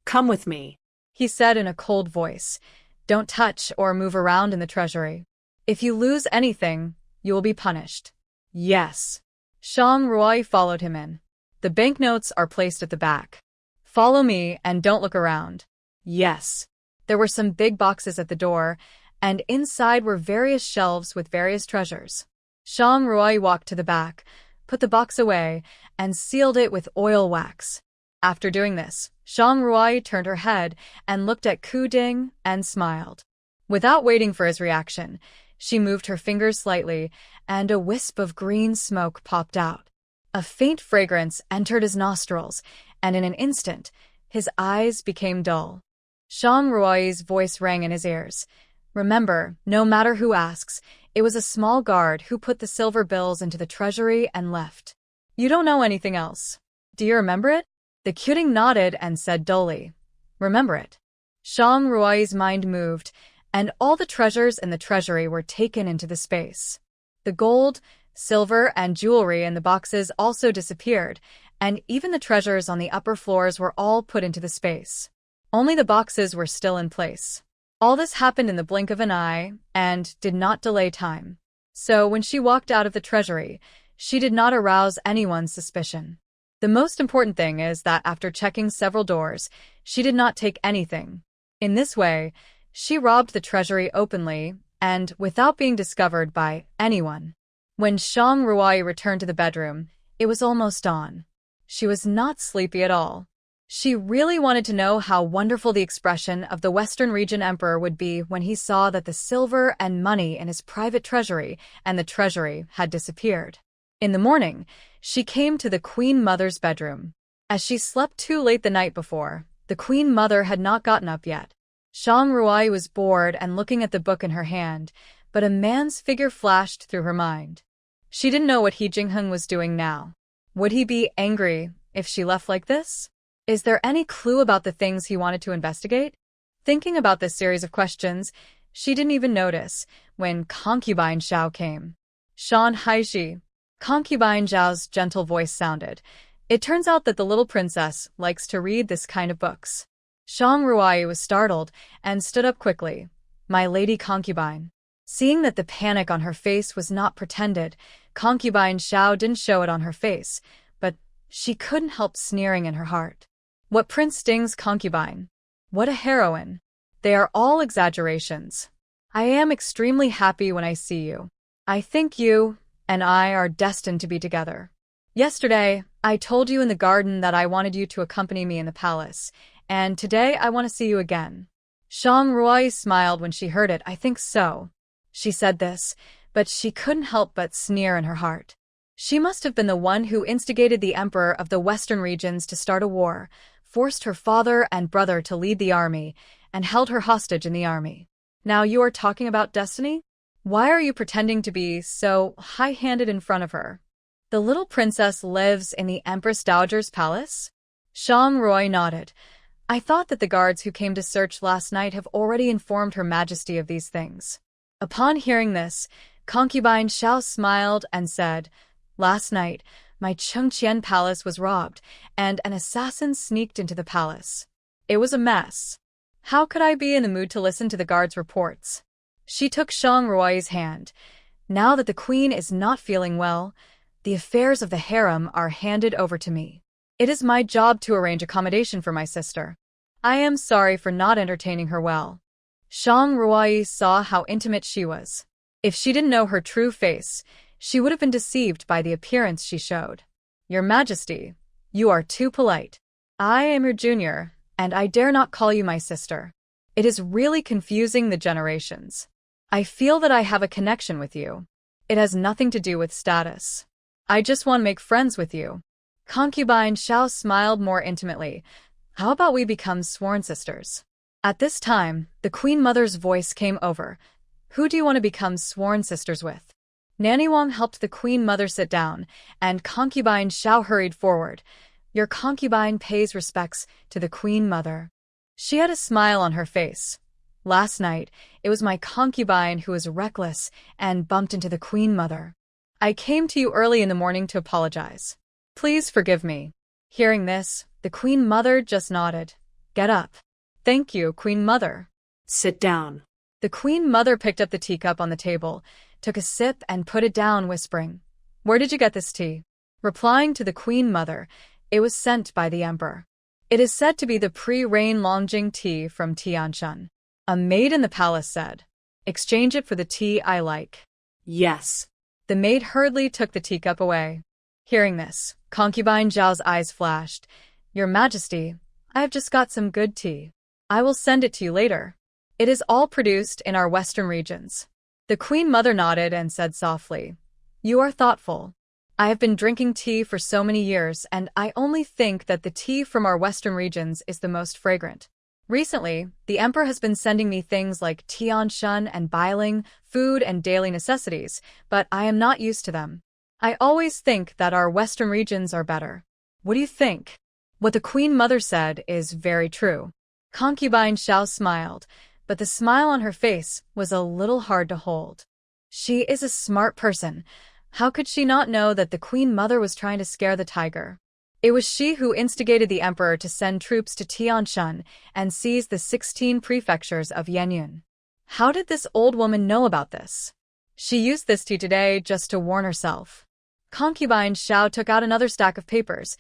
Speaker 2: Come with me,
Speaker 1: He said in a cold voice. "Don't touch or move around in the treasury. If you lose anything, you will be punished." "Yes." Shang Ruai followed him in. "The banknotes are placed at the back. Follow me and don't look around." "Yes." There were some big boxes at the door, and inside were various shelves with various treasures. Shang Ruai walked to the back, put the box away, and sealed it with oil wax. After doing this, Shang Ruai turned her head and looked at Ku Ding and smiled. Without waiting for his reaction, she moved her fingers slightly, and a wisp of green smoke popped out. A faint fragrance entered his nostrils, and in an instant, his eyes became dull. Shang Ruai's voice rang in his ears. "Remember, no matter who asks, it was a small guard who put the silver bills into the treasury and left. You don't know anything else. Do you remember it?" The Qing nodded and said dully, "Remember it." Shang Ruai's mind moved, and all the treasures in the treasury were taken into the space. The gold, silver, and jewelry in the boxes also disappeared, and even the treasures on the upper floors were all put into the space. Only the boxes were still in place. All this happened in the blink of an eye, and did not delay time. So when she walked out of the treasury, she did not arouse anyone's suspicion. The most important thing is that after checking several doors, she did not take anything. In this way, she robbed the treasury openly and without being discovered by anyone. When Shang Ruai returned to the bedroom, it was almost dawn. She was not sleepy at all. She really wanted to know how wonderful the expression of the Western Region Emperor would be when he saw that the silver and money in his private treasury and the treasury had disappeared. In the morning, she came to the Queen Mother's bedroom. As she slept too late the night before, the Queen Mother had not gotten up yet. Shang Ruai was bored and looking at the book in her hand, but a man's figure flashed through her mind. She didn't know what He Jingheng was doing now. Would he be angry if she left like this? Is there any clue about the things he wanted to investigate? Thinking about this series of questions, she didn't even notice when Concubine Xiao came. "Shan Haixi." Concubine Zhao's gentle voice sounded. "It turns out that the little princess likes to read this kind of books." Shang Ruai was startled and stood up quickly. "My lady concubine." Seeing that the panic on her face was not pretended, Concubine Xiao didn't show it on her face, but she couldn't help sneering in her heart. What Prince Ding's concubine? What a heroine! They are all exaggerations. I am extremely happy when I see you. I think you and I are destined to be together. Yesterday, I told you in the garden that I wanted you to accompany me in the palace, and today I want to see you again. Shang Ruai smiled when she heard it. "I think so." She said this, but she couldn't help but sneer in her heart. She must have been the one who instigated the emperor of the Western regions to start a war, forced her father and brother to lead the army, and held her hostage in the army. Now you are talking about destiny? Why are you pretending to be so high-handed in front of her? The little princess lives in the Empress Dowager's palace? Shang Ruai nodded. "I thought that the guards who came to search last night have already informed Her Majesty of these things." Upon hearing this, Concubine Xiao smiled and said, "Last night, my Chengqian palace was robbed, and an assassin sneaked into the palace. It was a mess. How could I be in the mood to listen to the guards' reports?" She took Shang Ruai's hand. "Now that the queen is not feeling well, the affairs of the harem are handed over to me. It is my job to arrange accommodation for my sister. I am sorry for not entertaining her well." Shang Ruai saw how intimate she was. If she didn't know her true face, she would have been deceived by the appearance she showed. "Your Majesty, you are too polite. I am your junior, and I dare not call you my sister. It is really confusing the generations. I feel that I have a connection with you. It has nothing to do with status. I just want to make friends with you." Concubine Xiao smiled more intimately. How about we become sworn sisters? At this time, the Queen Mother's voice came over. Who do you want to become sworn sisters with? Nanny Wang helped the Queen Mother sit down, and concubine Xiao hurried forward. Your concubine pays respects to the Queen Mother. She had a smile on her face. Last night, it was my concubine who was reckless and bumped into the Queen Mother. I came to you early in the morning to apologize. Please forgive me. Hearing this, the Queen Mother just nodded. Get up. Thank you, Queen Mother.
Speaker 2: Sit down.
Speaker 1: The Queen Mother picked up the teacup on the table, took a sip and put it down, whispering, Where did you get this tea? Replying to the Queen Mother, it was sent by the Emperor. It is said to be the pre-rain Longjing tea from Tianshan. A maid in the palace said, Exchange it for the tea I like.
Speaker 2: Yes.
Speaker 1: The maid hurriedly took the teacup away. Hearing this, concubine Zhao's eyes flashed. Your Majesty, I have just got some good tea. I will send it to you later. It is all produced in our western regions. The Queen Mother nodded and said softly, You are thoughtful. I have been drinking tea for so many years, and I only think that the tea from our western regions is the most fragrant. Recently, the Emperor has been sending me things like Tianshan and Bailing, food and daily necessities, but I am not used to them. I always think that our western regions are better. What do you think? What the Queen Mother said is very true. Concubine Xiao smiled, but the smile on her face was a little hard to hold. She is a smart person. How could she not know that the Queen Mother was trying to scare the tiger? It was she who instigated the Emperor to send troops to Tianshan and seize the 16 prefectures of Yenyun. How did this old woman know about this? She used this tea today just to warn herself. Concubine Xiao took out another stack of papers.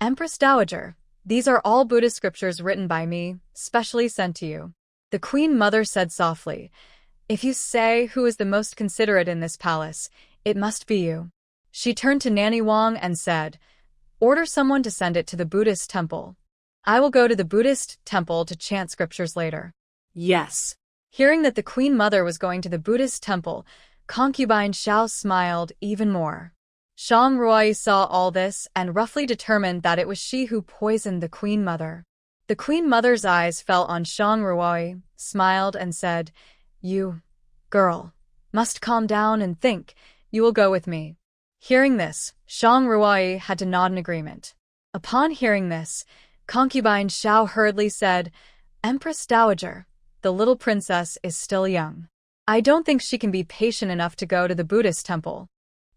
Speaker 1: Empress Dowager, these are all Buddhist scriptures written by me, specially sent to you. The Queen Mother said softly, If you say who is the most considerate in this palace, it must be you. She turned to Nanny Wang and said, Order someone to send it to the Buddhist temple. I will go to the Buddhist temple to chant scriptures later.
Speaker 2: Yes.
Speaker 1: Hearing that the Queen Mother was going to the Buddhist temple, concubine Xiao smiled even more. Shang Ruai saw all this and roughly determined that it was she who poisoned the Queen Mother. The Queen Mother's eyes fell on Shang Ruai, smiled and said, You, girl, must calm down and think. You will go with me. Hearing this, Shang Ruai had to nod in agreement. Upon hearing this, concubine Xiao hurriedly said, Empress Dowager, the little princess is still young. I don't think she can be patient enough to go to the Buddhist temple.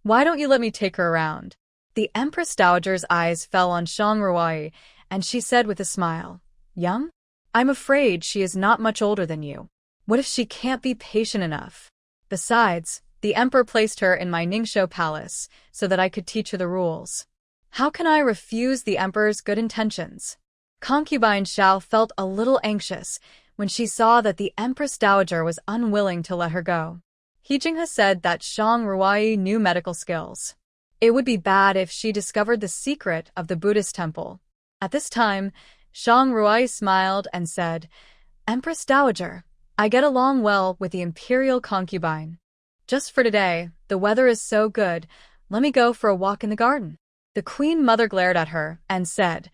Speaker 1: Why don't you let me take her around? The Empress Dowager's eyes fell on Shang Ruai, and she said with a smile, Young? I'm afraid she is not much older than you. What if she can't be patient enough? Besides, the Emperor placed her in my Ningxiu palace so that I could teach her the rules. How can I refuse the Emperor's good intentions? Concubine Xiao felt a little anxious when she saw that the Empress Dowager was unwilling to let her go. He Jinghe said that Shang Ruai knew medical skills. It would be bad if she discovered the secret of the Buddhist temple. At this time, Shang Ruai smiled and said, Empress Dowager, I get along well with the imperial concubine. Just for today, the weather is so good, let me go for a walk in the garden. The Queen Mother glared at her and said,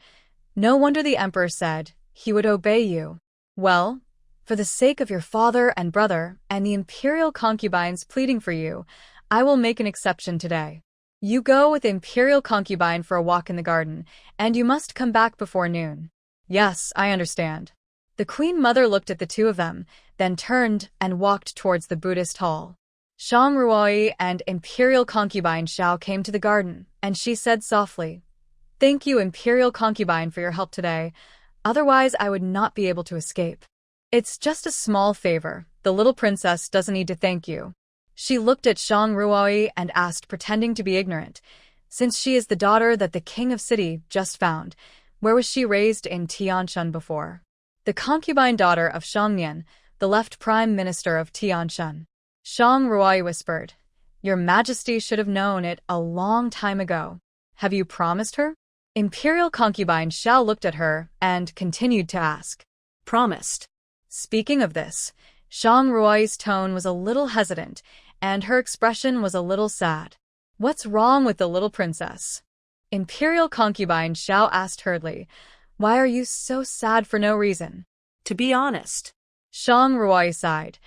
Speaker 1: No wonder the Emperor said he would obey you. Well, for the sake of your father and brother and the imperial concubines pleading for you, I will make an exception today. You go with imperial concubine for a walk in the garden, and you must come back before noon. Yes, I understand. The Queen Mother looked at the two of them, then turned and walked towards the Buddhist hall. Shang Ruai and imperial concubine Xiao came to the garden, and she said softly, Thank you, imperial concubine, for your help today. Otherwise, I would not be able to escape. It's just a small favor. The little princess doesn't need to thank you. She looked at Shang Ruai and asked, pretending to be ignorant, Since she is the daughter that the king of city just found, where was she raised in Tianshan before? The concubine daughter of Shang Nian, the left prime minister of Tianshan. Shang Ruai whispered, Your Majesty should have known it a long time ago. Have you promised her? Imperial concubine Xiao looked at her and continued to ask,
Speaker 2: Promised.
Speaker 1: Speaking of this, Shang Ruai's tone was a little hesitant, and her expression was a little sad. What's wrong with the little princess? Imperial concubine Xiao asked hurriedly, Why are you so sad for no reason?
Speaker 2: To be honest.
Speaker 1: Shang Ruai sighed.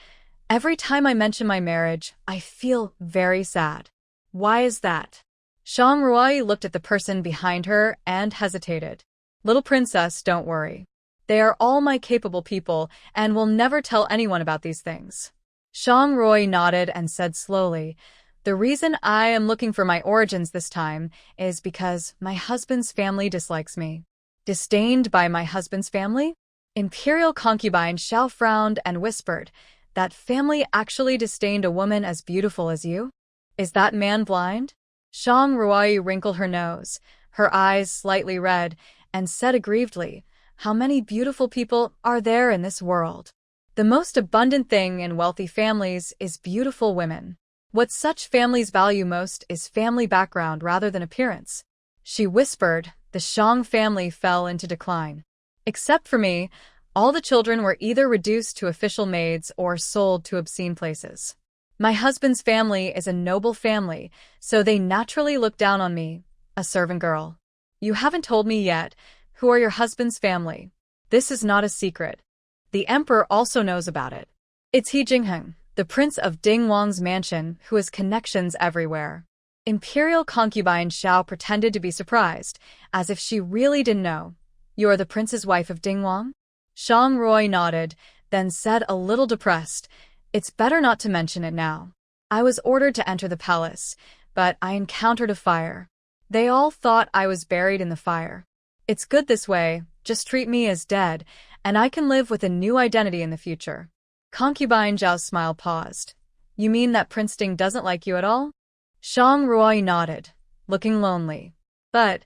Speaker 1: Every time I mention my marriage, I feel very sad. Why is that? Shang Ruai looked at the person behind her and hesitated. Little princess, don't worry. They are all my capable people and will never tell anyone about these things. Shang Ruai nodded and said slowly, the reason I am looking for my origins this time is because my husband's family dislikes me. Disdained by my husband's family? Imperial concubine Xiao frowned and whispered, that family actually disdained a woman as beautiful as you? Is that man blind? Shang Ruai wrinkled her nose, her eyes slightly red, and said aggrievedly, how many beautiful people are there in this world? The most abundant thing in wealthy families is beautiful women. What such families value most is family background rather than appearance. She whispered, the Shang family fell into decline. Except for me, all the children were either reduced to official maids or sold to obscene places. My husband's family is a noble family, so they naturally look down on me, a servant girl. You haven't told me yet, who are your husband's family? This is not a secret. The emperor also knows about it. It's He Jingheng, the prince of Dingwang's mansion, who has connections everywhere. Imperial concubine Xiao pretended to be surprised, as if she really didn't know. You are the prince's wife of Dingwang? Shang Ruai nodded, then said a little depressed, it's better not to mention it now. I was ordered to enter the palace, but I encountered a fire. They all thought I was buried in the fire. It's good this way, just treat me as dead, and I can live with a new identity in the future. Concubine Zhao's smile paused. You mean that Prince Ding doesn't like you at all? Shang Ruai nodded, looking lonely. But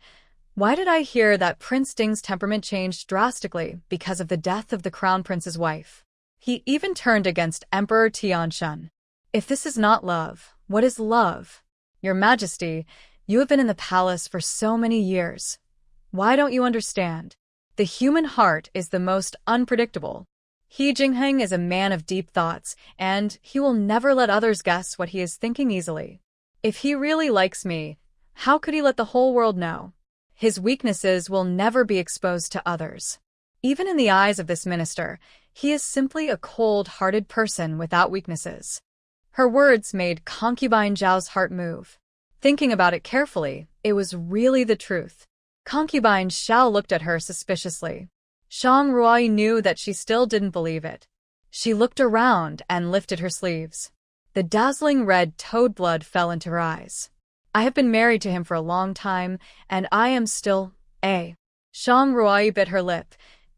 Speaker 1: why did I hear that Prince Ding's temperament changed drastically because of the death of the crown prince's wife? He even turned against Emperor Tianshun. If this is not love, what is love? Your Majesty, you have been in the palace for so many years. Why don't you understand? The human heart is the most unpredictable. He Jingheng is a man of deep thoughts, and he will never let others guess what he is thinking easily. If he really likes me, how could he let the whole world know? His weaknesses will never be exposed to others. Even in the eyes of this minister, he is simply a cold-hearted person without weaknesses. Her words made concubine Zhao's heart move. Thinking about it carefully, it was really the truth. Concubine Xiao looked at her suspiciously. Shang Ruai knew that she still didn't believe it. She looked around and lifted her sleeves. The dazzling red toad blood fell into her eyes. I have been married to him for a long time, and I am still a. Shang Ruai bit her lip.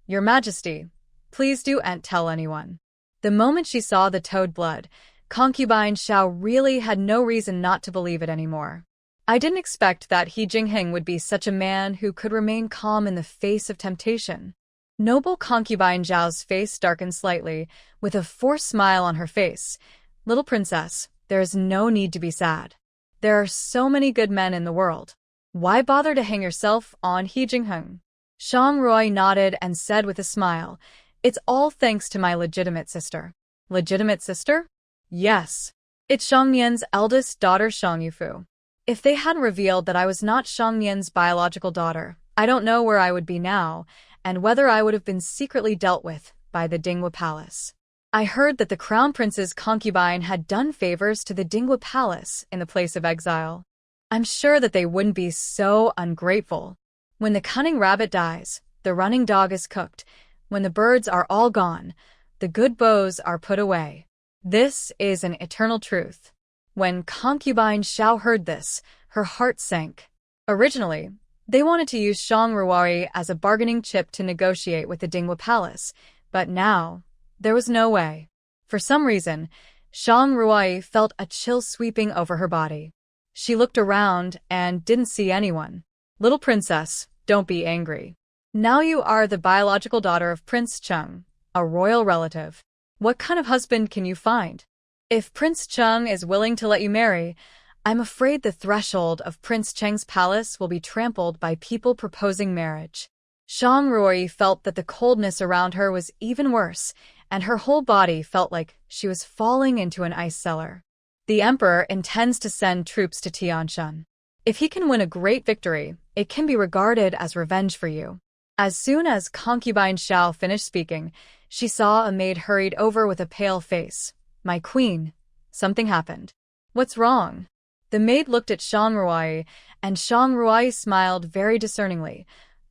Speaker 1: Your Majesty, please don't tell anyone. The moment she saw the toad blood, concubine Xiao really had no reason not to believe it anymore. I didn't expect that He Jingheng would be such a man who could remain calm in the face of temptation. Noble concubine Zhao's face darkened slightly, with a forced smile on her face. Little princess, there is no need to be sad. There are so many good men in the world. Why bother to hang yourself on He Jingheng? Shang Ruai nodded and said with a smile, it's all thanks to my legitimate sister. Legitimate sister? Yes. It's Shang Nian's eldest daughter Shang Yufu. If they hadn't revealed that I was not Shang Nian's biological daughter, I don't know where I would be now, and whether I would have been secretly dealt with by the Dinghua Palace. I heard that the Crown Prince's concubine had done favors to the Dinghua Palace in the place of exile. I'm sure that they wouldn't be so ungrateful. When the cunning rabbit dies, the running dog is cooked. When the birds are all gone, the good bows are put away. This is an eternal truth. When concubine Xiao heard this, her heart sank. Originally, they wanted to use Shang Ruai as a bargaining chip to negotiate with the Dinghua Palace, but now, there was no way. For some reason, Shang Ruai felt a chill sweeping over her body. She looked around and didn't see anyone. Little princess, don't be angry. Now you are the biological daughter of Prince Cheng, a royal relative. What kind of husband can you find? If Prince Cheng is willing to let you marry, I'm afraid the threshold of Prince Cheng's palace will be trampled by people proposing marriage. Shang Ruai felt that the coldness around her was even worse, and her whole body felt like she was falling into an ice cellar. The emperor intends to send troops to Tianshun. If he can win a great victory, it can be regarded as revenge for you. As soon as concubine Xiao finished speaking, she saw a maid hurried over with a pale face. My queen. Something happened. What's wrong? The maid looked at Shang Ruai, and Shang Ruai smiled very discerningly.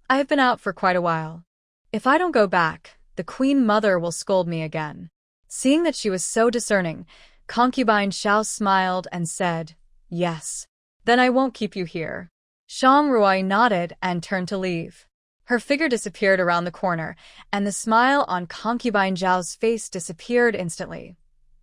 Speaker 1: I have been out for quite a while. If I don't go back, the queen mother will scold me again. Seeing that she was so discerning, concubine Xiao smiled and said, Yes. Then I won't keep you here. Shang Ruai nodded and turned to leave. Her figure disappeared around the corner, and the smile on concubine Zhao's face disappeared instantly.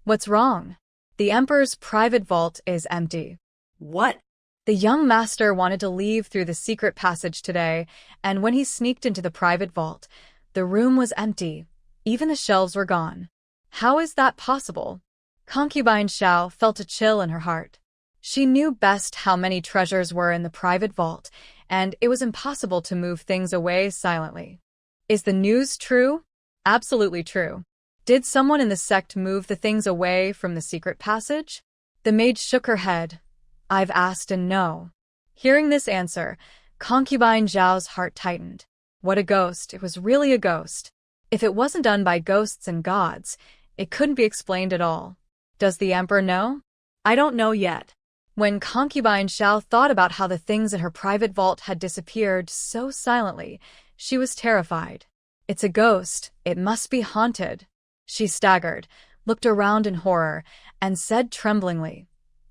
Speaker 1: What's wrong? The emperor's private vault is empty.
Speaker 2: What?
Speaker 1: The young master wanted to leave through the secret passage today, and when he sneaked into the private vault, the room was empty. Even the shelves were gone. How is that possible? Concubine Xiao felt a chill in her heart. She knew best how many treasures were in the private vault, and it was impossible to move things away silently. Is the news true? Absolutely true. Did someone in the sect move the things away from the secret passage? The maid shook her head. I've asked and no. Hearing this answer, concubine Zhao's heart tightened. What a ghost. It was really a ghost. If it wasn't done by ghosts and gods, it couldn't be explained at all. Does the emperor know?
Speaker 2: I don't know yet.
Speaker 1: When concubine Xiao thought about how the things in her private vault had disappeared so silently, she was terrified. It's a ghost. It must be haunted. She staggered, looked around in horror, and said tremblingly,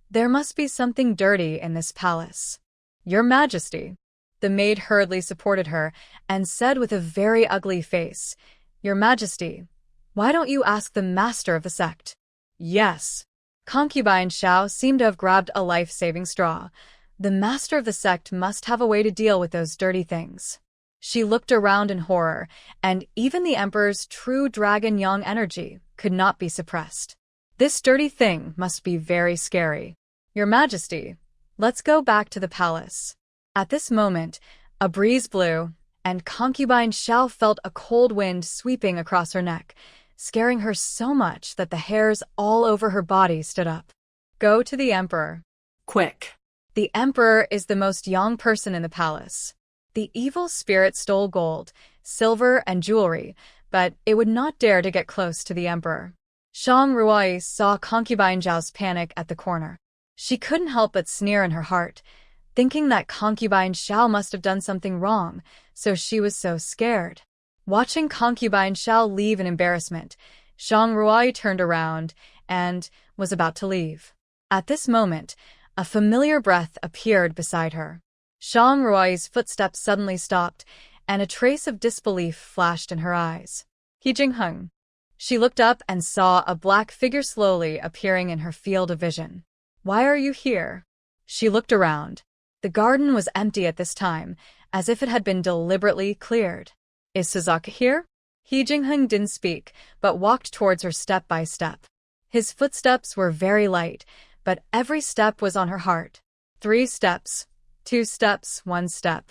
Speaker 1: There must be something dirty in this palace. Your Majesty. The maid hurriedly supported her and said with a very ugly face, Your Majesty, why don't you ask the master of the sect? Yes. Concubine Xiao seemed to have grabbed a life-saving straw. The master of the sect must have a way to deal with those dirty things. She looked around in horror, and even the emperor's true dragon yang energy could not be suppressed. This dirty thing must be very scary. Your Majesty, let's go back to the palace. At this moment, a breeze blew, and concubine Xiao felt a cold wind sweeping across her neck, scaring her so much that the hairs all over her body stood up. Go to the emperor.
Speaker 2: Quick.
Speaker 1: The emperor is the most young person in the palace. The evil spirit stole gold, silver, and jewelry, but it would not dare to get close to the emperor. Shang Ruai saw concubine Zhao's panic at the corner. She couldn't help but sneer in her heart, thinking that concubine Xiao must have done something wrong, so she was so scared. Watching concubine Xiao leave in embarrassment, Shang Ruai turned around and was about to leave. At this moment, a familiar breath appeared beside her. Shang Ruai's footsteps suddenly stopped, and a trace of disbelief flashed in her eyes. He Jingheng. She looked up and saw a black figure slowly appearing in her field of vision. Why are you here? She looked around. The garden was empty at this time, as if it had been deliberately cleared. Is Suzaka here? He Jingheng didn't speak, but walked towards her step by step. His footsteps were very light, but every step was on her heart. 3 steps. 2 steps, 1 step.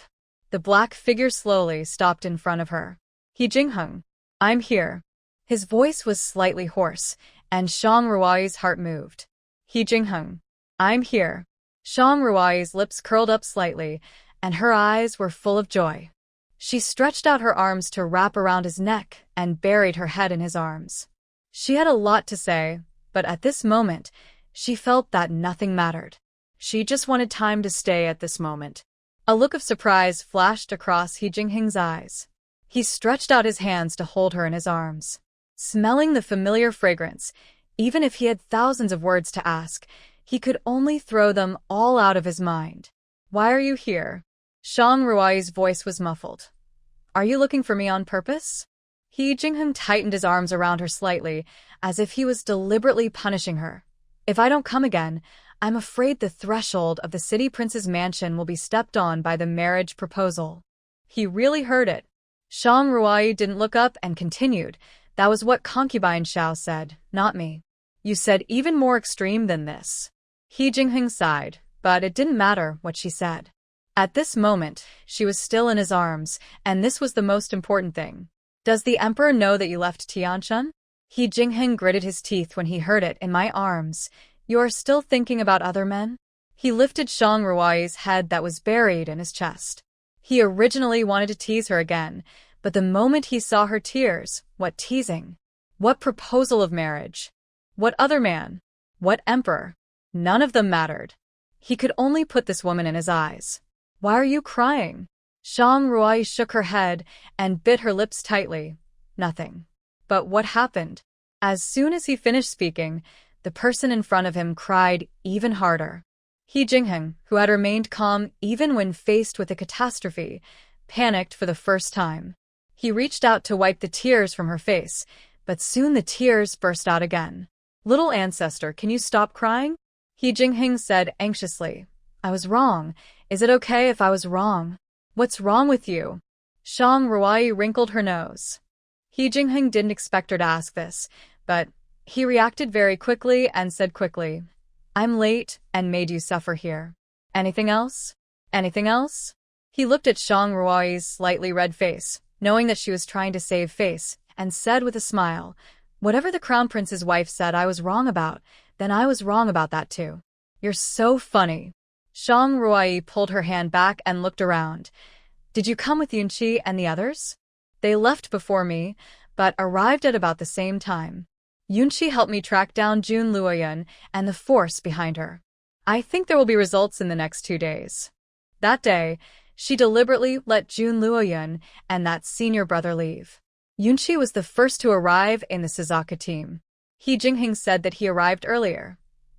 Speaker 1: The black figure slowly stopped in front of her. He Jingheng. I'm here. His voice was slightly hoarse, and Shang Ruai's heart moved. He Jingheng. I'm here. Shang Ruai's lips curled up slightly, and her eyes were full of joy. She stretched out her arms to wrap around his neck and buried her head in his arms. She had a lot to say, but at this moment, she felt that nothing mattered. She just wanted time to stay at this moment. A look of surprise flashed across He Jingheng's eyes. He stretched out his hands to hold her in his arms. Smelling the familiar fragrance, even if he had thousands of words to ask, he could only throw them all out of his mind. Why are you here? Shang Ruai's voice was muffled. Are you looking for me on purpose? He Jingheng tightened his arms around her slightly, as if he was deliberately punishing her. If I don't come again, I'm afraid the threshold of the city prince's mansion will be stepped on by the marriage proposal. He really heard it. Shang Ruai didn't look up and continued. That was what concubine Xiao said, not me. You said even more extreme than this. He Jingheng sighed, but it didn't matter what she said. At this moment, she was still in his arms, and this was the most important thing. Does the emperor know that you left Tianshan? He Jingheng gritted his teeth when he heard it. In my arms. You are still thinking about other men? He lifted Shang Ruai's head that was buried in his chest. He originally wanted to tease her again, but the moment he saw her tears, what teasing? What proposal of marriage? What other man? What emperor? None of them mattered. He could only put this woman in his eyes. Why are you crying? Shang Ruai shook her head and bit her lips tightly. Nothing. But what happened? As soon as he finished speaking, the person in front of him cried even harder. He Jingheng, who had remained calm even when faced with a catastrophe, panicked for the first time. He reached out to wipe the tears from her face, but soon the tears burst out again. Little ancestor, can you stop crying? He Jingheng said anxiously. I was wrong. Is it okay if I was wrong? What's wrong with you? Shang Ruai wrinkled her nose. He Jingheng didn't expect her to ask this, but he reacted very quickly and said quickly, I'm late and made you suffer here. Anything else? Anything else? He looked at Shang Ruai's slightly red face, knowing that she was trying to save face, and said with a smile, whatever the crown prince's wife said I was wrong about, then I was wrong about that too. You're so funny. Shang Ruai pulled her hand back and looked around. Did you come with Yunqi and the others? They left before me, but arrived at about the same time. Yunqi helped me track down Jun Luoyun and the force behind her. I think there will be results in the next 2 days. That day, she deliberately let Jun Luoyun and that senior brother leave. Yunqi was the first to arrive in the Suzaka team. He Jingheng said that he arrived earlier.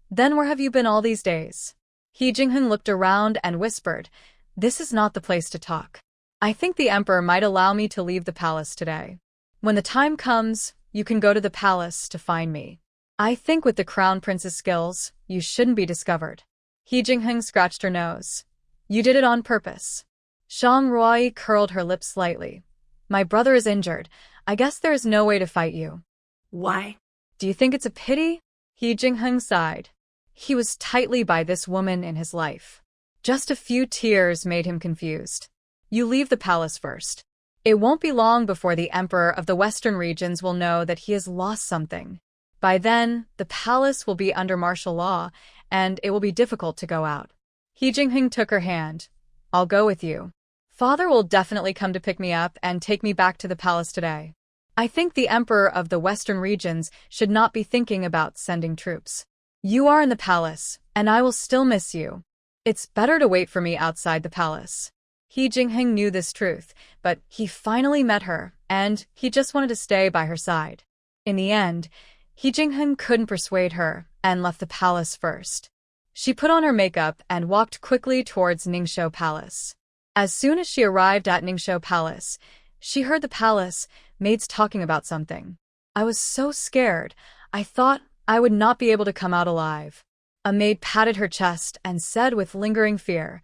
Speaker 1: Then where have you been all these days? He Jingheng looked around and whispered, this is not the place to talk. I think the emperor might allow me to leave the palace today. When the time comes, you can go to the palace to find me. I think with the crown prince's skills, you shouldn't be discovered. He Jingheng scratched her nose. You did it on purpose. Shang Ruai curled her lips slightly. My brother is injured. I guess there is no way to fight you.
Speaker 2: Why?
Speaker 1: Do you think it's a pity? He Jingheng sighed. He was tightly by this woman in his life. Just a few tears made him confused. You leave the palace first. It won't be long before the emperor of the western regions will know that he has lost something. By then, the palace will be under martial law, and it will be difficult to go out. He Jingheng took her hand. I'll go with you. Father will definitely come to pick me up and take me back to the palace today. I think the emperor of the western regions should not be thinking about sending troops. You are in the palace, and I will still miss you. It's better to wait for me outside the palace. He Jingheng knew this truth, but he finally met her, and he just wanted to stay by her side. In the end, He Jingheng couldn't persuade her and left the palace first. She put on her makeup and walked quickly towards Ningxiu Palace. As soon as she arrived at Ningxiu Palace, she heard the palace maids talking about something. I was so scared, I thought I would not be able to come out alive. A maid patted her chest and said with lingering fear,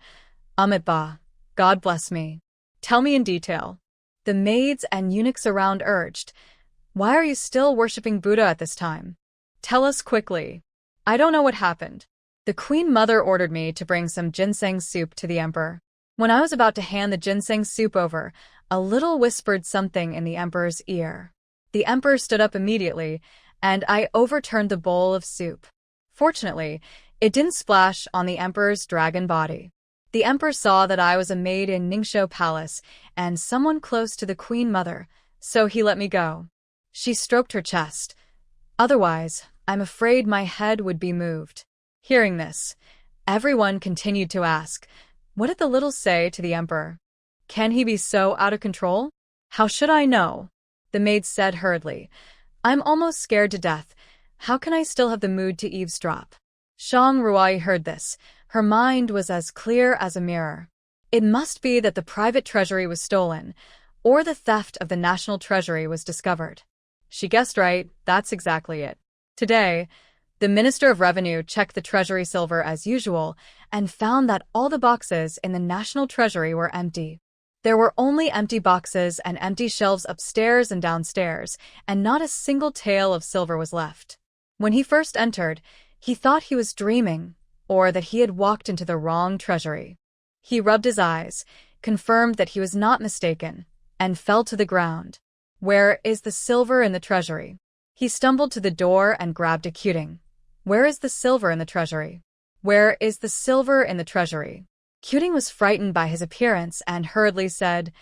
Speaker 1: Amit Ba, God bless me. Tell me in detail. The maids and eunuchs around urged, why are you still worshipping Buddha at this time? Tell us quickly. I don't know what happened. The Queen Mother ordered me to bring some ginseng soup to the emperor. When I was about to hand the ginseng soup over, a little whispered something in the emperor's ear. The emperor stood up immediately, and I overturned the bowl of soup. Fortunately, it didn't splash on the emperor's dragon body. The emperor saw that I was a maid in Ningxiu Palace and someone close to the Queen Mother, so he let me go. She stroked her chest. Otherwise, I'm afraid my head would be moved. Hearing this, everyone continued to ask, what did the little say to the emperor? Can he be so out of control? How should I know? The maid said hurriedly, I'm almost scared to death. How can I still have the mood to eavesdrop? Shang Ruai heard this. Her mind was as clear as a mirror. It must be that the private treasury was stolen, or the theft of the national treasury was discovered. She guessed right, that's exactly it. Today, the Minister of Revenue checked the treasury silver as usual and found that all the boxes in the national treasury were empty. There were only empty boxes and empty shelves upstairs and downstairs, and not a single tael of silver was left. When he first entered, he thought he was dreaming, or that he had walked into the wrong treasury. He rubbed his eyes, confirmed that he was not mistaken, and fell to the ground. Where is the silver in the treasury? He stumbled to the door and grabbed a cuting. Where is the silver in the treasury? Where is the silver in the treasury? Cuting was frightened by his appearance and hurriedly said,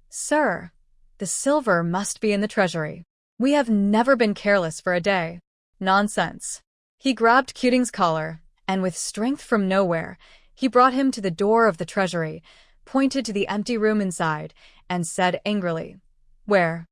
Speaker 1: "Sir, the silver must be in the treasury. We have never been careless for a day." "Nonsense." He grabbed Cuting's collar, and with strength from nowhere, he brought him to the door of the treasury, pointed to the empty room inside, and said angrily, Where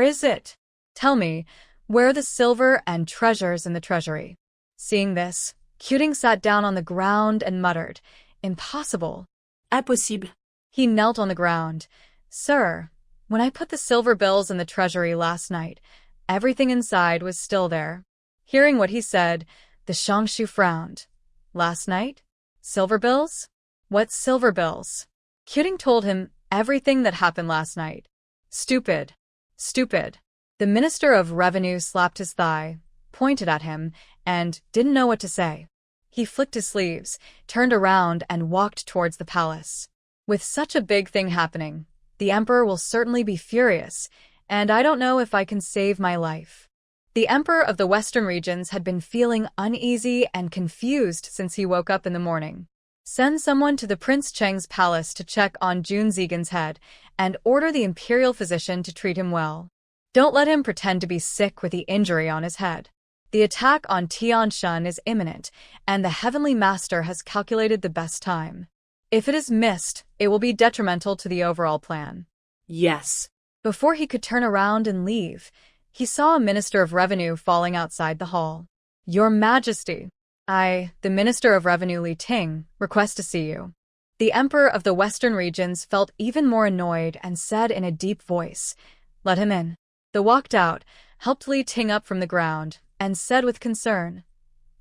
Speaker 1: is it? Tell me, where are the silver and treasures in the treasury?" Seeing this, Cuting sat down on the ground and muttered, "Impossible."
Speaker 2: Impossible.
Speaker 1: He knelt on the ground. "Sir, when I put the silver bills in the treasury last night, everything inside was still there." Hearing what he said, the Shangshu frowned. "Last night? Silver bills? What silver bills?" Cuting told him everything that happened last night. "Stupid. Stupid." The Minister of Revenue slapped his thigh, pointed at him, and didn't know what to say. He flicked his sleeves, turned around, and walked towards the palace. With such a big thing happening, the Emperor will certainly be furious, and I don't know if I can save my life. The Emperor of the Western regions had been feeling uneasy and confused since he woke up in the morning. Send someone to the Prince Cheng's palace to check on Jun Zigan's head and order the imperial physician to treat him well. Don't let him pretend to be sick with the injury on his head. The attack on Tianshan is imminent, and the Heavenly Master has calculated the best time. If it is missed, it will be detrimental to the overall plan.
Speaker 2: Yes.
Speaker 1: Before he could turn around and leave, he saw a Minister of Revenue falling outside the hall. "Your Majesty, the Minister of Revenue Li Ting, request to see you." The Emperor of the Western regions felt even more annoyed and said in a deep voice, "Let him in." They walked out, helped Li Ting up from the ground, and said with concern,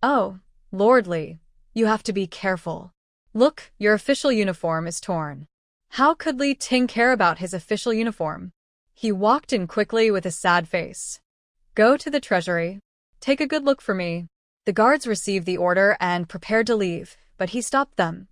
Speaker 1: "Oh, Lord Li, you have to be careful. Look, your official uniform is torn." How could Li Ting care about his official uniform? He walked in quickly with a sad face. "Go to the treasury. Take a good look for me." The guards received the order and prepared to leave, but he stopped them.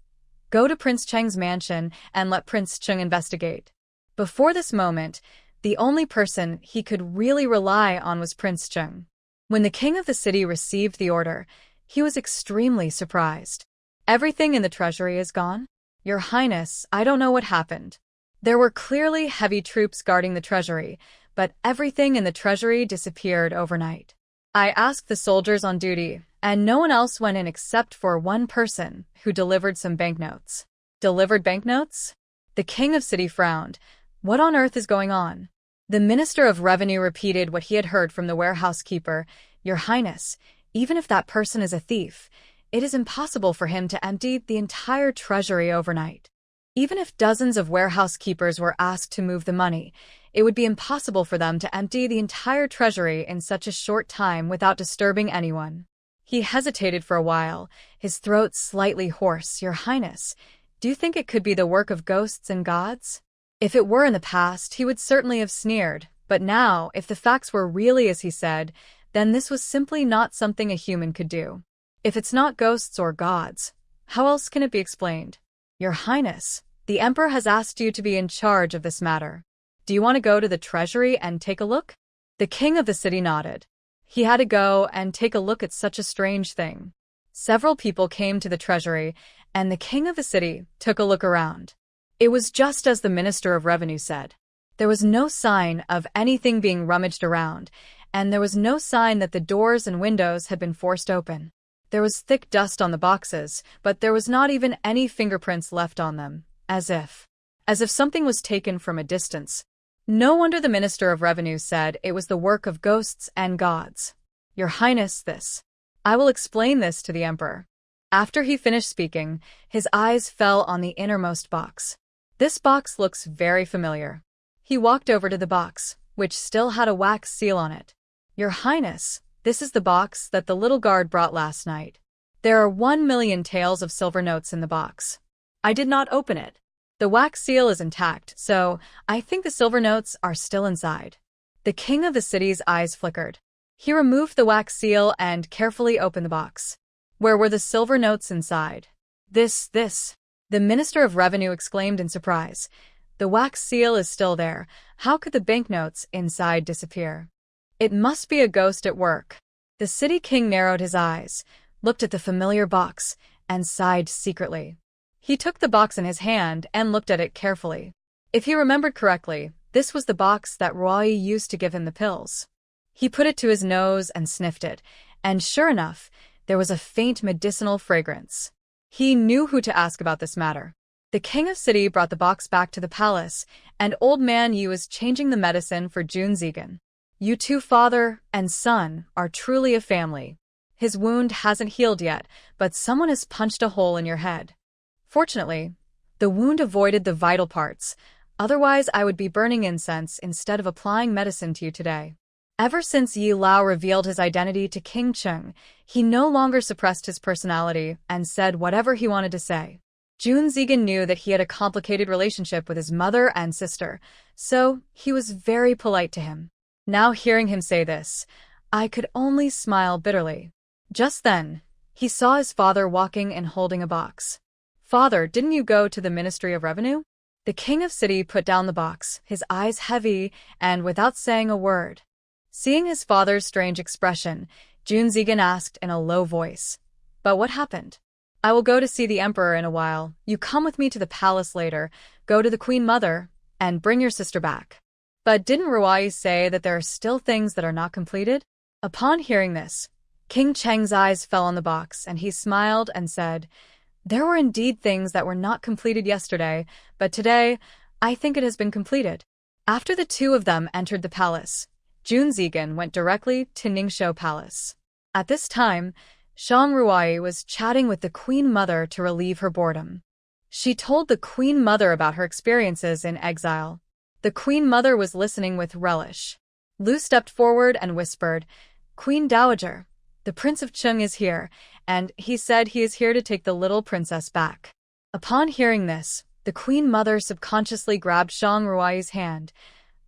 Speaker 1: "Go to Prince Cheng's mansion and let Prince Cheng investigate." Before this moment, the only person he could really rely on was Prince Cheng. When the king of the city received the order, he was extremely surprised. "Everything in the treasury is gone? Your Highness, I don't know what happened." There were clearly heavy troops guarding the treasury, but everything in the treasury disappeared overnight. "I asked the soldiers on duty, and no one else went in except for one person who delivered some banknotes." "Delivered banknotes?" The king of city frowned. What on earth is going on? The Minister of Revenue repeated what he had heard from the warehouse keeper. "Your Highness, even if that person is a thief, it is impossible for him to empty the entire treasury overnight. Even if dozens of warehouse keepers were asked to move the money, it would be impossible for them to empty the entire treasury in such a short time without disturbing anyone." He hesitated for a while, his throat slightly hoarse. "Your Highness, do you think it could be the work of ghosts and gods?" If it were in the past, he would certainly have sneered, but now, if the facts were really as he said, then this was simply not something a human could do. If it's not ghosts or gods, how else can it be explained? "Your Highness, the Emperor has asked you to be in charge of this matter. Do you want to go to the treasury and take a look?" The king of the city nodded. He had to go and take a look at such a strange thing. Several people came to the treasury, and the king of the city took a look around. It was just as the Minister of Revenue said. There was no sign of anything being rummaged around, and there was no sign that the doors and windows had been forced open. There was thick dust on the boxes, but there was not even any fingerprints left on them, as if something was taken from a distance. No wonder the Minister of Revenue said it was the work of ghosts and gods. "Your Highness, I will explain this to the Emperor." After he finished speaking, his eyes fell on the innermost box. "This box looks very familiar." He walked over to the box, which still had a wax seal on it. "Your Highness, this is the box that the little guard brought last night. There are 1,000,000 taels of silver notes in the box. I did not open it. The wax seal is intact, so I think the silver notes are still inside." The king of the city's eyes flickered. He removed the wax seal and carefully opened the box. Where were the silver notes inside? This. The Minister of Revenue exclaimed in surprise. "The wax seal is still there. How could the banknotes inside disappear? It must be a ghost at work." The city king narrowed his eyes, looked at the familiar box, and sighed secretly. He took the box in his hand and looked at it carefully. If he remembered correctly, this was the box that Roy used to give him the pills. He put it to his nose and sniffed it, and sure enough, there was a faint medicinal fragrance. He knew who to ask about this matter. The king of city brought the box back to the palace, and old man Yu was changing the medicine for Jun Zigan. You two, father and son, are truly a family. His wound hasn't healed yet, but someone has punched a hole in your head. Fortunately, the wound avoided the vital parts. Otherwise, I would be burning incense instead of applying medicine to you today. Ever since Yi Lao revealed his identity to King Cheng, he no longer suppressed his personality and said whatever he wanted to say. Jun Zigan knew that he had a complicated relationship with his mother and sister, so he was very polite to him. Now hearing him say this, I could only smile bitterly. Just then, he saw his father walking and holding a box. Father, didn't you go to the Ministry of Revenue? The king of city put down the box, his eyes heavy, and without saying a word. Seeing his father's strange expression, Jun Zigan asked in a low voice, But what happened? I will go to see the emperor in a while. You come with me to the palace later, go to the queen mother, and bring your sister back. But didn't Ruai say that there are still things that are not completed? Upon hearing this, King Cheng's eyes fell on the box, and he smiled and said, There were indeed things that were not completed yesterday, but today, I think it has been completed. After the two of them entered the palace, Jun Zigan went directly to Ningxiu Palace. At this time, Shang Ruai was chatting with the Queen Mother to relieve her boredom. She told the Queen Mother about her experiences in exile. The Queen Mother was listening with relish. Lu stepped forward and whispered, Queen Dowager, the Prince of Cheng is here, and he said he is here to take the little princess back. Upon hearing this, the Queen Mother subconsciously grabbed Shang Ruai's hand.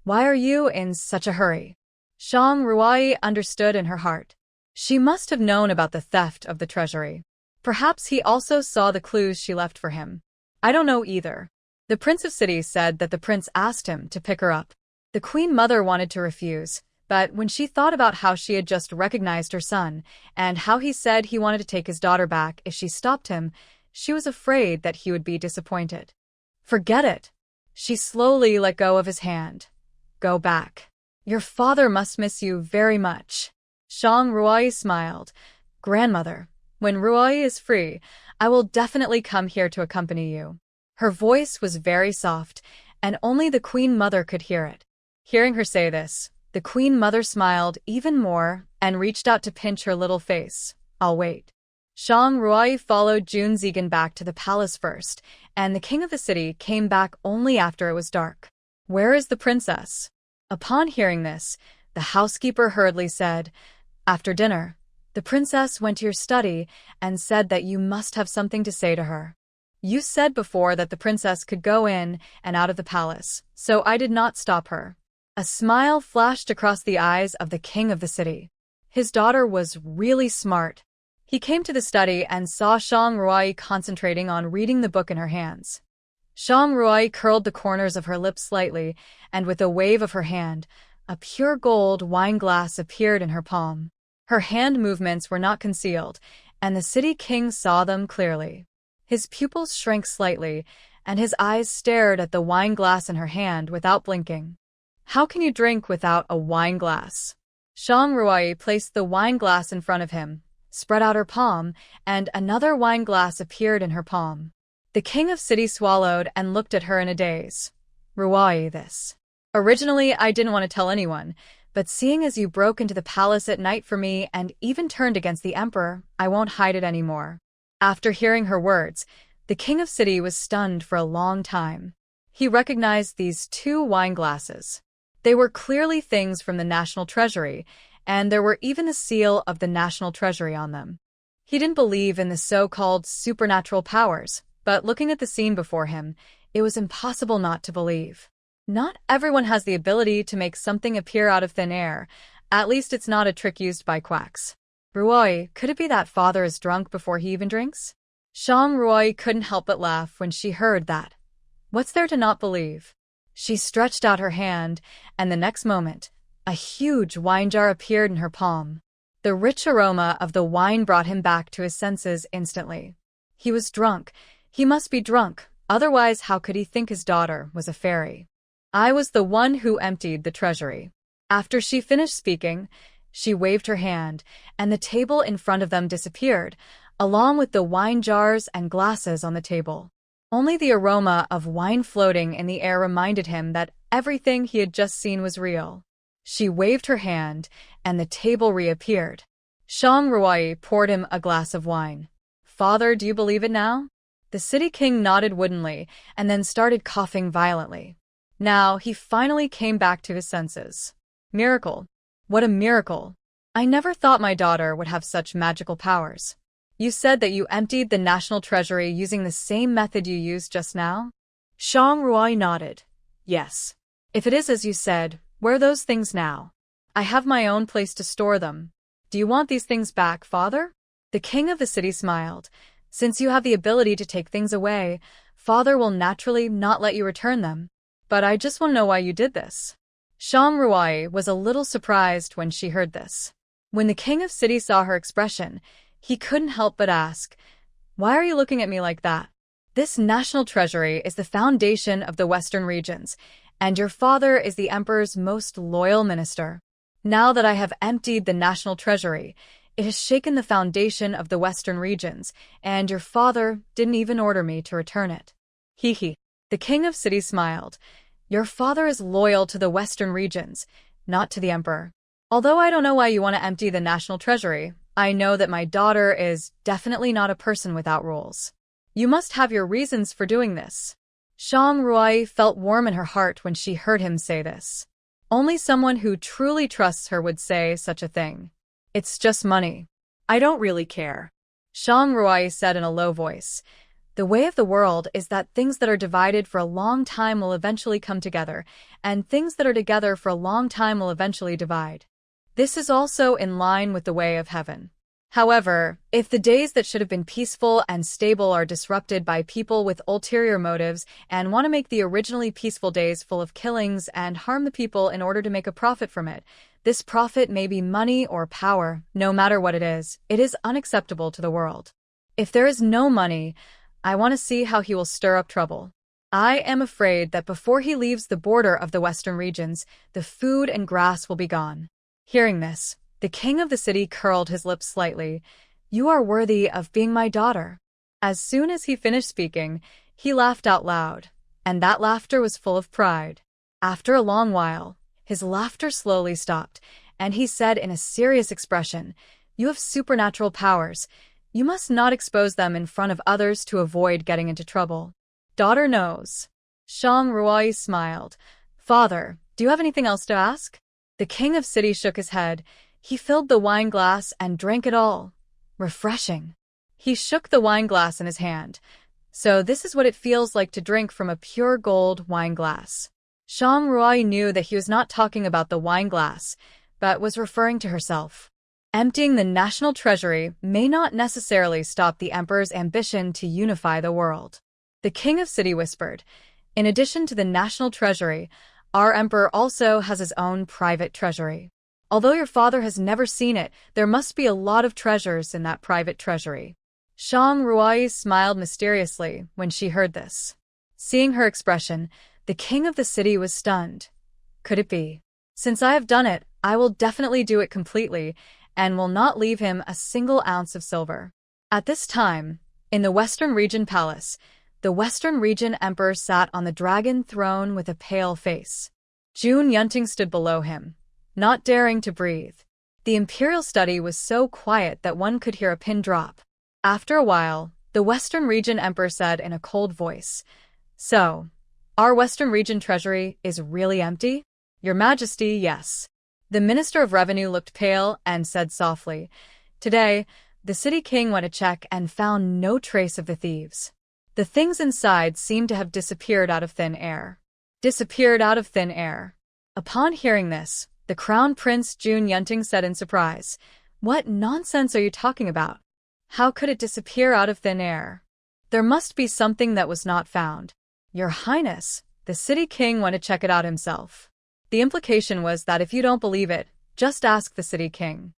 Speaker 1: Why are you in such a hurry? Shang Ruai understood in her heart. She must have known about the theft of the treasury. Perhaps he also saw the clues she left for him. I don't know either. The Prince of City said that the prince asked him to pick her up. The Queen Mother wanted to refuse, but when she thought about how she had just recognized her son, and how he said he wanted to take his daughter back if she stopped him, she was afraid that he would be disappointed. Forget it. She slowly let go of his hand. Go back. Your father must miss you very much. Shang Ruai smiled. Grandmother, when Ruai is free, I will definitely come here to accompany you. Her voice was very soft, and only the Queen Mother could hear it. Hearing her say this, the Queen Mother smiled even more and reached out to pinch her little face. I'll wait. Shang Ruai followed Jun Zigan back to the palace first, and the king of the city came back only after it was dark. Where is the princess? Upon hearing this, the housekeeper hurriedly said, After dinner, the princess went to your study and said that you must have something to say to her. You said before that the princess could go in and out of the palace, so I did not stop her. A smile flashed across the eyes of the king of the city. His daughter was really smart. He came to the study and saw Shang Ruai concentrating on reading the book in her hands. Shang Ruai curled the corners of her lips slightly, and with a wave of her hand, a pure gold wine glass appeared in her palm. Her hand movements were not concealed, and the city king saw them clearly. His pupils shrank slightly, and his eyes stared at the wine glass in her hand without blinking. How can you drink without a wine glass? Shang Ruai placed the wine glass in front of him, spread out her palm, and another wine glass appeared in her palm. The king of city swallowed and looked at her in a daze. Ruai, this. Originally, I didn't want to tell anyone, but seeing as you broke into the palace at night for me and even turned against the emperor, I won't hide it anymore. After hearing her words, the king of city was stunned for a long time. He recognized these two wine glasses. They were clearly things from the national treasury, and there were even the seal of the national treasury on them. He didn't believe in the so-called supernatural powers, but looking at the scene before him, it was impossible not to believe. Not everyone has the ability to make something appear out of thin air. At least it's not a trick used by quacks. Ruai, could it be that father is drunk before he even drinks? Shang Ruai couldn't help but laugh when she heard that. What's there to not believe? She stretched out her hand, and the next moment, a huge wine jar appeared in her palm. The rich aroma of the wine brought him back to his senses instantly. He was drunk, He must be drunk, otherwise how could he think his daughter was a fairy? I was the one who emptied the treasury. After she finished speaking, she waved her hand, and the table in front of them disappeared, along with the wine jars and glasses on the table. Only the aroma of wine floating in the air reminded him that everything he had just seen was real. She waved her hand, and the table reappeared. Shang Ruai poured him a glass of wine. "Father, do you believe it now?" The city king nodded woodenly, and then started coughing violently. Now he finally came back to his senses. Miracle. What a miracle. I never thought my daughter would have such magical powers. You said that you emptied the national treasury using the same method you used just now? Shang Ruai nodded. Yes. If it is as you said, where are those things now? I have my own place to store them. Do you want these things back, father? The king of the city smiled. Since you have the ability to take things away, father will naturally not let you return them. But I just want to know why you did this. Shang Ruai was a little surprised when she heard this. When the king of city saw her expression, he couldn't help but ask, "Why are you looking at me like that? This national treasury is the foundation of the Western regions, and your father is the emperor's most loyal minister. Now that I have emptied the national treasury, it has shaken the foundation of the Western regions, and your father didn't even order me to return it." Hee hee. The king of city smiled. Your father is loyal to the Western regions, not to the emperor. Although I don't know why you want to empty the national treasury, I know that my daughter is definitely not a person without rules. You must have your reasons for doing this. Shang Ruai felt warm in her heart when she heard him say this. Only someone who truly trusts her would say such a thing. It's just money. I don't really care. Shang Ruai said in a low voice. The way of the world is that things that are divided for a long time will eventually come together, and things that are together for a long time will eventually divide. This is also in line with the way of heaven. However, if the days that should have been peaceful and stable are disrupted by people with ulterior motives and want to make the originally peaceful days full of killings and harm the people in order to make a profit from it, this profit may be money or power, no matter what it is unacceptable to the world. If there is no money, I want to see how he will stir up trouble. I am afraid that before he leaves the border of the Western regions, the food and grass will be gone. Hearing this, the king of the city curled his lips slightly. You are worthy of being my daughter. As soon as he finished speaking, he laughed out loud, and that laughter was full of pride. After a long while, his laughter slowly stopped, and he said in a serious expression, You have supernatural powers. You must not expose them in front of others to avoid getting into trouble. Daughter knows. Shang Ruai smiled. Father, do you have anything else to ask? The king of city shook his head. He filled the wine glass and drank it all. Refreshing. He shook the wine glass in his hand. So this is what it feels like to drink from a pure gold wine glass. Shang Ruai knew that he was not talking about the wine glass, but was referring to herself. Emptying the national treasury may not necessarily stop the emperor's ambition to unify the world. The king of city whispered, In addition to the national treasury, our emperor also has his own private treasury. Although your father has never seen it, there must be a lot of treasures in that private treasury. Shang Ruai smiled mysteriously when she heard this. Seeing her expression, the king of the city was stunned. Could it be? Since I have done it, I will definitely do it completely, and will not leave him a single ounce of silver. At this time, in the Western Region Palace, the Western Region Emperor sat on the dragon throne with a pale face. Jun Yunting stood below him, not daring to breathe. The imperial study was so quiet that one could hear a pin drop. After a while, the Western Region Emperor said in a cold voice, So, our Western Region treasury is really empty? Your Majesty, yes. The Minister of Revenue looked pale and said softly, Today, the city king went to check and found no trace of the thieves. The things inside seemed to have disappeared out of thin air. Disappeared out of thin air. Upon hearing this, the Crown Prince Jun Yunting said in surprise, What nonsense are you talking about? How could it disappear out of thin air? There must be something that was not found. Your Highness, the city king went to check it out himself. The implication was that if you don't believe it, just ask the city king.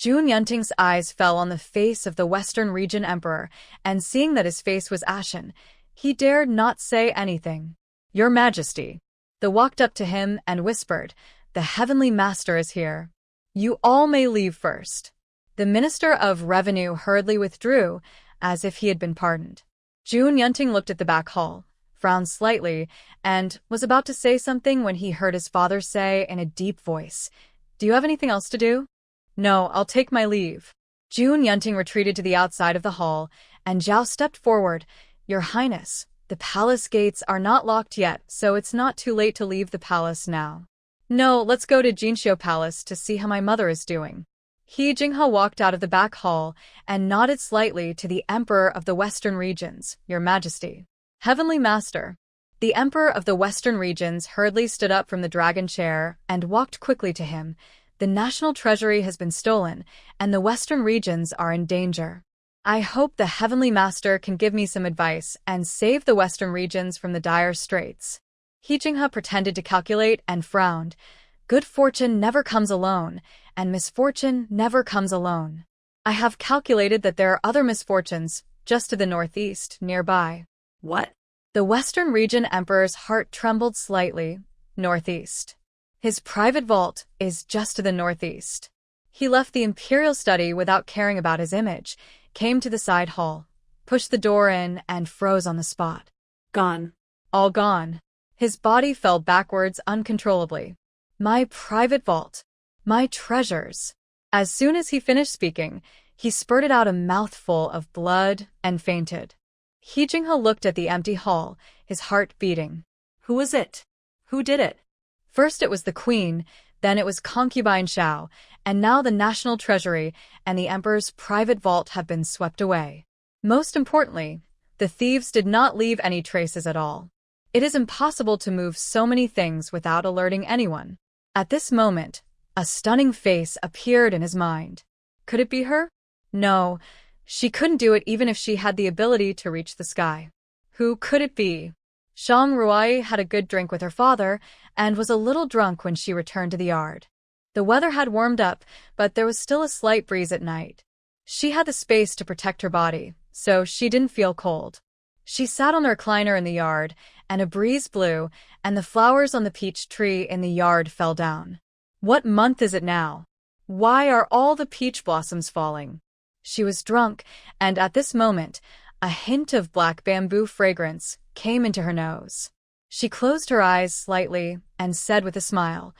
Speaker 1: Jun Yunting's eyes fell on the face of the Western Region Emperor, and seeing that his face was ashen, he dared not say anything. Your Majesty. They walked up to him and whispered, the Heavenly Master is here. You all may leave first. The Minister of Revenue hurriedly withdrew, as if he had been pardoned. Jun Yunting looked at the back hall, frowned slightly, and was about to say something when he heard his father say in a deep voice, Do you have anything else to do? No, I'll take my leave. Jun Yunting retreated to the outside of the hall, and Zhao stepped forward. Your Highness, the palace gates are not locked yet, so it's not too late to leave the palace now. No, let's go to Jinxiu Palace to see how my mother is doing. He Jinghe walked out of the back hall and nodded slightly to the Emperor of the Western Regions, Your Majesty. Heavenly Master. The Emperor of the Western Regions hurriedly stood up from the dragon chair and walked quickly to him. The national treasury has been stolen, and the Western Regions are in danger. I hope the Heavenly Master can give me some advice and save the Western Regions from the dire straits. He Jinghe pretended to calculate and frowned. Good fortune never comes alone, and misfortune never comes alone. I have calculated that there are other misfortunes just to the northeast, nearby.
Speaker 2: What?
Speaker 1: The Western Region Emperor's heart trembled slightly. Northeast. His private vault is just to the northeast. He left the Imperial study without caring about his image, came to the side hall, pushed the door in, and froze on the spot.
Speaker 2: Gone.
Speaker 1: All gone. His body fell backwards uncontrollably. My private vault. My treasures. As soon as he finished speaking, he spurted out a mouthful of blood and fainted. He Jinghe looked at the empty hall, his heart beating.
Speaker 2: Who was it? Who did it?
Speaker 1: First it was the queen, then it was concubine Xiao, and now the national treasury and the emperor's private vault have been swept away. Most importantly, the thieves did not leave any traces at all. It is impossible to move so many things without alerting anyone. At this moment, a stunning face appeared in his mind. Could it be her? No, she couldn't do it even if she had the ability to reach the sky. Who could it be? Shang Ruai had a good drink with her father and was a little drunk when she returned to the yard. The weather had warmed up, but there was still a slight breeze at night. She had the space to protect her body, so she didn't feel cold. She sat on the recliner in the yard, and a breeze blew, and the flowers on the peach tree in the yard fell down. What month is it now? Why are all the peach blossoms falling? She was drunk, and at this moment, a hint of black bamboo fragrance came into her nose. She closed her eyes slightly and said with a smile,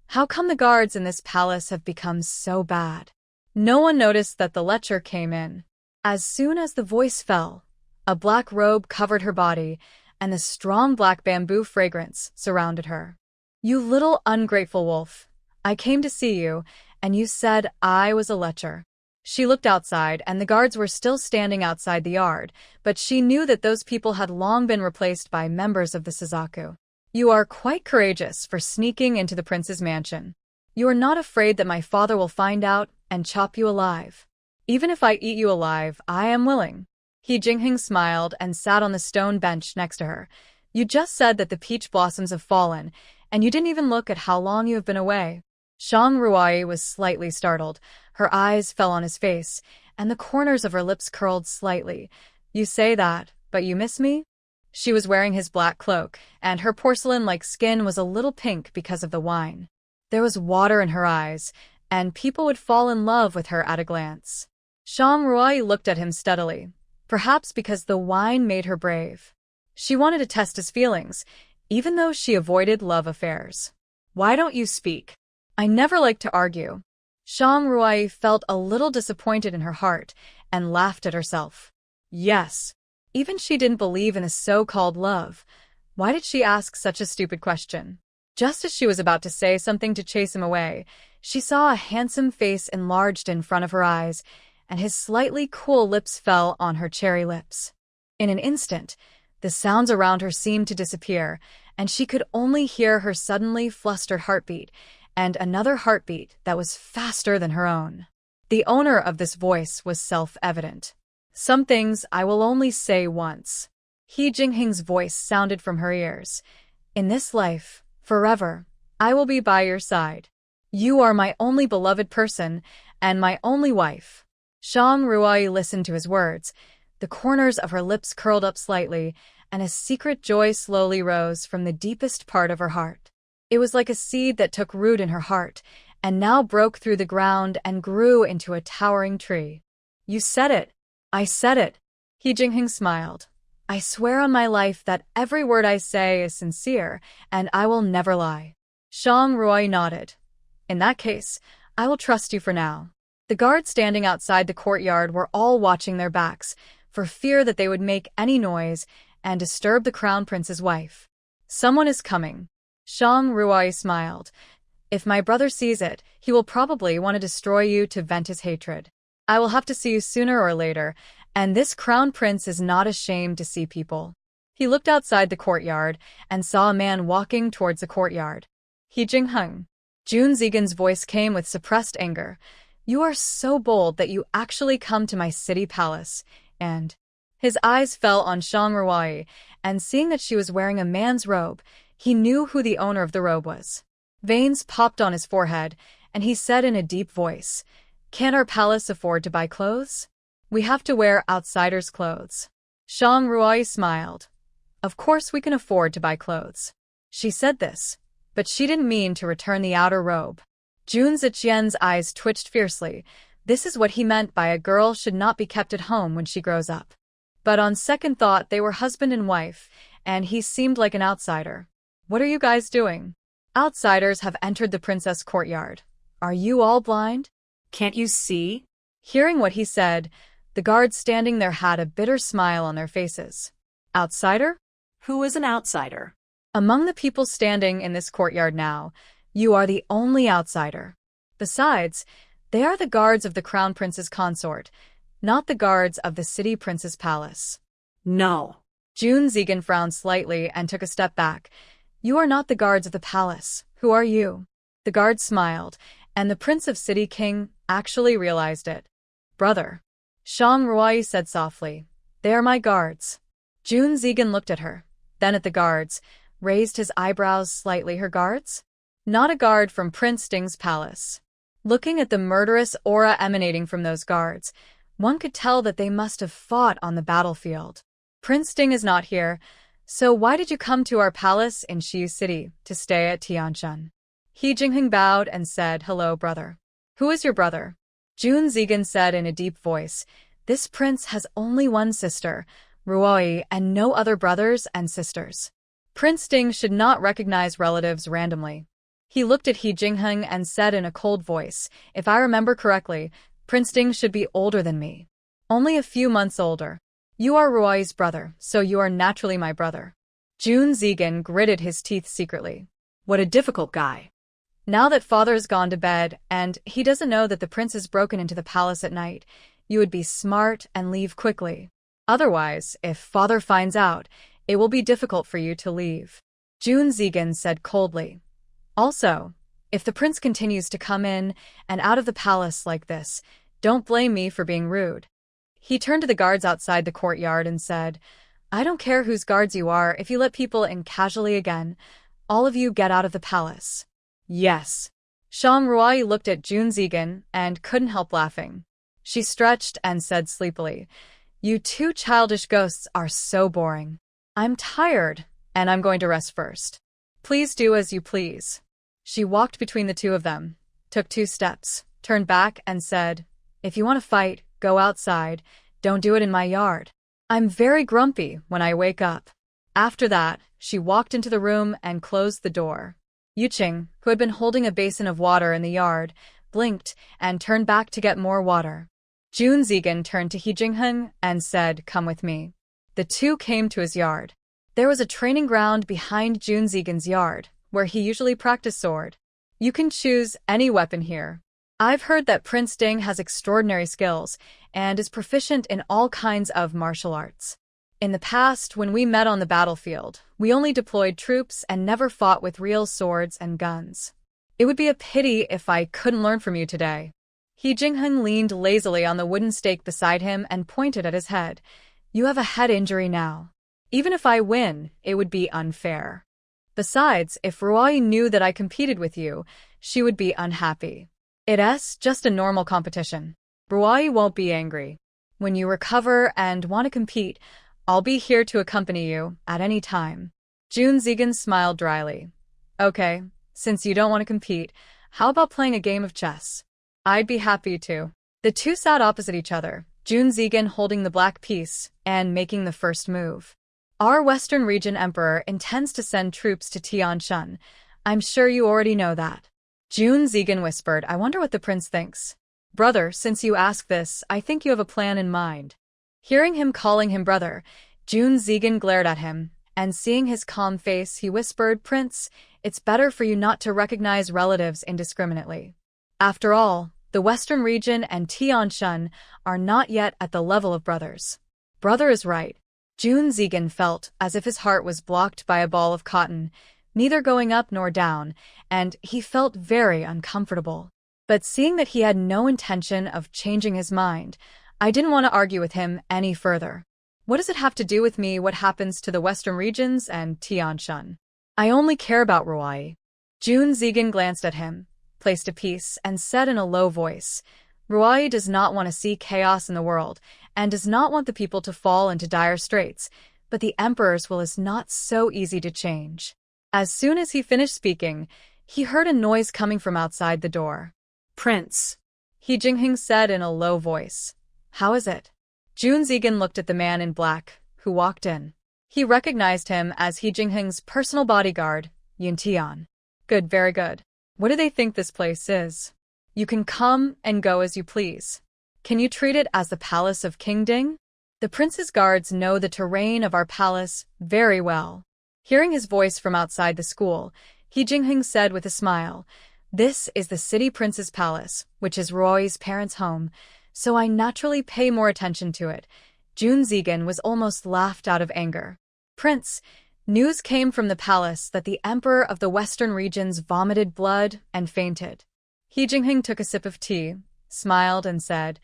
Speaker 1: How come the guards in this palace have become so bad? No one noticed that the lecher came in. As soon as the voice fell, a black robe covered her body, and the strong black bamboo fragrance surrounded her. You little ungrateful wolf. I came to see you, and you said I was a lecher. She looked outside, and the guards were still standing outside the yard, but she knew that those people had long been replaced by members of the Suzaku. You are quite courageous for sneaking into the prince's mansion. You are not afraid that my father will find out and chop you alive. Even if I eat you alive, I am willing. He Jinghe smiled and sat on the stone bench next to her. You just said that the peach blossoms have fallen, and you didn't even look at how long you have been away. Shang Ruai was slightly startled. Her eyes fell on his face, and the corners of her lips curled slightly. You say that, but you miss me? She was wearing his black cloak, and her porcelain-like skin was a little pink because of the wine. There was water in her eyes, and people would fall in love with her at a glance. Shang Ruai looked at him steadily, perhaps because the wine made her brave. She wanted to test his feelings, even though she avoided love affairs. Why don't you speak? I never like to argue. Shang Ruai felt a little disappointed in her heart and laughed at herself. Yes. Even she didn't believe in a so-called love. Why did she ask such a stupid question? Just as she was about to say something to chase him away, she saw a handsome face enlarged in front of her eyes, and his slightly cool lips fell on her cherry lips. In an instant, the sounds around her seemed to disappear, and she could only hear her suddenly flustered heartbeat, and another heartbeat that was faster than her own. The owner of this voice was self-evident. Some things I will only say once. He Jinghe's voice sounded from her ears. In this life, forever, I will be by your side. You are my only beloved person, and my only wife. Shang Ruai listened to his words. The corners of her lips curled up slightly, and a secret joy slowly rose from the deepest part of her heart. It was like a seed that took root in her heart, and now broke through the ground and grew into a towering tree. You said it. I said it. He Jingheng smiled. I swear on my life that every word I say is sincere, and I will never lie. Shang Ruai nodded. In that case, I will trust you for now. The guards standing outside the courtyard were all watching their backs, for fear that they would make any noise and disturb the crown prince's wife. Someone is coming. Shang Ruai smiled. If my brother sees it, he will probably want to destroy you to vent his hatred. I will have to see you sooner or later, and this crown prince is not ashamed to see people. He looked outside the courtyard and saw a man walking towards the courtyard. He Jingheng. Jun Zigan's voice came with suppressed anger. You are so bold that you actually come to my city palace, and... His eyes fell on Shang Ruai, and seeing that she was wearing a man's robe, he knew who the owner of the robe was. Veins popped on his forehead, and he said in a deep voice, Can our palace afford to buy clothes? We have to wear outsiders' clothes. Shang Ruai smiled. Of course we can afford to buy clothes. She said this, but she didn't mean to return the outer robe. Jun Ziqian's eyes twitched fiercely. This is what he meant by a girl should not be kept at home when she grows up. But on second thought, they were husband and wife, and he seemed like an outsider. What are you guys doing? Outsiders have entered the princess courtyard. Are you all blind?
Speaker 2: Can't you see?
Speaker 1: Hearing what he said, the guards standing there had a bitter smile on their faces. Outsider?
Speaker 2: Who is an outsider?
Speaker 1: Among the people standing in this courtyard now, you are the only outsider. Besides, they are the guards of the crown prince's consort, not the guards of the city prince's palace.
Speaker 2: No.
Speaker 1: Jun Zigan frowned slightly and took a step back. You are not the guards of the palace. Who are you? The guards smiled, and the Prince of City King actually realized it. Brother. Shang Ruai said softly. They are my guards. Jun Zigan looked at her, then at the guards, raised his eyebrows slightly. Her guards? Not a guard from Prince Ding's palace. Looking at the murderous aura emanating from those guards, one could tell that they must have fought on the battlefield. Prince Ding is not here, so why did you come to our palace in Shiyu City to stay at Tianshan? He Jingheng bowed and said, Hello, brother. Who is your brother? Jun Zigan said in a deep voice, This prince has only one sister, Ruoi, and no other brothers and sisters. Prince Ding should not recognize relatives randomly. He looked at He Jingheng and said in a cold voice, If I remember correctly, Prince Ding should be older than me. Only a few months older. You are Ruoi's brother, so you are naturally my brother. Jun Zigan gritted his teeth secretly.
Speaker 2: What a difficult guy.
Speaker 1: Now that father has gone to bed, and he doesn't know that the prince has broken into the palace at night, you would be smart and leave quickly. Otherwise, if father finds out, it will be difficult for you to leave. Jun Zigan said coldly. Also, if the prince continues to come in and out of the palace like this, don't blame me for being rude. He turned to the guards outside the courtyard and said, I don't care whose guards you are, if you let people in casually again, all of you get out of the palace. Yes. Shang Ruai looked at Jun Zigan and couldn't help laughing. She stretched and said sleepily, You two childish ghosts are so boring. I'm tired, and I'm going to rest first. Please do as you please. She walked between the two of them, took 2 steps, turned back and said, If you want to fight, go outside, don't do it in my yard. I'm very grumpy when I wake up. After that, she walked into the room and closed the door. Yuqing, who had been holding a basin of water in the yard, blinked and turned back to get more water. Jun Zigan turned to He Jingheng and said, Come with me. The two came to his yard. There was a training ground behind Jun Zigan's yard, where he usually practiced sword. You can choose any weapon here. I've heard that Prince Ding has extraordinary skills and is proficient in all kinds of martial arts. In the past, when we met on the battlefield, we only deployed troops and never fought with real swords and guns. It would be a pity if I couldn't learn from you today. He Jingheng leaned lazily on the wooden stake beside him and pointed at his head. You have a head injury now. Even if I win, it would be unfair. Besides, if Ruai knew that I competed with you, she would be unhappy. It's just a normal competition. Ruai won't be angry. When you recover and want to compete, I'll be here to accompany you at any time. June Zegan smiled dryly. Okay, since you don't want to compete, how about playing a game of chess? I'd be happy to. The two sat opposite each other, June Zegan holding the black piece and making the first move. Our Western Region Emperor intends to send troops to Tianshan. I'm sure you already know that. June Zegan whispered, I wonder what the prince thinks. Brother, since you ask this, I think you have a plan in mind. Hearing him calling him brother, June Zegan glared at him, and seeing his calm face, he whispered, Prince, it's better for you not to recognize relatives indiscriminately. After all, the Western region and Tianshan are not yet at the level of brothers. Brother is right. June Zegan felt as if his heart was blocked by a ball of cotton, neither going up nor down, and he felt very uncomfortable. But seeing that he had no intention of changing his mind, I didn't want to argue with him any further. What does it have to do with me what happens to the Western regions and Tianshan? I only care about Ruai. June Zegan glanced at him, placed a piece, and said in a low voice, Ruai does not want to see chaos in the world, and does not want the people to fall into dire straits, but the Emperor's will is not so easy to change. As soon as he finished speaking, he heard a noise coming from outside the door.
Speaker 2: Prince,
Speaker 1: He Jingheng said in a low voice. How is it? June Zegan looked at the man in black, who walked in. He recognized him as He Jingheng's personal bodyguard, Yin Tian. Good, very good. What do they think this place is? You can come and go as you please. Can you treat it as the palace of King Ding? The prince's guards know the terrain of our palace very well. Hearing his voice from outside the school, He Jingheng said with a smile, This is the city prince's palace, which is Ruai's parents' home, so I naturally pay more attention to it. June Zegan was almost laughed out of anger. Prince, news came from the palace that the emperor of the western regions vomited blood and fainted. He Jingheng took a sip of tea, smiled and said,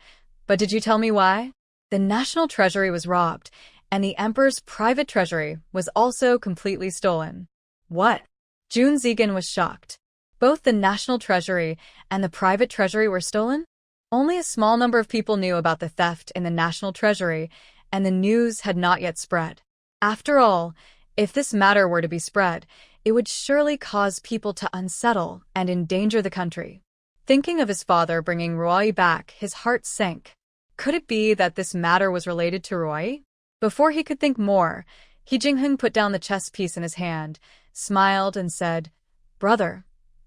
Speaker 1: But did you tell me why? The national treasury was robbed, and the emperor's private treasury was also completely stolen. What? June Zegan was shocked. Both the national treasury and the private treasury were stolen? Only a small number of people knew about the theft in the national treasury, and the news had not yet spread. After all, if this matter were to be spread, it would surely cause people to unsettle and endanger the country. Thinking of his father bringing Ruai back, his heart sank. Could it be that this matter was related to Ruai? Before he could think more, He Jingheng put down the chess piece in his hand, smiled and said, Brother,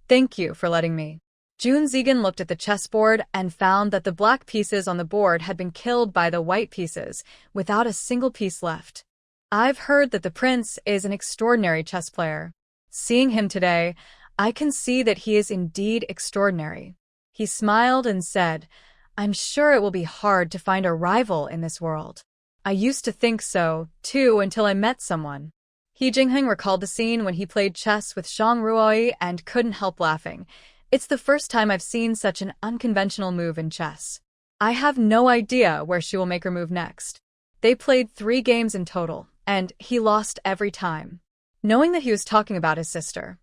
Speaker 1: thank you for letting me. June Zegan looked at the chessboard and found that the black pieces on the board had been killed by the white pieces, without a single piece left. I've heard that the prince is an extraordinary chess player. Seeing him today, I can see that he is indeed extraordinary. He smiled and said, I'm sure it will be hard to find a rival in this world. I used to think so, too, until I met someone. He Jingheng recalled the scene when he played chess with Shang Ruai and couldn't help laughing. It's the first time I've seen such an unconventional move in chess. I have no idea where she will make her move next. They played 3 games in total, and he lost every time. Knowing that he was talking about his sister,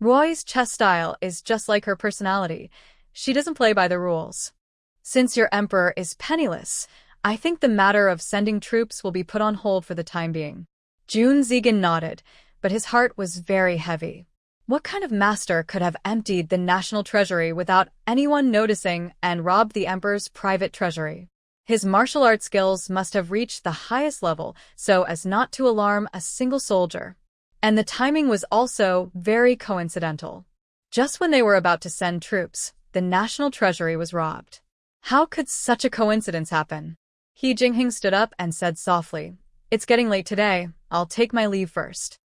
Speaker 1: Ruai's chess style is just like her personality. She doesn't play by the rules. Since your emperor is penniless, I think the matter of sending troops will be put on hold for the time being. June Zegan nodded, but his heart was very heavy. What kind of master could have emptied the national treasury without anyone noticing and robbed the emperor's private treasury? His martial arts skills must have reached the highest level so as not to alarm a single soldier. And the timing was also very coincidental. Just when they were about to send troops, the national treasury was robbed. How could such a coincidence happen? He Jingheng stood up and said softly, It's getting late today. I'll take my leave first.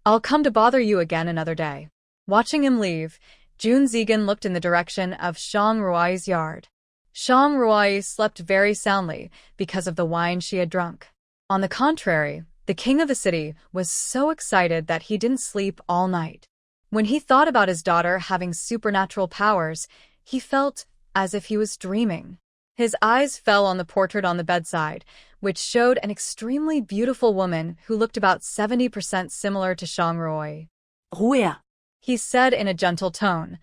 Speaker 1: I'll come to bother you again another day. Watching him leave, June Zegan looked in the direction of Shang Ruai's yard. Shang Ruai slept very soundly because of the wine she had drunk. On the contrary, the king of the city was so excited that he didn't sleep all night. When he thought about his daughter having supernatural powers, he felt as if he was dreaming. His eyes fell on the portrait on the bedside, which showed an extremely beautiful woman who looked about 70% similar to Shang Ruai.
Speaker 2: Ruya,
Speaker 1: He said in a gentle tone,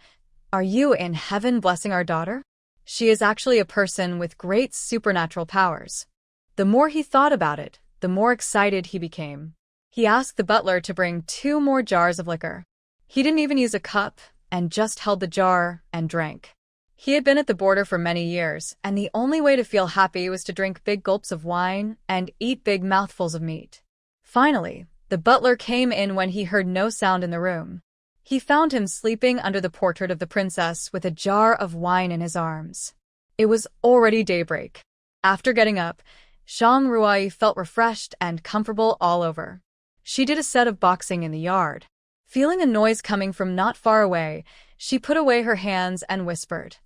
Speaker 1: Are you in heaven blessing our daughter? She is actually a person with great supernatural powers. The more he thought about it, the more excited he became. He asked the butler to bring 2 more jars of liquor. He didn't even use a cup, and just held the jar and drank. He had been at the border for many years, and the only way to feel happy was to drink big gulps of wine and eat big mouthfuls of meat. Finally, the butler came in when he heard no sound in the room. He found him sleeping under the portrait of the princess with a jar of wine in his arms. It was already daybreak. After getting up, Shang Ruai felt refreshed and comfortable all over. She did a set of boxing in the yard. Feeling a noise coming from not far away, she put away her hands and whispered,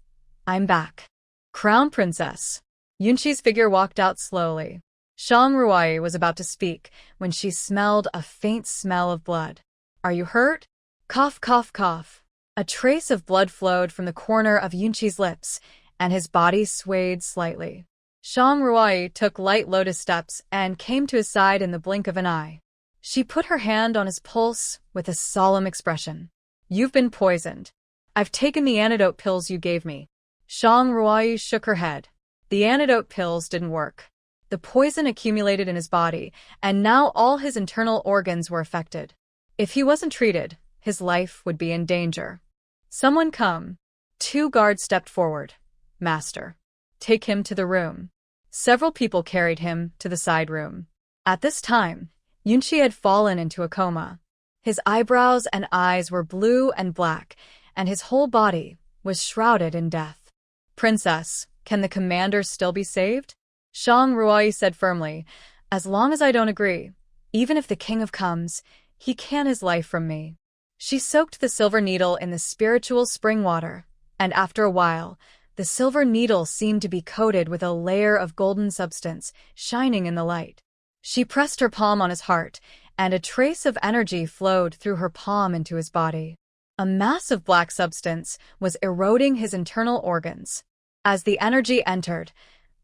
Speaker 1: "I'm back." "Crown Princess." Yunqi's figure walked out slowly. Shang Ruai was about to speak when she smelled a faint smell of blood. "Are you hurt?" Cough, cough, cough. A trace of blood flowed from the corner of Yunqi's lips, and his body swayed slightly. Shang Ruai took light lotus steps and came to his side in the blink of an eye. She put her hand on his pulse with a solemn expression. "You've been poisoned. I've taken the antidote pills you gave me." Shang Ruai shook her head. The antidote pills didn't work. The poison accumulated in his body, and now all his internal organs were affected. If he wasn't treated, his life would be in danger. "Someone come." 2 guards stepped forward. "Master, take him to the room." Several people carried him to the side room. At this time, Yunqi had fallen into a coma. His eyebrows and eyes were blue and black, and his whole body was shrouded in death. "Princess, can the commander still be saved?" Shang Ruai said firmly, "As long as I don't agree, even if the king comes, he can his life from me." She soaked the silver needle in the spiritual spring water, and after a while, the silver needle seemed to be coated with a layer of golden substance, shining in the light. She pressed her palm on his heart, and a trace of energy flowed through her palm into his body. A mass of black substance was eroding his internal organs. As the energy entered,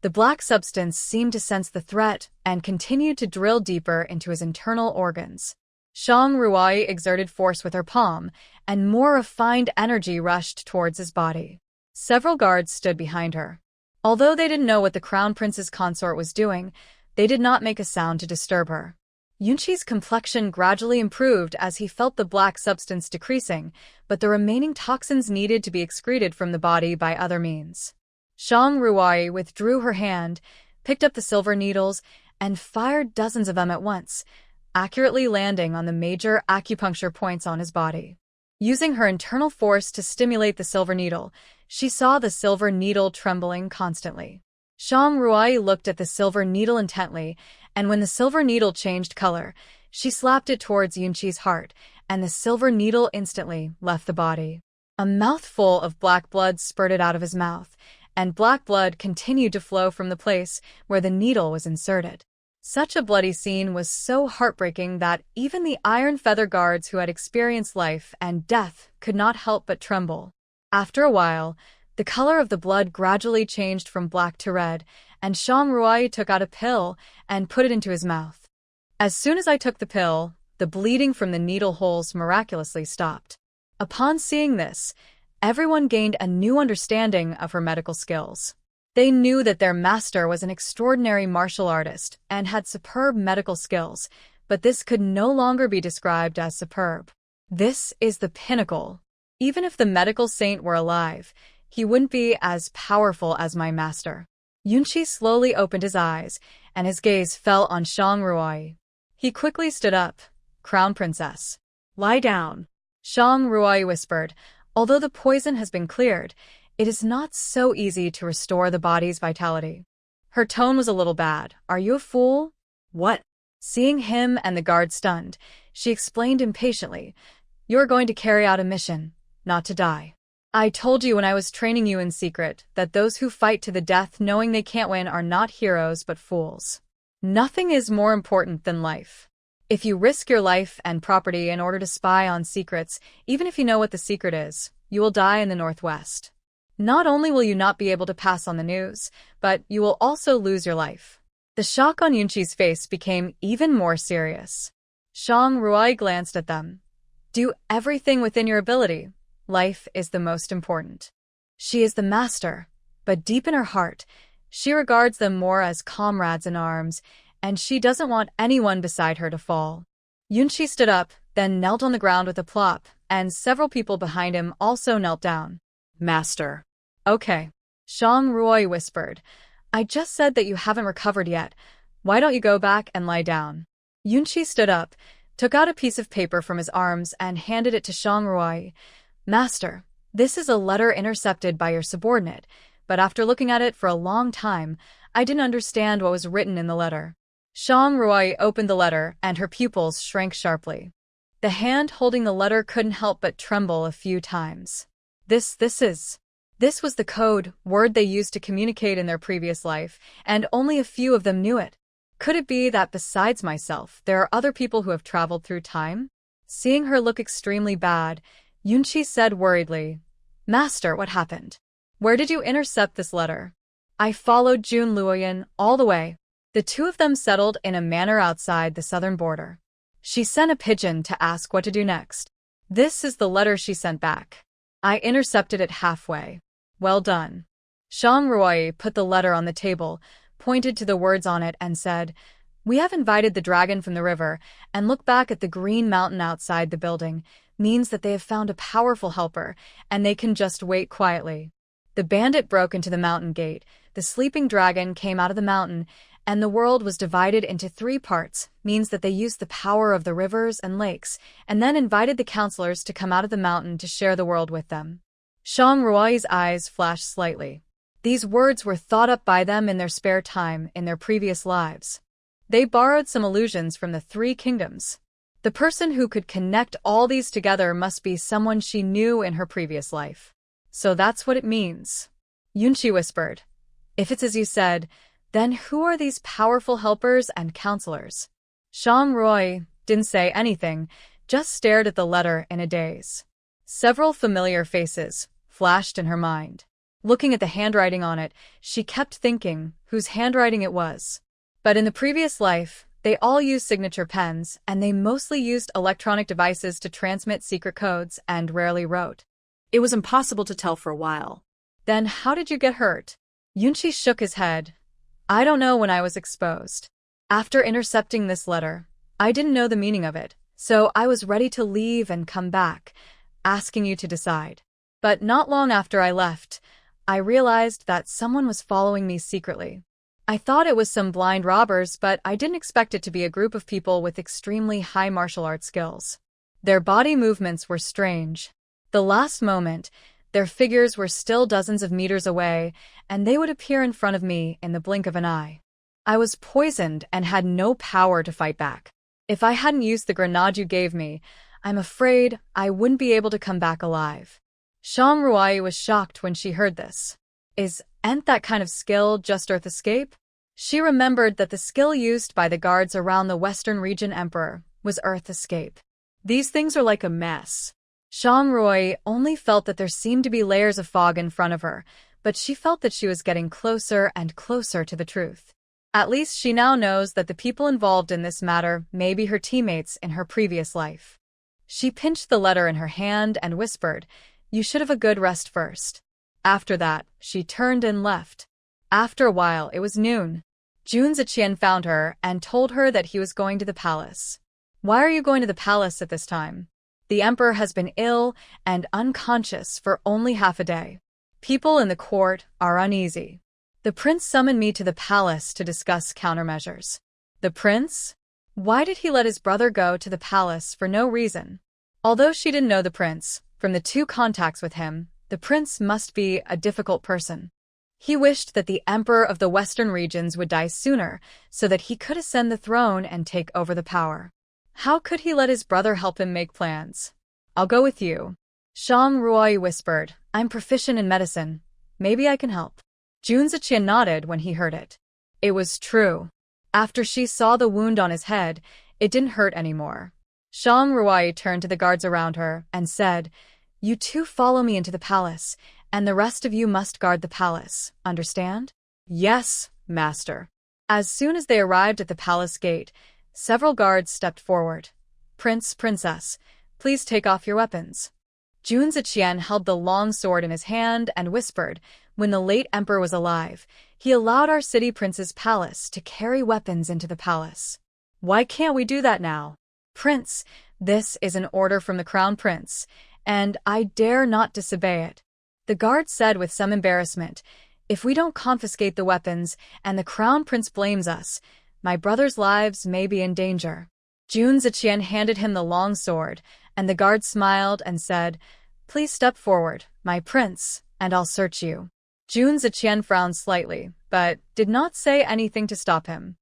Speaker 1: the black substance seemed to sense the threat and continued to drill deeper into his internal organs. Shang Ruai exerted force with her palm, and more refined energy rushed towards his body. Several guards stood behind her. Although they didn't know what the crown prince's consort was doing, they did not make a sound to disturb her. Yunqi's complexion gradually improved as he felt the black substance decreasing, but the remaining toxins needed to be excreted from the body by other means. Shang Ruai withdrew her hand, picked up the silver needles, and fired dozens of them at once, accurately landing on the major acupuncture points on his body. Using her internal force to stimulate the silver needle, she saw the silver needle trembling constantly. Shang Ruai looked at the silver needle intently, and when the silver needle changed color, she slapped it towards Yunqi's heart, and the silver needle instantly left the body. A mouthful of black blood spurted out of his mouth, and black blood continued to flow from the place where the needle was inserted. Such a bloody scene was so heartbreaking that even the iron feather guards who had experienced life and death could not help but tremble. After a while, the color of the blood gradually changed from black to red, and Shang Ruai took out a pill and put it into his mouth. "As soon as I took the pill, the bleeding from the needle holes miraculously stopped." Upon seeing this, everyone gained a new understanding of her medical skills. They knew that their master was an extraordinary martial artist and had superb medical skills, but this could no longer be described as superb. "This is the pinnacle. Even if the medical saint were alive, he wouldn't be as powerful as my master." Yunqi slowly opened his eyes, and his gaze fell on Shang Ruai. He quickly stood up. "Crown Princess, lie down." Shang Ruai whispered, "Although the poison has been cleared, it is not so easy to restore the body's vitality." Her tone was a little bad. "Are you a fool?"
Speaker 2: "What?"
Speaker 1: Seeing him and the guard stunned, she explained impatiently, "You are going to carry out a mission, not to die. I told you when I was training you in secret that those who fight to the death knowing they can't win are not heroes but fools. Nothing is more important than life. If you risk your life and property in order to spy on secrets, even if you know what the secret is, you will die in the Northwest. Not only will you not be able to pass on the news, but you will also lose your life." The shock on Yunqi's face became even more serious. Shang Ruai glanced at them. "Do everything within your ability. life is the most important. She is the master, but deep in her heart, she regards them more as comrades in arms, and she doesn't want anyone beside her to fall. Yunqi stood up, then knelt on the ground with a plop, and several people behind him also knelt down.
Speaker 2: Master.
Speaker 1: Okay. Shang Ruoi whispered. I just said that you haven't recovered yet. Why don't you go back and lie down? Yunqi stood up, took out a piece of paper from his arms and handed it to Shang Ruoi. Master, this is a letter intercepted by your subordinate, but after looking at it for a long time, I didn't understand what was written in the letter. Shang Ruoi opened the letter and her pupils shrank sharply. The hand holding the letter couldn't help but tremble a few times. This was the code word they used to communicate in their previous life, and only a few of them knew it. Could it be that besides myself, there are other people who have traveled through time? Seeing her look extremely bad, Yunqi said worriedly, Master, what happened? Where did you intercept this letter? I followed Jun Luoyan all the way. The two of them settled in a manor outside the southern border. She sent a pigeon to ask what to do next. This is the letter she sent back. I intercepted it halfway. Well done. Shang Ruoi put the letter on the table, pointed to the words on it and said, We have invited the dragon from the river, and look back at the green mountain outside the building, means that they have found a powerful helper, and they can just wait quietly. The bandit broke into the mountain gate, the sleeping dragon came out of the mountain, and the world was divided into 3 parts, means that they used the power of the rivers and lakes, and then invited the counselors to come out of the mountain to share the world with them. Shang Ruoi's eyes flashed slightly. These words were thought up by them in their spare time in their previous lives. They borrowed some illusions from the 3 kingdoms. The person who could connect all these together must be someone she knew in her previous life. So that's what it means. Yunqi whispered. If it's as you said, then who are these powerful helpers and counselors? Shang Ruoi didn't say anything, just stared at the letter in a daze. Several familiar faces flashed in her mind. Looking at the handwriting on it, she kept thinking whose handwriting it was. But in the previous life, they all used signature pens, and they mostly used electronic devices to transmit secret codes and rarely wrote.
Speaker 2: It was impossible to tell for a while.
Speaker 1: Then how did you get hurt? Yunqi shook his head. I don't know when I was exposed. After intercepting this letter, I didn't know the meaning of it, so I was ready to leave and come back, asking you to decide. But not long after I left, I realized that someone was following me secretly. I thought it was some blind robbers, but I didn't expect it to be a group of people with extremely high martial arts skills. Their body movements were strange. The last moment, their figures were still dozens of meters away, and they would appear in front of me in the blink of an eye. I was poisoned and had no power to fight back. If I hadn't used the grenade you gave me, I'm afraid I wouldn't be able to come back alive. Shang Ruoi was shocked when she heard this. Isn't that kind of skill just Earth Escape? She remembered that the skill used by the guards around the Western Region Emperor was Earth Escape.
Speaker 2: These things are like a mess.
Speaker 1: Shang Ruoi only felt that there seemed to be layers of fog in front of her, but she felt that she was getting closer and closer to the truth. At least she now knows that the people involved in this matter may be her teammates in her previous life. She pinched the letter in her hand and whispered, You should have a good rest first. After that, she turned and left. After a while, it was noon. Jun Ziqian found her and told her that he was going to the palace. Why are you going to the palace at this time? The emperor has been ill and unconscious for only half a day. People in the court are uneasy. The prince summoned me to the palace to discuss countermeasures. The prince? Why did he let his brother go to the palace for no reason? Although she didn't know the prince, from the 2 contacts with him, the prince must be a difficult person. He wished that the emperor of the western regions would die sooner so that he could ascend the throne and take over the power. How could he let his brother help him make plans? I'll go with you. Shang Ruoi whispered, I'm proficient in medicine. Maybe I can help. Jun Ziqian nodded when he heard it. It was true. After she saw the wound on his head, it didn't hurt anymore. Shang Ruoi turned to the guards around her and said, You 2 follow me into the palace, and the rest of you must guard the palace, understand?
Speaker 2: Yes, master.
Speaker 1: As soon as they arrived at the palace gate, several guards stepped forward. Prince, Princess, please take off your weapons. Jun Ziqian held the long sword in his hand and whispered, "When the late emperor was alive, he allowed our city prince's palace to carry weapons into the palace. Why can't we do that now? Prince, this is an order from the crown prince, and I dare not disobey it." The guard said with some embarrassment, "If we don't confiscate the weapons and the crown prince blames us, my brother's lives may be in danger." Jun Ziqian handed him the long sword, and the guard smiled and said, "Please step forward, my prince, and I'll search you." Jun Ziqian frowned slightly, but did not say anything to stop him.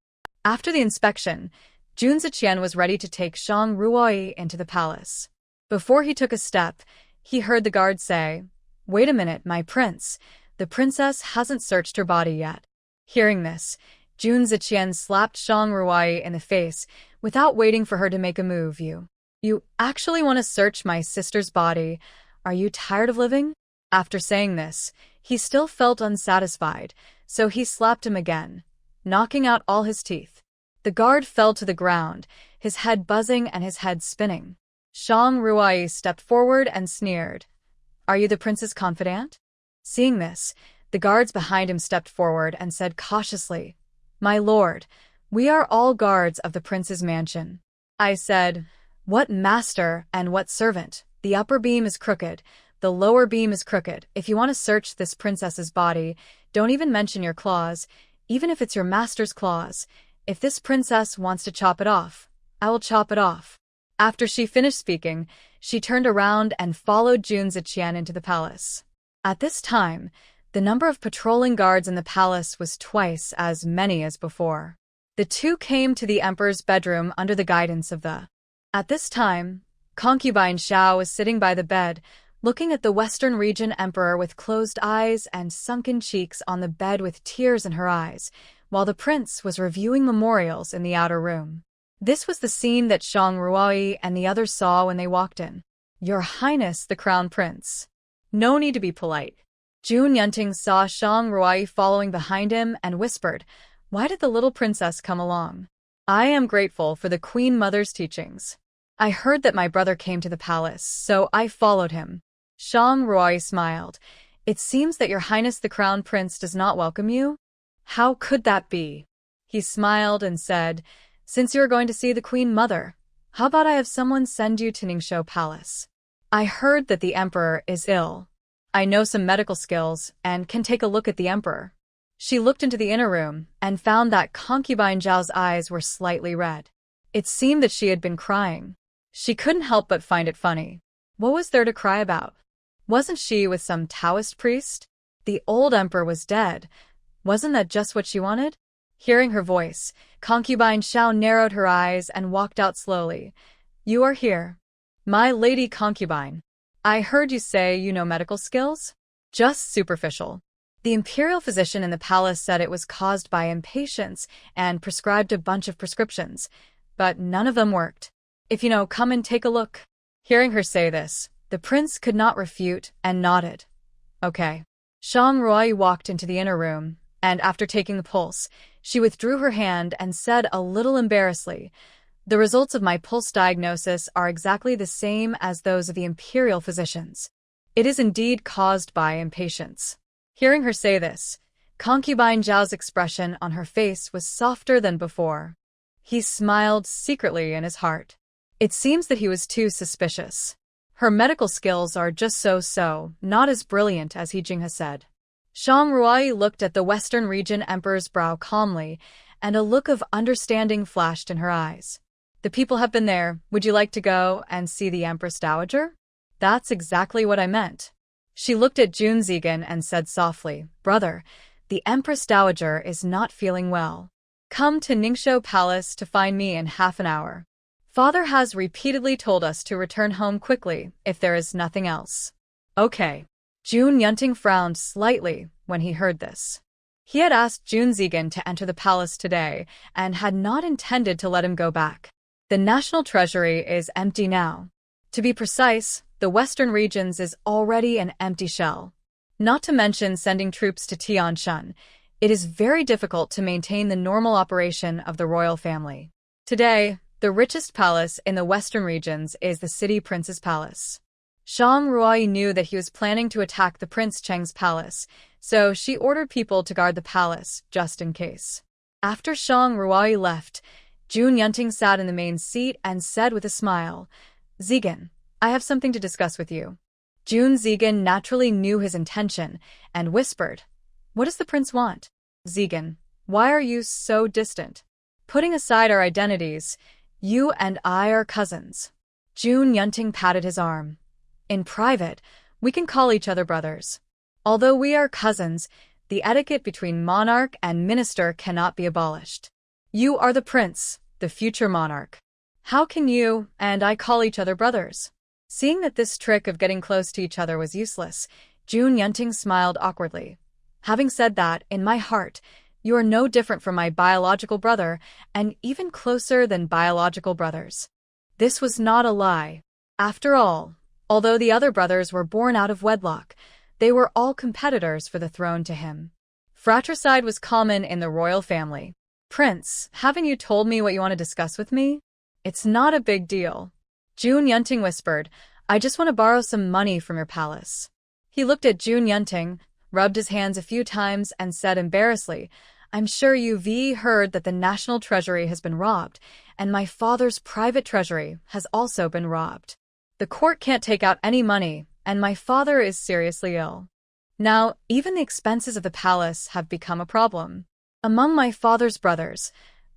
Speaker 1: After the inspection, Jun Ziqian was ready to take Shang Ruoyi into the palace. Before he took a step, he heard the guard say, "Wait a minute, my prince. The princess hasn't searched her body yet." Hearing this, Jun Ziqian slapped Shang Ruoyi in the face without waiting for her to make a move. You actually want to search my sister's body? Are you tired of living?" After saying this, he still felt unsatisfied, so he slapped him again, knocking out all his teeth. The guard fell to the ground, his head buzzing and his head spinning. Shang Ruoyi stepped forward and sneered, "Are you the prince's confidant?" Seeing this, the guards behind him stepped forward and said cautiously, "My lord, we are all guards of the prince's mansion." I said, "What master and what servant? The upper beam is crooked, the lower beam is crooked. If you want to search this princess's body, don't even mention your claws, even if it's your master's claws. If this princess wants to chop it off, I will chop it off." After she finished speaking, she turned around and followed Jun Ziqian into the palace. At this time, the number of patrolling guards in the palace was twice as many as before. The two came to the emperor's bedroom under the guidance of the. At this time, concubine Xiao was sitting by the bed, looking at the Western region emperor with closed eyes and sunken cheeks on the bed with tears in her eyes, while the prince was reviewing memorials in the outer room. This was the scene that Shang Ruoyi and the others saw when they walked in. "Your Highness, the Crown Prince." "No need to be polite." Jun Yunting saw Shang Ruoyi following behind him and whispered, "Why did the little princess come along?" "I am grateful for the Queen Mother's teachings. I heard that my brother came to the palace, so I followed him." Shang Ruoyi smiled. "It seems that Your Highness the Crown Prince does not welcome you? How could that be?" He smiled and said, "Since you are going to see the Queen Mother, how about I have someone send you to Ningxiu Palace? I heard that the Emperor is ill. I know some medical skills and can take a look at the Emperor." She looked into the inner room and found that concubine Zhao's eyes were slightly red. It seemed that she had been crying. She couldn't help but find it funny. What was there to cry about? Wasn't she with some Taoist priest? The old emperor was dead. Wasn't that just what she wanted? Hearing her voice, concubine Xiao narrowed her eyes and walked out slowly. "You are here. My lady concubine. I heard you say you know medical skills?" "Just superficial." The imperial physician in the palace said it was caused by impatience and prescribed a bunch of prescriptions, but none of them worked. "If you know, come and take a look." Hearing her say this, the prince could not refute and nodded. "Okay." Shang Ruoyi walked into the inner room, and after taking the pulse, she withdrew her hand and said a little embarrassedly, "The results of my pulse diagnosis are exactly the same as those of the imperial physicians. It is indeed caused by impatience." Hearing her say this, concubine Zhao's expression on her face was softer than before. He smiled secretly in his heart. It seems that he was too suspicious. Her medical skills are just so-so, not as brilliant as he Jinghe said. Shang Ruoyi looked at the Western region emperor's brow calmly, and a look of understanding flashed in her eyes. "The people have been there. Would you like to go and see the Empress Dowager?" "That's exactly what I meant." She looked at Jun Zigan and said softly, "Brother, the Empress Dowager is not feeling well. Come to Ningxiu Palace to find me in half an hour. Father has repeatedly told us to return home quickly if there is nothing else." "Okay." Jun Yunting frowned slightly when he heard this. He had asked Jun Zigan to enter the palace today and had not intended to let him go back. The national treasury is empty now. To be precise, the Western regions is already an empty shell. Not to mention sending troops to Tianshan, it is very difficult to maintain the normal operation of the royal family. Today, the richest palace in the Western regions is the city prince's palace. Zhang Ruai knew that he was planning to attack the Prince Cheng's palace, so she ordered people to guard the palace, just in case. After Zhang Ruai left, Jun Yunting sat in the main seat and said with a smile, "Zigan, I have something to discuss with you." Jun Zigan naturally knew his intention and whispered, "What does the prince want?" "Zigan, why are you so distant? Putting aside our identities, you and I are cousins." Jun Yunting patted his arm. "In private, we can call each other brothers. Although we are cousins, the etiquette between monarch and minister cannot be abolished. You are the prince, the future monarch. How can you and I call each other brothers?" Seeing that this trick of getting close to each other was useless, Jun Yunting smiled awkwardly. "Having said that, in my heart, you are no different from my biological brother, and even closer than biological brothers." This was not a lie. After all, although the other brothers were born out of wedlock, they were all competitors for the throne to him. Fratricide was common in the royal family. "Prince, haven't you told me what you want to discuss with me?" "It's not a big deal." Jun Yunting whispered, "I just want to borrow some money from your palace." He looked at Jun Yunting, rubbed his hands a few times, and said embarrassedly, "I'm sure you've heard that the national treasury has been robbed, and my father's private treasury has also been robbed. The court can't take out any money, and my father is seriously ill. Now, even the expenses of the palace have become a problem. Among my father's brothers,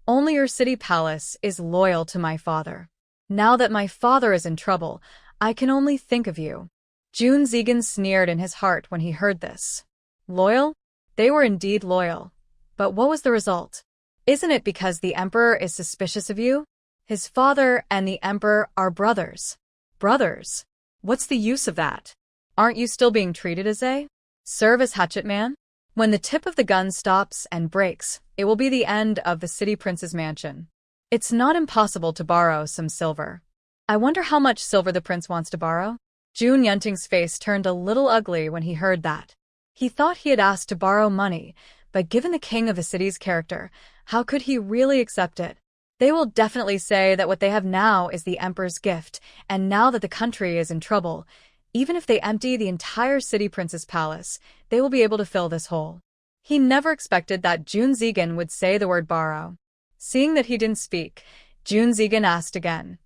Speaker 1: only your city palace is loyal to my father. Now that my father is in trouble, I can only think of you." Jun Zigan sneered in his heart when he heard this. Loyal? They were indeed loyal. But what was the result? Isn't it because the emperor is suspicious of you? His father and the emperor are brothers. Brothers? What's the use of that? Aren't you still being treated as a serve as hatchet man? When the tip of the gun stops and breaks, it will be the end of the city prince's mansion. It's not impossible to borrow some silver. I wonder how much silver the prince wants to borrow? Jun Yunting's face turned a little ugly when he heard that. He thought he had asked to borrow money, but given the king of the city's character, how could he really accept it? They will definitely say that what they have now is the emperor's gift, and now that the country is in trouble, even if they empty the entire city prince's palace, they will be able to fill this hole. He never expected that Jun Zigan would say the word borrow. Seeing that he didn't speak, Jun Zigan asked again,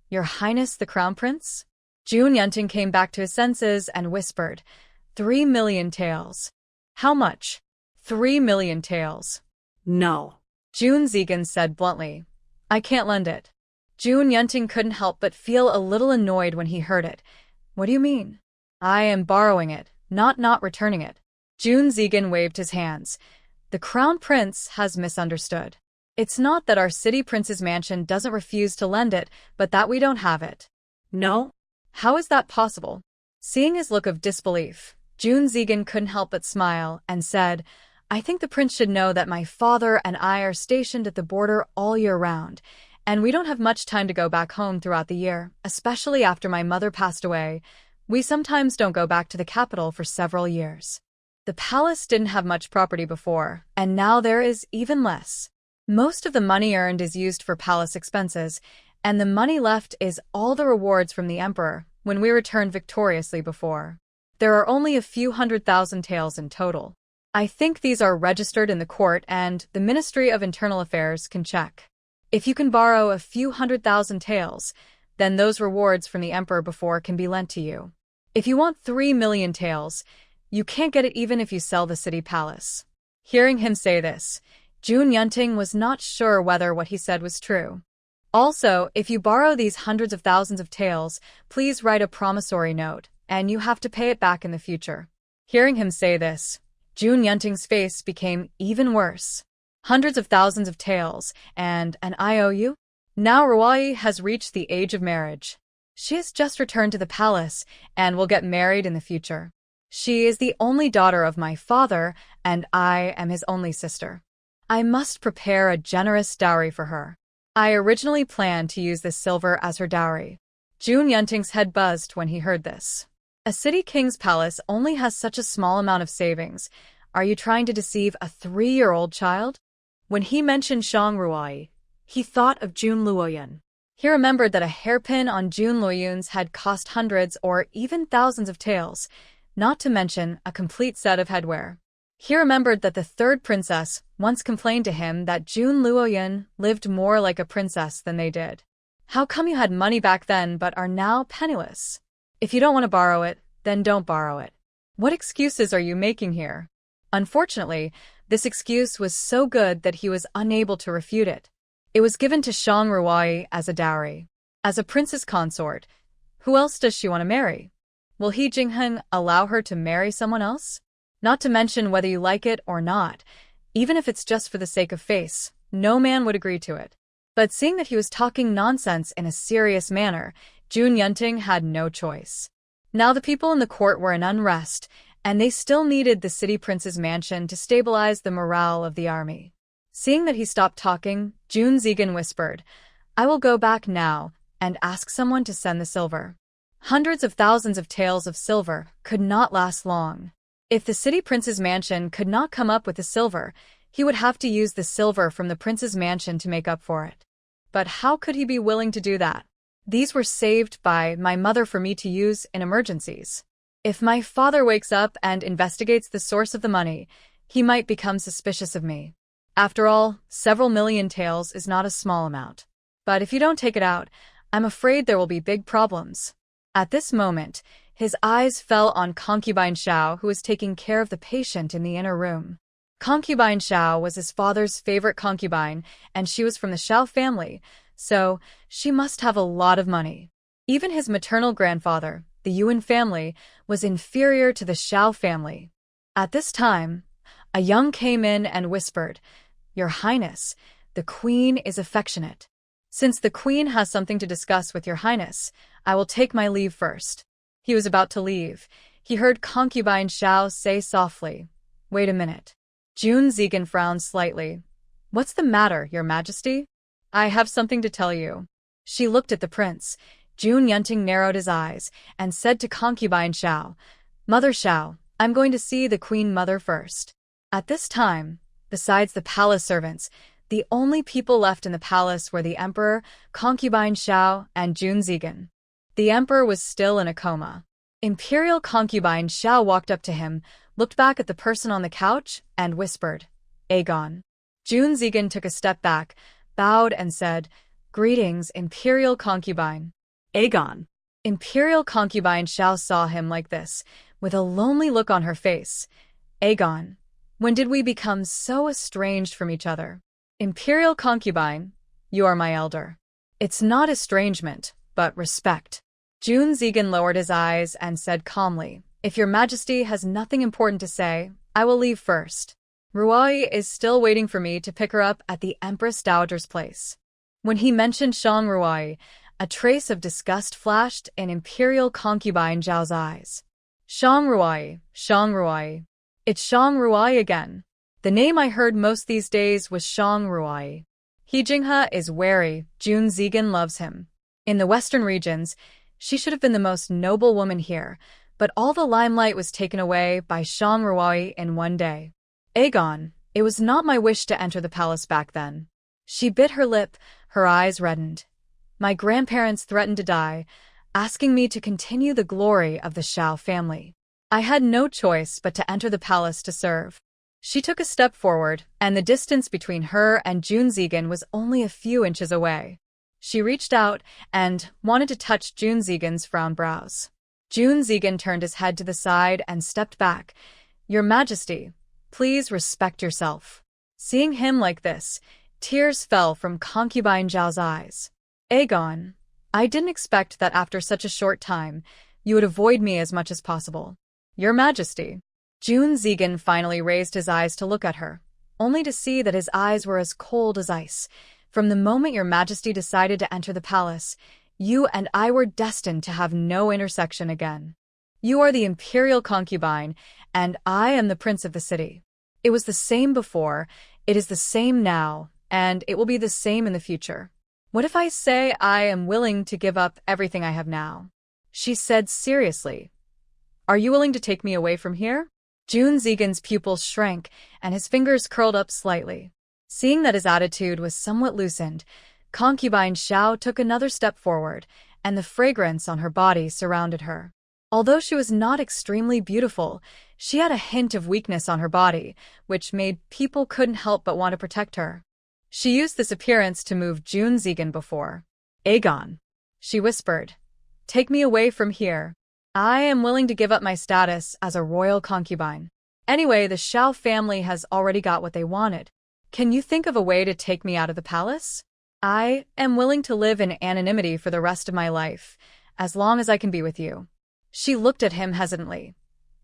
Speaker 1: "Your Highness the Crown Prince?" Jun Yunting came back to his senses and whispered, 3,000,000 taels. "How much?" 3,000,000 taels.
Speaker 2: No.
Speaker 1: Jun Zigan said bluntly, "I can't lend it." Jun Yunting couldn't help but feel a little annoyed when he heard it. "What do you mean?" "I am borrowing it, not returning it." Jun Zigan waved his hands. "The Crown Prince has misunderstood. It's not that our city prince's mansion doesn't refuse to lend it, but that we don't have it."
Speaker 2: No?
Speaker 1: "How is that possible?" Seeing his look of disbelief, Jun Zigan couldn't help but smile and said, "I think the prince should know that my father and I are stationed at the border all year round, and we don't have much time to go back home throughout the year, especially after my mother passed away. We sometimes don't go back to the capital for several years. The palace didn't have much property before, and now there is even less. Most of the money earned is used for palace expenses, and the money left is all the rewards from the emperor when we return victoriously before. There are only a few 100,000 taels in total. I think these are registered in the court and the Ministry of Internal Affairs can check. If you can borrow a few 100,000 taels, then those rewards from the emperor before can be lent to you. If you want 3,000,000 taels, you can't get it even if you sell the city palace." Hearing him say this, Jun Yunting was not sure whether what he said was true. "Also, if you borrow these hundreds of thousands of taels, please write a promissory note, and you have to pay it back in the future." Hearing him say this, Jun Yunting's face became even worse. Hundreds of thousands of taels, and an IOU? Now Ruai has reached the age of marriage. She has just returned to the palace and will get married in the future. She is the only daughter of my father, and I am his only sister. I must prepare a generous dowry for her. I originally planned to use this silver as her dowry. Jun Yunting's head buzzed when he heard this. A city king's palace only has such a small amount of savings. Are you trying to deceive a 3-year-old child? When he mentioned Zhang Ruai, he thought of Jun Luoyun. He remembered that a hairpin on Jun Luoyun's had cost hundreds or even thousands of taels, not to mention a complete set of headwear. He remembered that the third princess once complained to him that Jun Luoyun lived more like a princess than they did. How come you had money back then but are now penniless? If you don't want to borrow it, then don't borrow it. What excuses are you making here? Unfortunately, this excuse was so good that he was unable to refute it. It was given to Shang Ruai as a dowry. As a princess consort, who else does she want to marry? Will He Jinghen allow her to marry someone else? Not to mention whether you like it or not, even if it's just for the sake of face, no man would agree to it. But seeing that he was talking nonsense in a serious manner, Jun Yunting had no choice. Now the people in the court were in unrest, and they still needed the city prince's mansion to stabilize the morale of the army. Seeing that he stopped talking, Jun Zigan whispered, "I will go back now and ask someone to send the silver." Hundreds of thousands of taels of silver could not last long. If the city prince's mansion could not come up with the silver, he would have to use the silver from the prince's mansion to make up for it. But how could he be willing to do that? These were saved by my mother for me to use in emergencies. If my father wakes up and investigates the source of the money, he might become suspicious of me. After all, several million taels is not a small amount. But if you don't take it out, I'm afraid there will be big problems. At this moment, his eyes fell on Concubine Xiao, who was taking care of the patient in the inner room. Concubine Xiao was his father's favorite concubine, and she was from the Xiao family, so she must have a lot of money. Even his maternal grandfather, the Yuan family, was inferior to the Xiao family. At this time, a young came in and whispered, "Your Highness, the Queen is affectionate. Since the Queen has something to discuss with Your Highness, I will take my leave first." He was about to leave. He heard Concubine Xiao say softly, "Wait a minute." Jun Zigan frowned slightly. "What's the matter, Your Majesty?" "I have something to tell you." She looked at the prince. Jun Yunting narrowed his eyes and said to Concubine Xiao, "Mother Xiao, I'm going to see the Queen Mother first." At this time, besides the palace servants, the only people left in the palace were the Emperor, Concubine Xiao, and Jun Zigan. The Emperor was still in a coma. Imperial Concubine Xiao walked up to him, looked back at the person on the couch, and whispered, "Aegon." Jun Zigan took a step back, bowed and said, "Greetings, Imperial Concubine."
Speaker 2: Aegon.
Speaker 1: Imperial Concubine Xiao saw him like this, with a lonely look on her face. "Aegon, when did we become so estranged from each other?" "Imperial Concubine, you are my elder." "It's not estrangement, but respect." Jun Zigan lowered his eyes and said calmly, "If Your Majesty has nothing important to say, I will leave first. Ruai is still waiting for me to pick her up at the Empress Dowager's place." When he mentioned Shang Ruai, a trace of disgust flashed in Imperial Concubine Zhao's eyes. "Shang Ruai, Shang Ruai. It's Shang Ruai again. The name I heard most these days was Shang Ruai. He Jinghe is wary, Jun Zigan loves him. In the western regions, she should have been the most noble woman here, but all the limelight was taken away by Shang Ruai in one day. Aegon, it was not my wish to enter the palace back then." She bit her lip, her eyes reddened. "My grandparents threatened to die, asking me to continue the glory of the Xiao family. I had no choice but to enter the palace to serve." She took a step forward, and the distance between her and Jun Zigan was only a few inches away. She reached out and wanted to touch Jun Zigan's frowned brows. Jun Zigan turned his head to the side and stepped back. "Your Majesty, please respect yourself." Seeing him like this, tears fell from Concubine Zhao's eyes. "Aegon, I didn't expect that after such a short time, you would avoid me as much as possible." "Your Majesty." Jun Zigan finally raised his eyes to look at her, only to see that his eyes were as cold as ice. "From the moment Your Majesty decided to enter the palace, you and I were destined to have no intersection again. You are the Imperial Concubine, and I am the Prince of the city. It was the same before, it is the same now, and it will be the same in the future. What if I say I am willing to give up everything I have now?" She said seriously, "Are you willing to take me away from here?" Jun Zigan's pupils shrank, and his fingers curled up slightly. Seeing that his attitude was somewhat loosened, Concubine Xiao took another step forward, and the fragrance on her body surrounded her. Although she was not extremely beautiful, she had a hint of weakness on her body, which made people couldn't help but want to protect her. She used this appearance to move June Zegan before. "Aegon," she whispered, "take me away from here. I am willing to give up my status as a royal concubine. Anyway, the Xiao family has already got what they wanted. Can you think of a way to take me out of the palace? I am willing to live in anonymity for the rest of my life, as long as I can be with you." She looked at him hesitantly.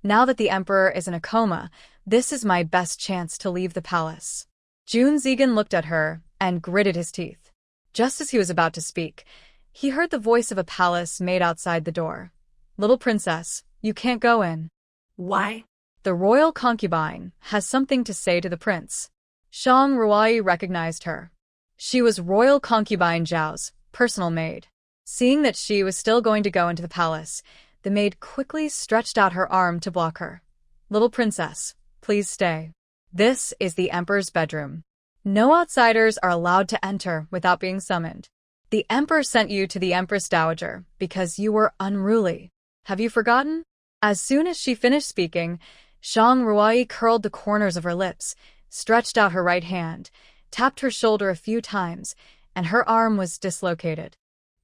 Speaker 1: "Now that the emperor is in a coma, this is my best chance to leave the palace." June Zegan looked at her and gritted his teeth. Just as he was about to speak, he heard the voice of a palace maid outside the door. "Little princess, you can't go in."
Speaker 2: "Why?"
Speaker 1: "The royal concubine has something to say to the prince." Shang Ruai recognized her. She was royal concubine Zhao's personal maid. Seeing that she was still going to go into the palace, the maid quickly stretched out her arm to block her. "Little princess, please stay. This is the emperor's bedroom. No outsiders are allowed to enter without being summoned. The emperor sent you to the Empress Dowager because you were unruly. Have you forgotten?" As soon as she finished speaking, Shang Ruai curled the corners of her lips, stretched out her right hand, tapped her shoulder a few times, and her arm was dislocated.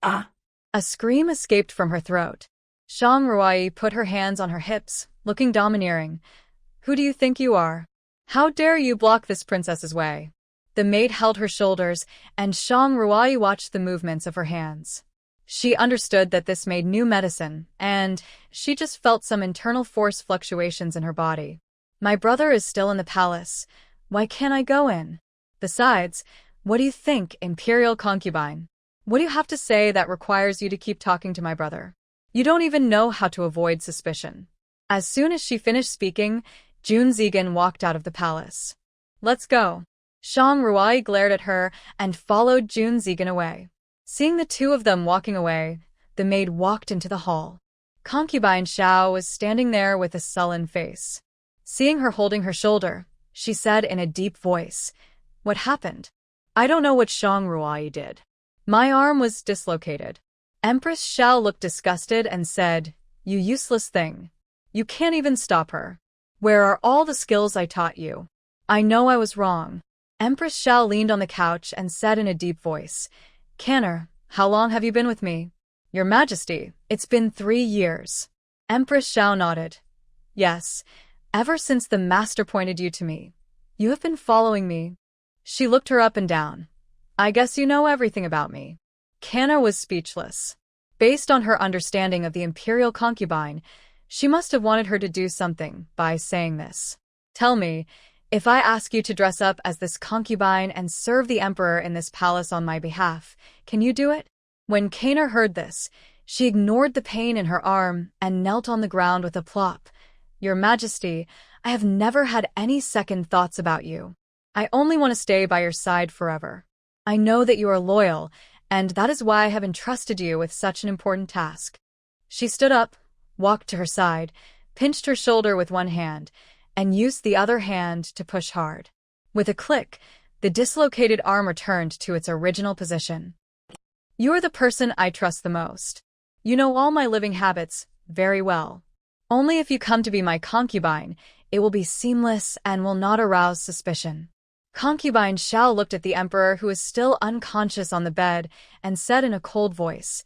Speaker 2: "Ah!"
Speaker 1: A scream escaped from her throat. Shang Ruai put her hands on her hips, looking domineering. "Who do you think you are? How dare you block this princess's way?" The maid held her shoulders, and Shang Ruai watched the movements of her hands. She understood that this made new medicine, and she just felt some internal force fluctuations in her body. "My brother is still in the palace. Why can't I go in? Besides, what do you think, imperial concubine? What do you have to say that requires you to keep talking to my brother? You don't even know how to avoid suspicion." As soon as she finished speaking, June Zegan walked out of the palace. "Let's go." Shang Ruai glared at her and followed June Zegan away. Seeing the two of them walking away, the maid walked into the hall. Concubine Xiao was standing there with a sullen face. Seeing her holding her shoulder, she said in a deep voice, "What happened?" "I don't know what Shang Ruai did. My arm was dislocated." Empress Xiao looked disgusted and said, "You useless thing. You can't even stop her. Where are all the skills I taught you?" "I know I was wrong." Empress Xiao leaned on the couch and said in a deep voice, "Canner, how long have you been with me?" "Your Majesty, it's been 3 years." Empress Xiao nodded. "Yes, ever since the master pointed you to me. You have been following me." She looked her up and down. "I guess you know everything about me." Canner was speechless. Based on her understanding of the imperial concubine, she must have wanted her to do something by saying this. "Tell me, if I ask you to dress up as this concubine and serve the emperor in this palace on my behalf, can you do it?" When Canner heard this, she ignored the pain in her arm and knelt on the ground with a plop. "Your Majesty, I have never had any second thoughts about you. I only want to stay by your side forever. I know that you are loyal, and that is why I have entrusted you with such an important task." She stood up, walked to her side, pinched her shoulder with one hand, and used the other hand to push hard. With a click, the dislocated arm returned to its original position. "You are the person I trust the most. You know all my living habits very well. Only if you come to be my concubine, it will be seamless and will not arouse suspicion." Concubine Xiao looked at the emperor, who was still unconscious on the bed, and said in a cold voice,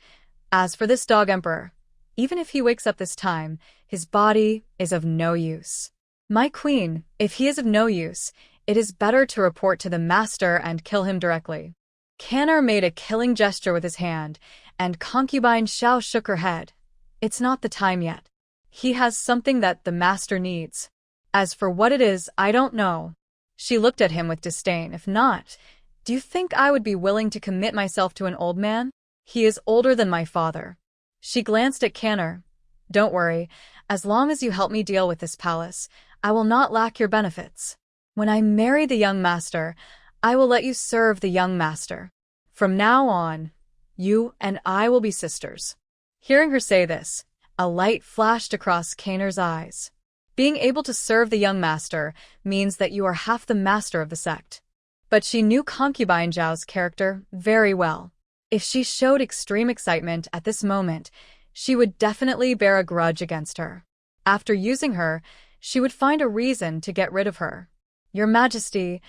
Speaker 1: "As for this dog emperor, even if he wakes up this time, his body is of no use. My queen, if he is of no use, it is better to report to the master and kill him directly." Canner made a killing gesture with his hand, and Concubine Xiao shook her head. "It's not the time yet. He has something that the master needs. As for what it is, I don't know." She looked at him with disdain. "If not, do you think I would be willing to commit myself to an old man? He is older than my father." She glanced at Canner. "Don't worry, as long as you help me deal with this palace, I will not lack your benefits. When I marry the young master, I will let you serve the young master. From now on, you and I will be sisters." Hearing her say this, a light flashed across Canner's eyes. Being able to serve the young master means that you are half the master of the sect. But she knew Concubine Zhao's character very well. If she showed extreme excitement at this moment, she would definitely bear a grudge against her. After using her, she would find a reason to get rid of her. Your Majesty,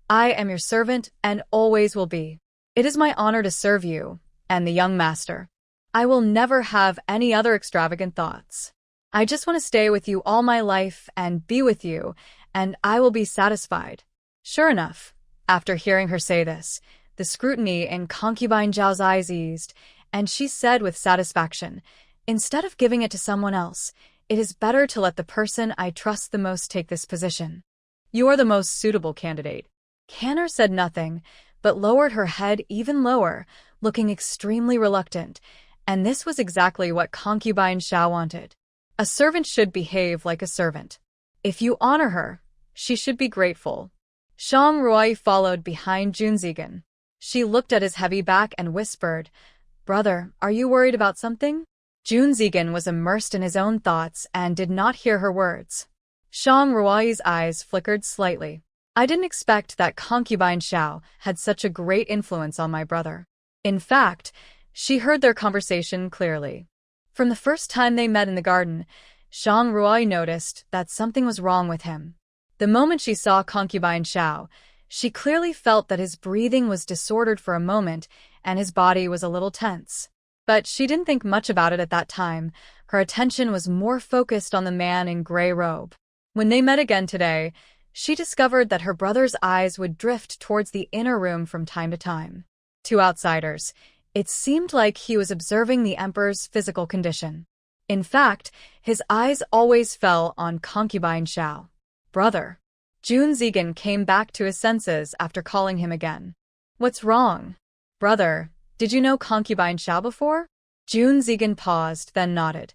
Speaker 1: I am your servant and always will be. It is my honor to serve you and the young master. I will never have any other extravagant thoughts. I just want to stay with you all my life and be with you, and I will be satisfied. Sure enough, after hearing her say this, the scrutiny in Concubine Zhao's eyes eased, and she said with satisfaction, instead of giving it to someone else, it is better to let the person I trust the most take this position. You are the most suitable candidate. Canner said nothing, but lowered her head even lower, looking extremely reluctant, and this was exactly what Concubine Zhao wanted. A servant should behave like a servant. If you honor her, she should be grateful. Shang Ruai followed behind Junzigen. She looked at his heavy back and whispered, "Brother, are you worried about something?" Junzigen was immersed in his own thoughts and did not hear her words. Shang Ruai's eyes flickered slightly. I didn't expect that Concubine Zhao had such a great influence on my brother. In fact, she heard their conversation clearly. From the first time they met in the garden, Shang Ruai noticed that something was wrong with him. The moment she saw Concubine Zhao, she clearly felt that his breathing was disordered for a moment and his body was a little tense. But she didn't think much about it at that time. Her attention was more focused on the man in gray robe. When they met again today, she discovered that her brother's eyes would drift towards the inner room from time to time. To outsiders, it seemed like he was observing the emperor's physical condition. In fact, his eyes always fell on Concubine Zhao. Brother. Junzigen came back to his senses after calling him again. What's wrong? Brother, did you know Concubine Zhao before? Junzigen paused, then nodded.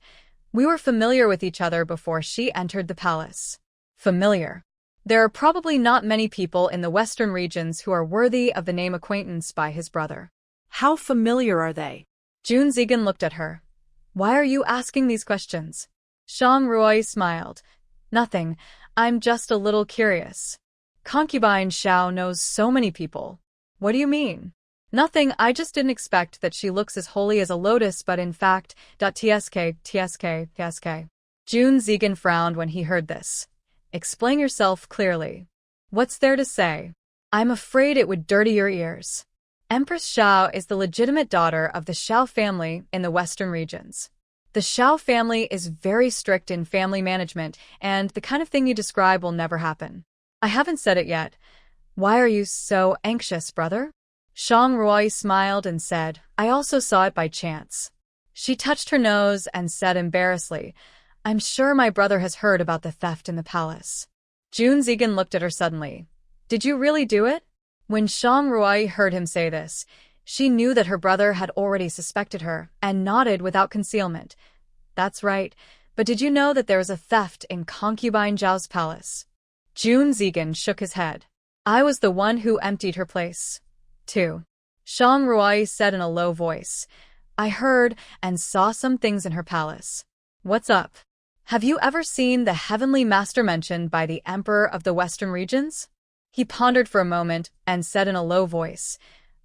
Speaker 1: We were familiar with each other before she entered the palace. Familiar. There are probably not many people in the western regions who are worthy of the name acquaintance by his brother.
Speaker 2: How familiar are they?
Speaker 1: Junzigen looked at her. Why are you asking these questions? Shang Ruai smiled. Nothing, I'm just a little curious. Concubine Zhao knows so many people. What do you mean? Nothing, I just didn't expect that she looks as holy as a lotus, but in fact, tsk. Junzigen frowned when he heard this. Explain yourself clearly. What's there to say? I'm afraid it would dirty your ears. Empress Xiao is the legitimate daughter of the Xiao family in the western regions. The Xiao family is very strict in family management, and the kind of thing you describe will never happen. I haven't said it yet. Why are you so anxious, brother? Shang Ruai smiled and said, I also saw it by chance. She touched her nose and said embarrassedly, I'm sure my brother has heard about the theft in the palace. Junzigen looked at her suddenly. Did you really do it? When Shang Ruai heard him say this, she knew that her brother had already suspected her and nodded without concealment. That's right, but did you know that there was a theft in Concubine Zhao's palace? Junzigen shook his head. I was the one who emptied her place. Too. Shang Ruai said in a low voice. I heard and saw some things in her palace. What's up? Have you ever seen the heavenly master mentioned by the emperor of the western regions? He pondered for a moment and said in a low voice,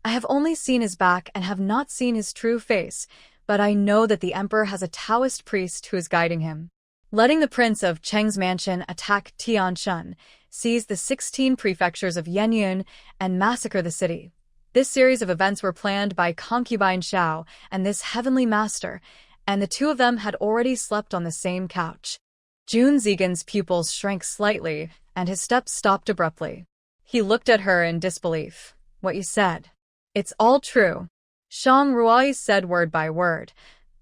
Speaker 1: I have only seen his back and have not seen his true face, but I know that the emperor has a Taoist priest who is guiding him. Letting the prince of Cheng's mansion attack Tianshan, seize the 16 prefectures of Yenyun, and massacre the city. This series of events were planned by Concubine Zhao and this heavenly master, and the two of them had already slept on the same couch. Junzigen's pupils shrank slightly, and his steps stopped abruptly. He looked at her in disbelief. What you said. It's all true. Shang Ruai said word by word.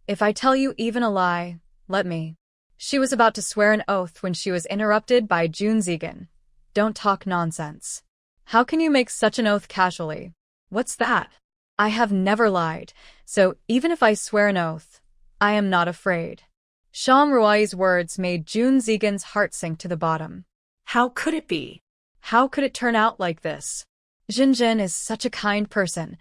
Speaker 1: If I tell you even a lie, let me. She was about to swear an oath when she was interrupted by Junzigen. Don't talk nonsense. How can you make such an oath casually? What's that? I have never lied, so even if I swear an oath, I am not afraid. Shang Ruai's words made Junzigen's heart sink to the bottom.
Speaker 2: How could it be?
Speaker 1: How could it turn out like this? Jinjin is such a kind person.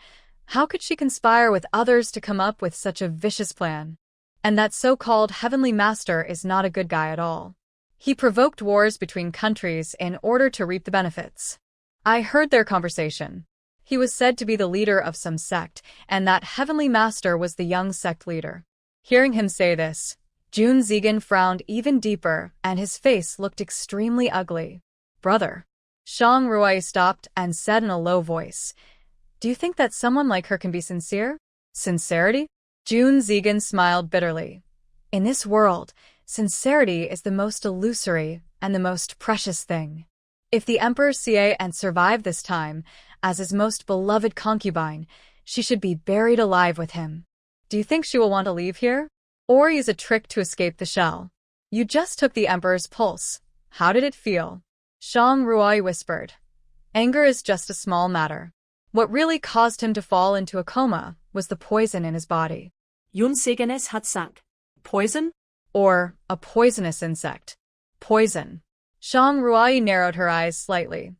Speaker 1: How could she conspire with others to come up with such a vicious plan? And that so-called heavenly master is not a good guy at all. He provoked wars between countries in order to reap the benefits. I heard their conversation. He was said to be the leader of some sect, and that heavenly master was the young sect leader. Hearing him say this, Jun Zigan frowned even deeper, and his face looked extremely ugly. Brother. Shang Ruai stopped and said in a low voice, "Do you think that someone like her can be sincere?" Sincerity? Jun Zigan smiled bitterly. In this world, sincerity is the most illusory and the most precious thing. If the Emperor Xie and survived this time, as his most beloved concubine, she should be buried alive with him. Do you think she will want to leave here? Or use a trick to escape the shell? You just took the Emperor's pulse. How did it feel? Shang Ruai whispered. Anger is just a small matter. What really caused him to fall into a coma was the poison in his body.
Speaker 2: Jun Zigan hat sagt. Poison?
Speaker 1: Or a poisonous insect. Poison. Shang Ruai narrowed her eyes slightly.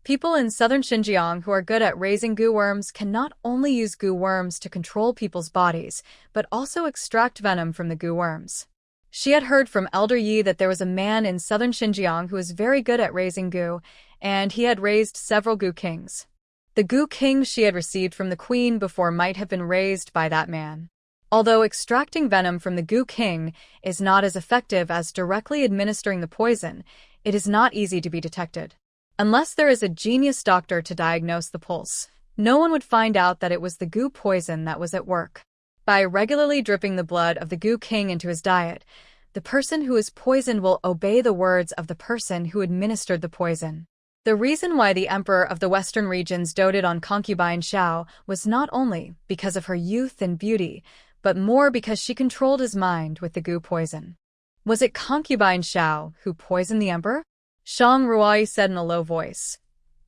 Speaker 1: People in southern Xinjiang who are good at raising goo worms can not only use goo worms to control people's bodies, but also extract venom from the goo worms. She had heard from Elder Yi that there was a man in southern Xinjiang who was very good at raising goo, and he had raised several goo kings. The goo kings she had received from the queen before might have been raised by that man. Although extracting venom from the goo king is not as effective as directly administering the poison, it is not easy to be detected. Unless there is a genius doctor to diagnose the pulse, no one would find out that it was the goo poison that was at work. By regularly dripping the blood of the goo king into his diet, the person who is poisoned will obey the words of the person who administered the poison. The reason why the emperor of the western regions doted on concubine Xiao was not only because of her youth and beauty, but more because she controlled his mind with the goo poison. Was it concubine Xiao who poisoned the emperor? Shang Ruai said in a low voice.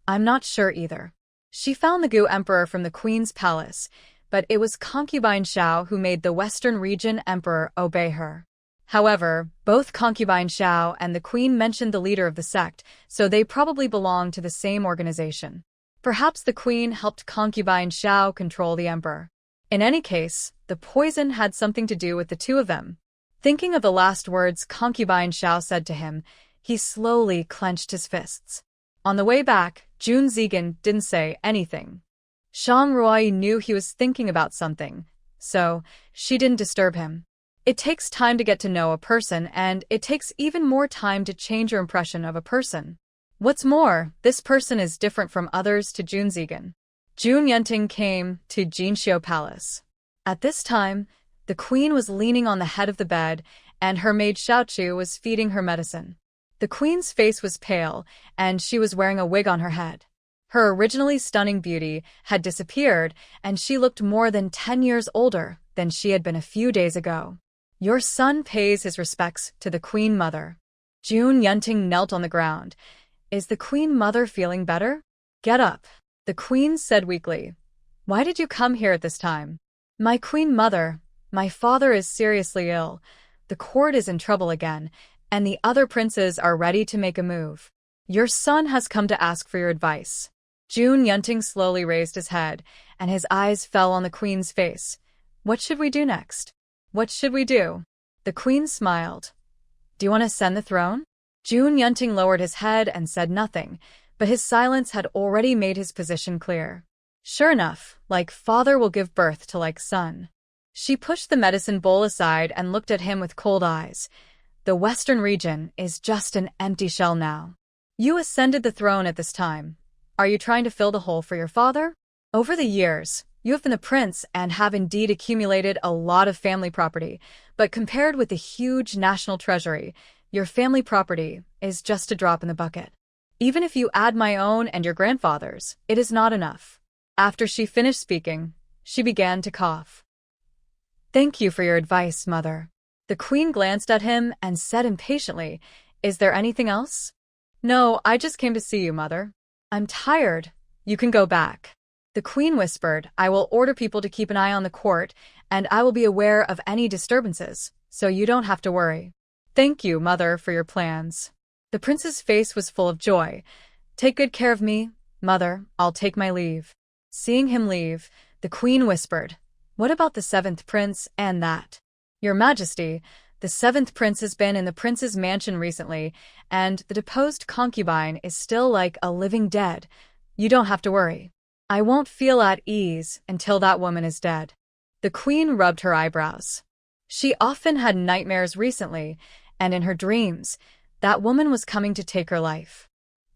Speaker 1: I'm not sure either. She found the goo emperor from the queen's palace, but it was concubine Xiao who made the western region emperor obey her. However, both concubine Xiao and the queen mentioned the leader of the sect, so they probably belong to the same organization. Perhaps the queen helped concubine Xiao control the emperor. In any case, the poison had something to do with the two of them. Thinking of the last words concubine Xiao said to him, he slowly clenched his fists. On the way back, Jun Zigan didn't say anything. Shang Ruai knew he was thinking about something, so she didn't disturb him. It takes time to get to know a person, and it takes even more time to change your impression of a person. What's more, this person is different from others to Jun Zigan. Jun Yunting came to Jinxiu Palace. At this time, the queen was leaning on the head of the bed, and her maid Xiaochu was feeding her medicine. The queen's face was pale, and she was wearing a wig on her head. Her originally stunning beauty had disappeared, and she looked more than 10 years older than she had been a few days ago. Your son pays his respects to the queen mother. Jun Yunting knelt on the ground. Is the queen mother feeling better? Get up, the queen said weakly. Why did you come here at this time? My queen mother, my father is seriously ill. The court is in trouble again, and the other princes are ready to make a move. Your son has come to ask for your advice. Jun Yunting slowly raised his head, and his eyes fell on the queen's face. What should we do next? What should we do? The queen smiled. Do you want to ascend the throne? Jun Yunting lowered his head and said nothing, but his silence had already made his position clear. Sure enough, like father will give birth to like son. She pushed the medicine bowl aside and looked at him with cold eyes. The western region is just an empty shell now. You ascended the throne at this time. Are you trying to fill the hole for your father? Over the years, you have been the prince and have indeed accumulated a lot of family property, but compared with the huge national treasury, your family property is just a drop in the bucket. Even if you add my own and your grandfather's, it is not enough. After she finished speaking, she began to cough. Thank you for your advice, mother. The queen glanced at him and said impatiently, Is there anything else? No, I just came to see you, mother. I'm tired. You can go back. The queen whispered, I will order people to keep an eye on the court, and I will be aware of any disturbances, so you don't have to worry. Thank you, mother, for your plans. The prince's face was full of joy. Take good care of me, mother, I'll take my leave. Seeing him leave, the queen whispered, What about the 7th prince and that? Your Majesty, the 7th prince has been in the prince's mansion recently, and the deposed concubine is still like a living dead. You don't have to worry. I won't feel at ease until that woman is dead. The queen rubbed her eyebrows. She often had nightmares recently, and in her dreams, that woman was coming to take her life.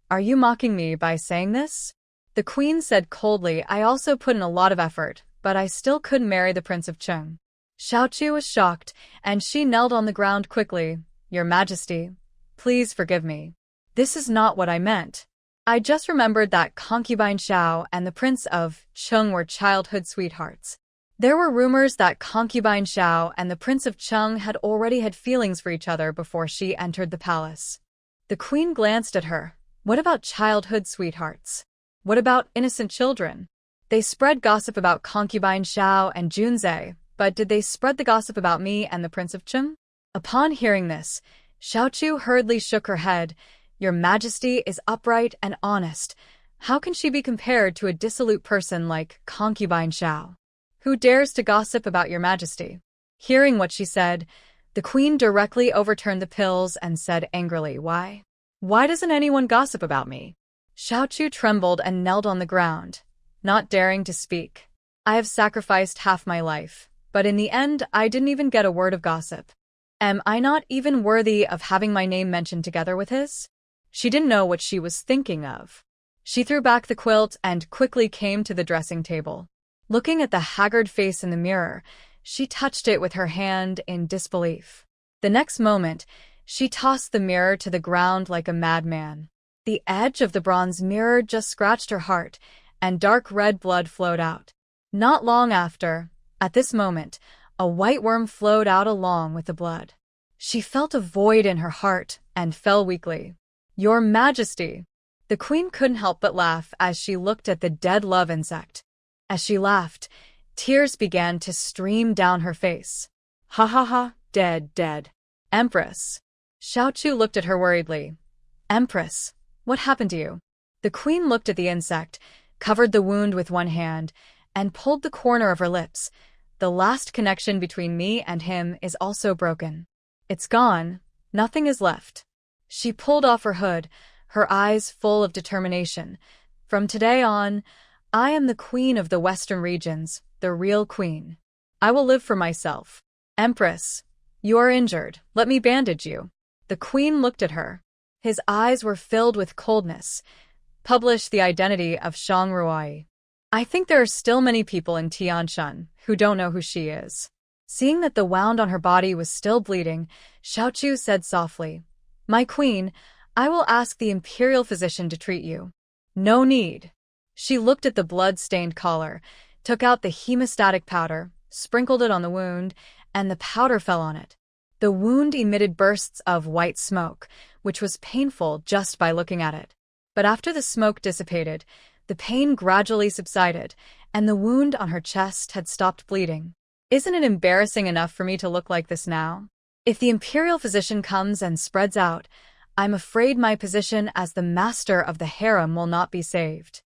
Speaker 1: Are you mocking me by saying this? The queen said coldly, I also put in a lot of effort, but I still couldn't marry the Prince of Chung. Xiaochu was shocked, and she knelt on the ground quickly. Your Majesty, please forgive me. This is not what I meant. I just remembered that concubine Xiao and the Prince of Chung were childhood sweethearts. There were rumors that concubine Xiao and the Prince of Chung had already had feelings for each other before she entered the palace. The queen glanced at her. What about childhood sweethearts? What about innocent children? They spread gossip about concubine Xiao and Junzhe, but did they spread the gossip about me and the Prince of Chung? Upon hearing this, Xiaochu hurriedly shook her head. Your Majesty is upright and honest. How can she be compared to a dissolute person like concubine Xiao? Who dares to gossip about your Majesty? Hearing what she said, the queen directly overturned the pills and said angrily, Why? Why doesn't anyone gossip about me? Xiaochu trembled and knelt on the ground, not daring to speak. I have sacrificed half my life, but in the end I didn't even get a word of gossip. Am I not even worthy of having my name mentioned together with his? She didn't know what she was thinking of. She threw back the quilt and quickly came to the dressing table. Looking at the haggard face in the mirror, she touched it with her hand in disbelief. The next moment, she tossed the mirror to the ground like a madman. The edge of the bronze mirror just scratched her heart, and dark red blood flowed out. Not long after, at this moment, a white worm flowed out along with the blood. She felt a void in her heart and fell weakly. Your Majesty! The queen couldn't help but laugh as she looked at the dead love insect. As she laughed, tears began to stream down her face. Ha ha ha, dead, dead. Empress. Xiaochu looked at her worriedly. Empress, what happened to you? The queen looked at the insect, covered the wound with one hand, and pulled the corner of her lips. The last connection between me and him is also broken. It's gone. Nothing is left. She pulled off her hood, her eyes full of determination. From today on, I am the queen of the Western regions, the real queen. I will live for myself. Empress, you are injured. Let me bandage you. The queen looked at her. His eyes were filled with coldness. Publish the identity of Shang Ruai. I think there are still many people in Tianshan who don't know who she is. Seeing that the wound on her body was still bleeding, Xiaochu said softly, My queen, I will ask the imperial physician to treat you. No need. She looked at the blood-stained collar, took out the hemostatic powder, sprinkled it on the wound, and the powder fell on it. The wound emitted bursts of white smoke, which was painful just by looking at it. But after the smoke dissipated, the pain gradually subsided, and the wound on her chest had stopped bleeding. Isn't it embarrassing enough for me to look like this now? If the imperial physician comes and spreads out, I'm afraid my position as the master of the harem will not be saved.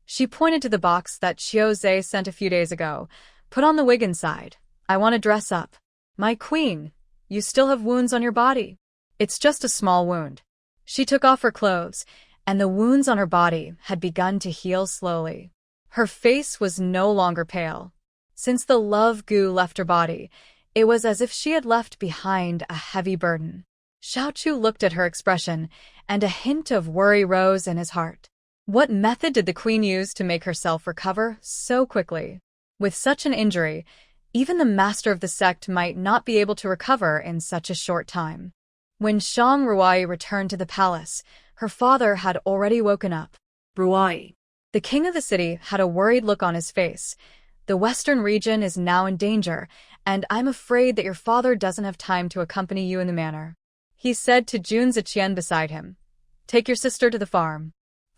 Speaker 1: She pointed to the box that Xiaozhe sent a few days ago. Put on the wig inside. I want to dress up. My queen, you still have wounds on your body. It's just a small wound. She took off her clothes, and the wounds on her body had begun to heal slowly. Her face was no longer pale. Since the love goo left her body, it was as if she had left behind a heavy burden. Xiaochu looked at her expression, and a hint of worry rose in his heart. What method did the queen use to make herself recover so quickly? With such an injury, even the master of the sect might not be able to recover in such a short time. When Shang Ruai returned to the palace, her father had already woken up.
Speaker 2: Ruai.
Speaker 1: The king of the city had a worried look on his face. The western region is now in danger, and I'm afraid that your father doesn't have time to accompany you in the manor. He said to Jun Ziqian beside him, Take your sister to the farm.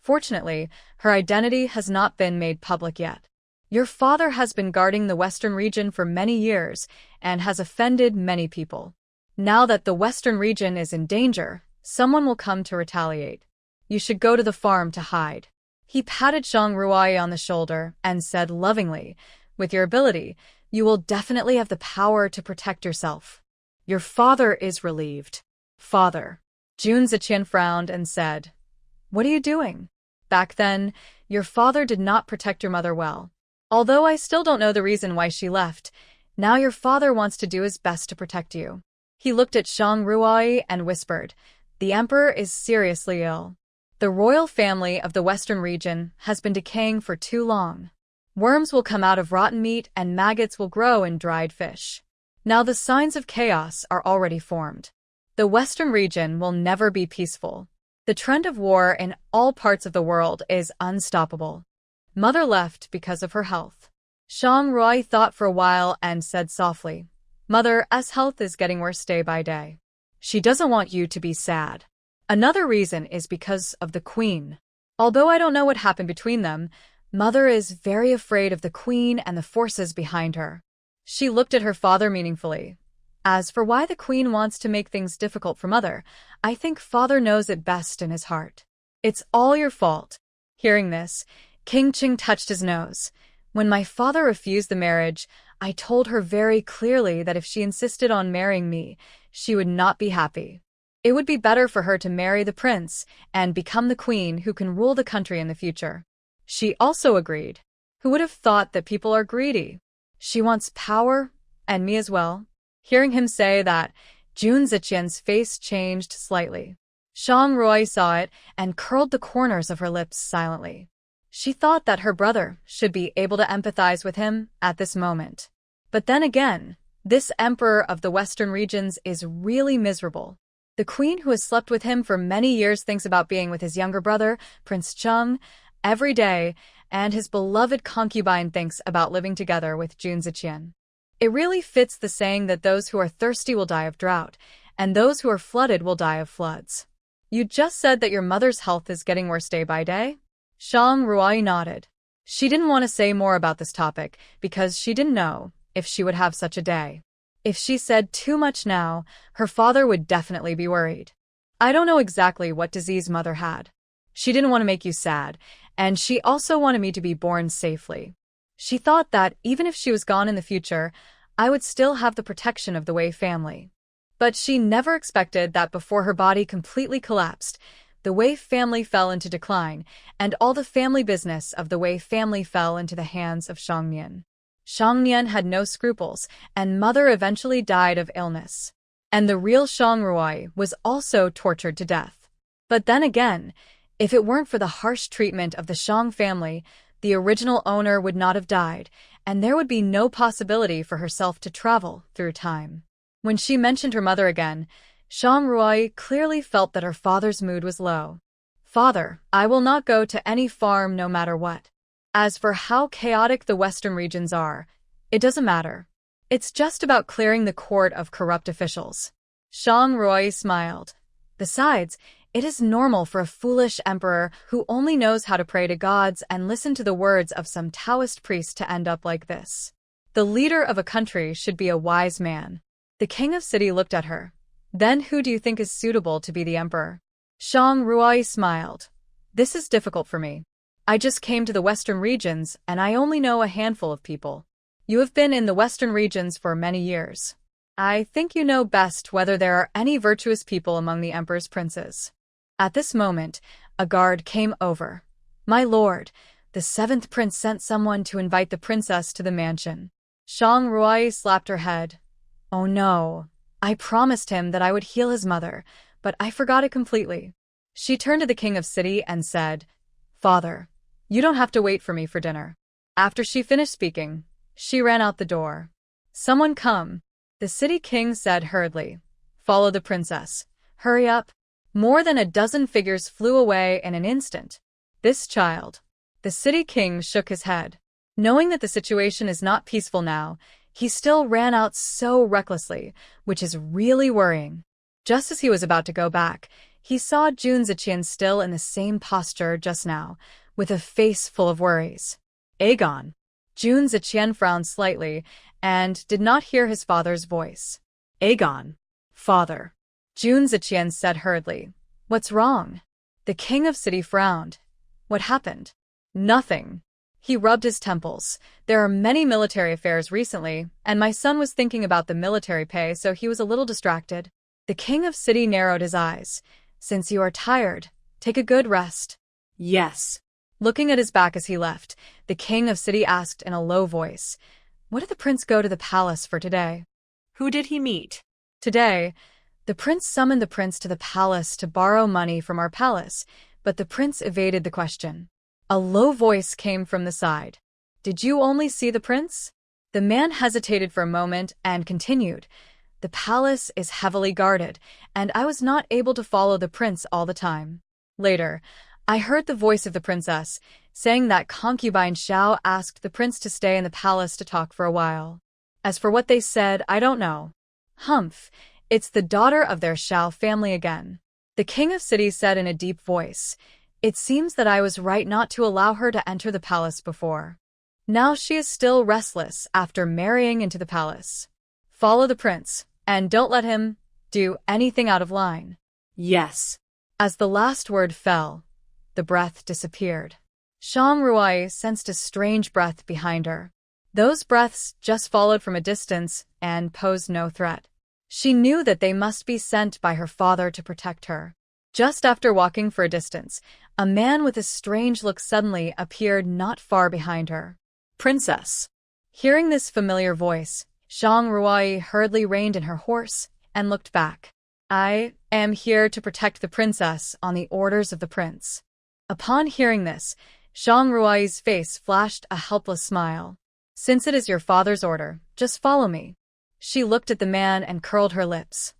Speaker 1: Fortunately, her identity has not been made public yet. Your father has been guarding the western region for many years and has offended many people. Now that the western region is in danger, someone will come to retaliate. You should go to the farm to hide. He patted Shang Ruai on the shoulder and said lovingly, With your ability, you will definitely have the power to protect yourself. Your father is relieved. Father. Jun Ziqian frowned and said, What are you doing? Back then, your father did not protect your mother well. Although I still don't know the reason why she left, now your father wants to do his best to protect you. He looked at Shang Ruai and whispered, "The emperor is seriously ill. The royal family of the western region has been decaying for too long. Worms will come out of rotten meat and maggots will grow in dried fish. Now the signs of chaos are already formed. The western region will never be peaceful. The trend of war in all parts of the world is unstoppable." Mother left because of her health. Shang Ruai thought for a while and said softly, "Mother's health is getting worse day by day. She doesn't want you to be sad. Another reason is because of the queen. Although I don't know what happened between them, Mother is very afraid of the queen and the forces behind her." She looked at her father meaningfully. "As for why the queen wants to make things difficult for Mother, I think father knows it best in his heart. It's all your fault." Hearing this, King Qing touched his nose. "When my father refused the marriage, I told her very clearly that if she insisted on marrying me, she would not be happy. It would be better for her to marry the prince and become the queen who can rule the country in the future." She also agreed. Who would have thought that people are greedy? She wants power, and me as well. Hearing him say that, Jun Ziqian's face changed slightly. Shang Ruai saw it and curled the corners of her lips silently. She thought that her brother should be able to empathize with him at this moment. But then again, this emperor of the western regions is really miserable. The queen who has slept with him for many years thinks about being with his younger brother, Prince Cheng, every day, and his beloved concubine thinks about living together with Jun Ziqian. It really fits the saying that those who are thirsty will die of drought, and those who are flooded will die of floods. You just said that your mother's health is getting worse day by day? Shang Ruai nodded. She didn't want to say more about this topic because she didn't know if she would have such a day. If she said too much now, her father would definitely be worried. "I don't know exactly what disease Mother had. She didn't want to make you sad, and she also wanted me to be born safely. She thought that even if she was gone in the future, I would still have the protection of the Wei family. But she never expected that before her body completely collapsed, the Wei family fell into decline, and all the family business of the Wei family fell into the hands of Shang Nian. Shang Nian had no scruples, and Mother eventually died of illness. And the real Shang Ruai was also tortured to death. But then again, if it weren't for the harsh treatment of the Shang family, the original owner would not have died, and there would be no possibility for herself to travel through time." When she mentioned her mother again, Shang Ruai clearly felt that her father's mood was low. "Father, I will not go to any farm no matter what. As for how chaotic the western regions are, it doesn't matter. It's just about clearing the court of corrupt officials." Shang Ruai smiled. "Besides, it is normal for a foolish emperor who only knows how to pray to gods and listen to the words of some Taoist priest to end up like this. The leader of a country should be a wise man." The king of city looked at her. "Then who do you think is suitable to be the emperor?" Shang Ruai smiled. "This is difficult for me. I just came to the western regions and I only know a handful of people. You have been in the western regions for many years. I think you know best whether there are any virtuous people among the emperor's princes." At this moment, a guard came over. "My lord, the 7th prince sent someone to invite the princess to the mansion." Shang Ruai slapped her head. "Oh no, I promised him that I would heal his mother, but I forgot it completely." She turned to the king of city and said, "Father, you don't have to wait for me for dinner." After she finished speaking, she ran out the door. "Someone come," the city king said hurriedly. "Follow the princess. Hurry up." More than a dozen figures flew away in an instant. "This child." The city king shook his head. Knowing that the situation is not peaceful now, he still ran out so recklessly, which is really worrying. Just as he was about to go back, he saw Jun Ziqian still in the same posture just now, with a face full of worries. "Aegon." Jun Ziqian frowned slightly and did not hear his father's voice. "Aegon." "Father." Jun Ziqian said hurriedly. "What's wrong?" The king of city frowned. "What happened?" "Nothing." He rubbed his temples. "There are many military affairs recently, and my son was thinking about the military pay, so he was a little distracted." The king of city narrowed his eyes. "Since you are tired, take a good rest."
Speaker 2: Yes.
Speaker 1: Looking at his back as he left, the king of city asked in a low voice, "What did the prince go to the palace for today?"
Speaker 2: Who did he meet?
Speaker 1: Today, the prince summoned the prince to the palace to borrow money from our palace, but the prince evaded the question. A low voice came from the side. "Did you only see the prince?" The man hesitated for a moment and continued, "The palace is heavily guarded, and I was not able to follow the prince all the time." Later, I heard the voice of the princess, saying that concubine Xiao asked the prince to stay in the palace to talk for a while. As for what they said, I don't know. Humph, it's the daughter of their Xiao family again. The king of cities said in a deep voice, "It seems that I was right not to allow her to enter the palace before. Now she is still restless after marrying into the palace. Follow the prince, and don't let him do anything out of line."
Speaker 2: Yes.
Speaker 1: As the last word fell, the breath disappeared. Shang Ruai sensed a strange breath behind her. Those breaths just followed from a distance and posed no threat. She knew that they must be sent by her father to protect her. Just after walking for a distance, a man with a strange look suddenly appeared not far behind her.
Speaker 2: Princess.
Speaker 1: Hearing this familiar voice, Shang Ruai hurriedly reined in her horse and looked back. "I am here to protect the princess on the orders of the prince." Upon hearing this, Shang Ruai's face flashed a helpless smile. "Since it is your father's order, just follow me." She looked at the man and curled her lips.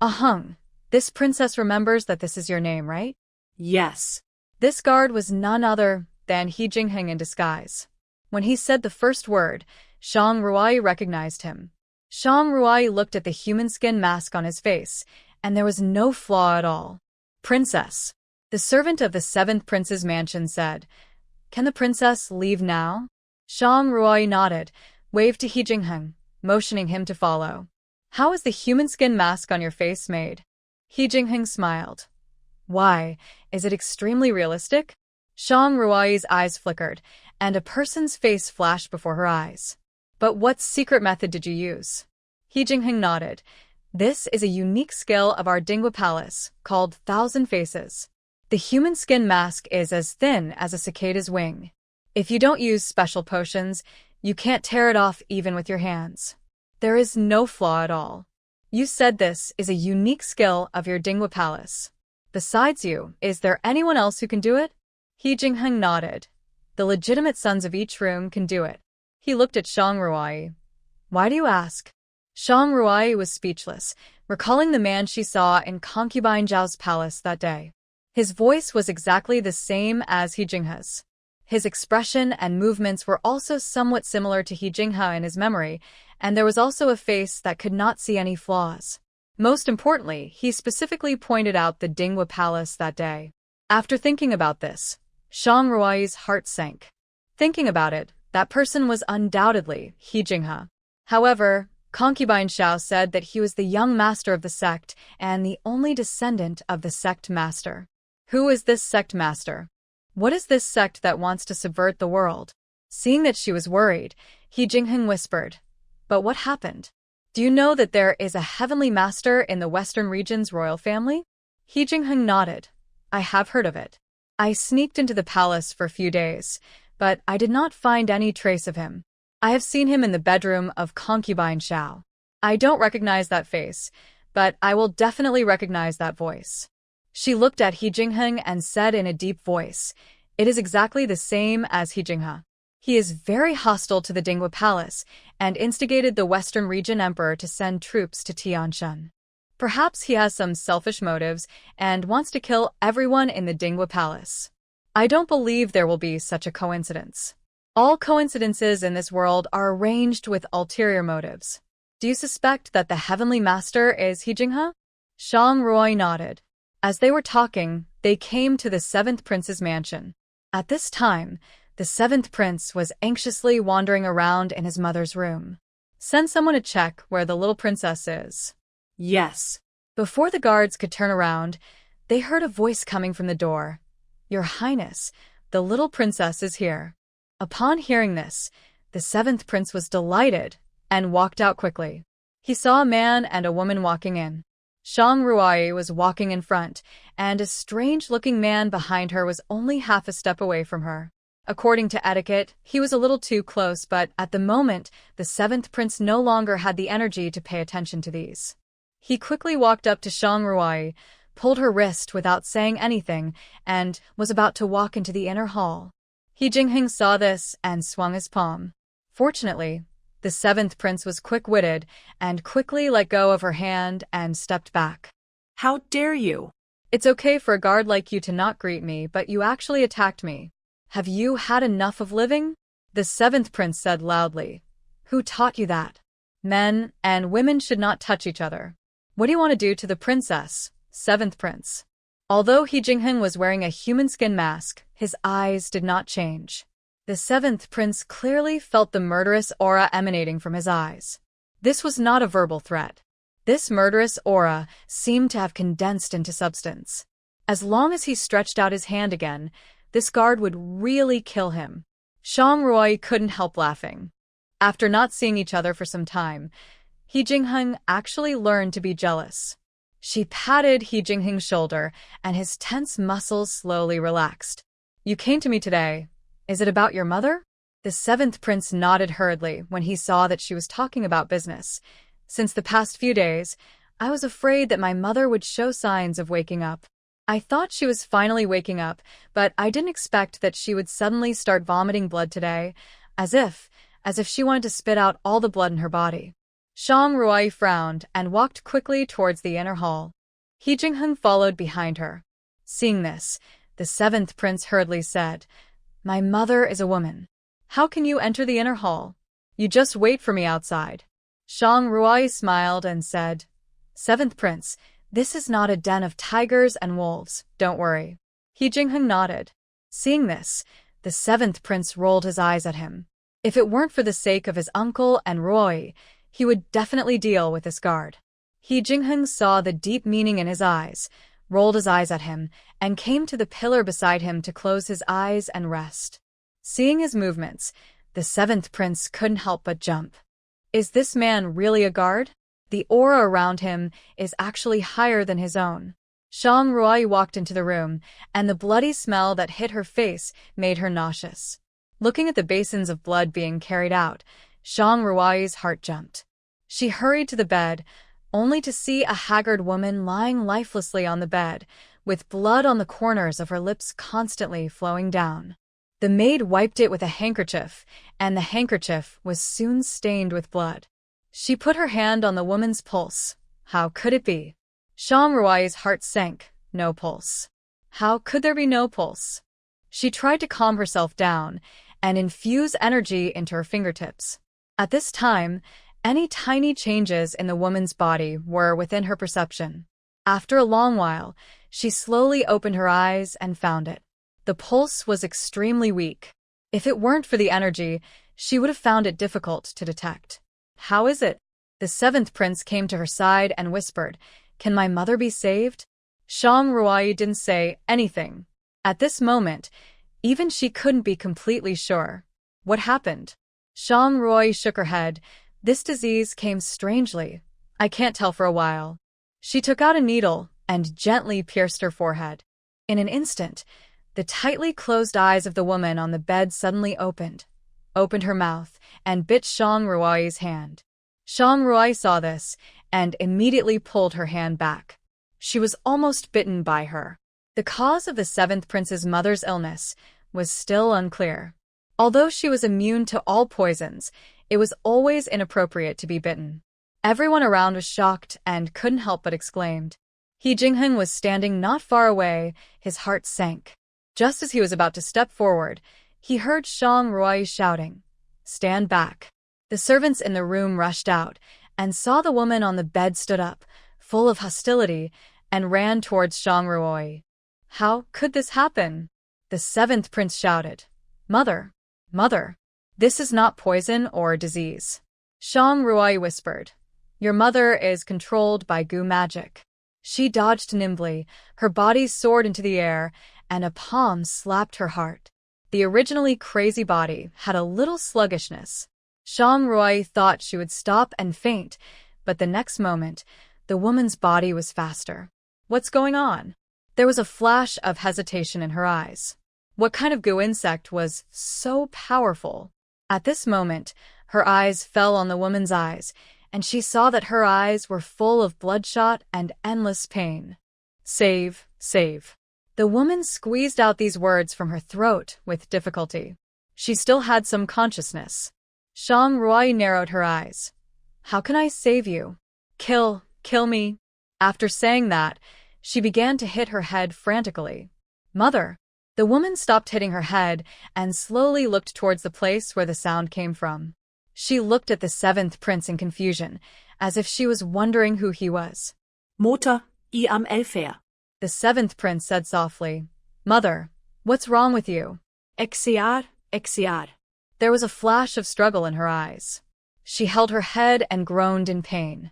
Speaker 1: "Ahung, this princess remembers that this is your name, right?"
Speaker 2: Yes.
Speaker 1: This guard was none other than He Jingheng in disguise. When he said the first word, Shang Ruai recognized him. Shang Ruai looked at the human skin mask on his face, and there was no flaw at all. "Princess." The servant of the seventh prince's mansion said, "Can the princess leave now?" Shang Ruai nodded, waved to He Jingheng, motioning him to follow. "How is the human skin mask on your face made?" He Jingheng smiled. "Why, is it extremely realistic?" Shang Ruai's eyes flickered, and a person's face flashed before her eyes. "But what secret method did you use?" He Jingheng nodded. "This is a unique skill of our Dingwa Palace, called Thousand Faces. The human skin mask is as thin as a cicada's wing. If you don't use special potions, you can't tear it off even with your hands. There is no flaw at all. You said this is a unique skill of your Dingwa Palace. Besides you, is there anyone else who can do it?" He Jingheng nodded. "The legitimate sons of each room can do it." He looked at Shang Ruai. "Why do you ask?" Shang Ruai was speechless, recalling the man she saw in concubine Zhao's palace that day. His voice was exactly the same as He Jinghe's. His expression and movements were also somewhat similar to He Jinghe in his memory, and there was also a face that could not see any flaws. Most importantly, he specifically pointed out the Dingwa Palace that day. After thinking about this, Shang Ruai's heart sank. Thinking about it, that person was undoubtedly He Jinghe. However, concubine Xiao said that he was the young master of the sect and the only descendant of the sect master. Who is this sect master? What is this sect that wants to subvert the world? Seeing that she was worried, He Jingheng whispered, "But what happened? Do you know that there is a heavenly master in the western region's royal family?" He Jingheng nodded. "I have heard of it. I sneaked into the palace for a few days, but I did not find any trace of him. I have seen him in the bedroom of concubine Xiao. I don't recognize that face, but I will definitely recognize that voice." She looked at He Jingheng and said in a deep voice, "It is exactly the same as He Jinghe. He is very hostile to the Dingwa Palace and instigated the Western Region Emperor to send troops to Tianshan. Perhaps he has some selfish motives and wants to kill everyone in the Dingwa Palace. I don't believe there will be such a coincidence. All coincidences in this world are arranged with ulterior motives. Do you suspect that the Heavenly Master is He Jinghe?" Shang Ruai nodded. As they were talking, they came to the seventh prince's mansion. At this time, the seventh prince was anxiously wandering around in his mother's room. "Send someone to check where the little princess is."
Speaker 2: Yes.
Speaker 1: Before the guards could turn around, they heard a voice coming from the door. "Your Highness, the little princess is here." Upon hearing this, the seventh prince was delighted and walked out quickly. He saw a man and a woman walking in. Shang Ruai was walking in front, and a strange-looking man behind her was only half a step away from her. According to etiquette, he was a little too close, but at the moment, the seventh prince no longer had the energy to pay attention to these. He quickly walked up to Shang Ruai, pulled her wrist without saying anything, and was about to walk into the inner hall. He Jingheng saw this and swung his palm. Fortunately, the seventh prince was quick-witted and quickly let go of her hand and stepped back.
Speaker 2: How dare you?
Speaker 1: It's okay for a guard like you to not greet me, but you actually attacked me. Have you had enough of living? The seventh prince said loudly. Who taught you that? Men and women should not touch each other. What do you want to do to the princess? Seventh prince. Although He Jingheng was wearing a human skin mask, his eyes did not change. The seventh prince clearly felt the murderous aura emanating from his eyes. This was not a verbal threat. This murderous aura seemed to have condensed into substance. As long as he stretched out his hand again, this guard would really kill him. Shang Ruai couldn't help laughing. After not seeing each other for some time, He Jingheng actually learned to be jealous. She patted He Jingheng's shoulder, and his tense muscles slowly relaxed. You came to me today. Is it about your mother? The seventh prince nodded hurriedly when he saw that she was talking about business. Since the past few days, I was afraid that my mother would show signs of waking up. I thought she was finally waking up, but I didn't expect that she would suddenly start vomiting blood today, as if she wanted to spit out all the blood in her body. Shang Ruai frowned and walked quickly towards the inner hall. He Jingheng followed behind her. Seeing this, the seventh prince hurriedly said, My mother is a woman. How can you enter the inner hall? You just wait for me outside. Shang Ruai smiled and said, Seventh prince, this is not a den of tigers and wolves, don't worry. He Jingheng nodded. Seeing this, the seventh prince rolled his eyes at him. If it weren't for the sake of his uncle and Roy, he would definitely deal with this guard. He Jingheng saw the deep meaning in his eyes, rolled his eyes at him, and came to the pillar beside him to close his eyes and rest. Seeing his movements, the seventh prince couldn't help but jump. Is this man really a guard? The aura around him is actually higher than his own. Shang Ruai walked into the room, and the bloody smell that hit her face made her nauseous. Looking at the basins of blood being carried out, Shang Ruai's heart jumped. She hurried to the bed, only to see a haggard woman lying lifelessly on the bed, with blood on the corners of her lips constantly flowing down. The maid wiped it with a handkerchief, and the handkerchief was soon stained with blood. She put her hand on the woman's pulse. How could it be? Shang Ruai's heart sank. No pulse. How could there be no pulse? She tried to calm herself down and infuse energy into her fingertips. At this time, any tiny changes in the woman's body were within her perception. After a long while, she slowly opened her eyes and found it. The pulse was extremely weak. If it weren't for the energy, she would have found it difficult to detect. How is it? The seventh prince came to her side and whispered, Can my mother be saved? Shang Ruai didn't say anything. At this moment, even she couldn't be completely sure. What happened? Shang Ruai shook her head. This disease came strangely. I can't tell for a while. She took out a needle and gently pierced her forehead. In an instant, the tightly closed eyes of the woman on the bed suddenly opened her mouth, and bit Shang Ruai's hand. Shang Ruai saw this and immediately pulled her hand back. She was almost bitten by her. The cause of the seventh prince's mother's illness was still unclear. Although she was immune to all poisons, it was always inappropriate to be bitten. Everyone around was shocked and couldn't help but exclaimed. He Jingheng was standing not far away, his heart sank. Just as he was about to step forward, he heard Shang Ruai shouting, Stand back. The servants in the room rushed out and saw the woman on the bed stood up, full of hostility, and ran towards Shang Ruai. How could this happen? The seventh prince shouted, Mother, Mother, this is not poison or disease. Shang Ruai whispered, Your mother is controlled by goo magic. She dodged nimbly, her body soared into the air, and a palm slapped her heart. The originally crazy body had a little sluggishness. Shang Ruai thought she would stop and faint, but the next moment, The woman's body was faster. What's going on? There was a flash of hesitation in her eyes. What kind of goo insect was so powerful? At this moment, her eyes fell on the woman's eyes, and she saw that her eyes were full of bloodshot and endless pain. Save, save. The woman squeezed out these words from her throat with difficulty. She still had some consciousness. Shang Ruai narrowed her eyes. How can I save you? Kill me. After saying that, she began to hit her head frantically. Mother! The woman stopped hitting her head and slowly looked towards the place where the sound came from. She looked at the seventh prince in confusion, as if she was wondering who he was.
Speaker 2: Mutter, I am Elfer.
Speaker 1: The seventh prince said softly, Mother, what's wrong with you?
Speaker 2: Exiar.
Speaker 1: There was a flash of struggle in her eyes. She held her head and groaned in pain.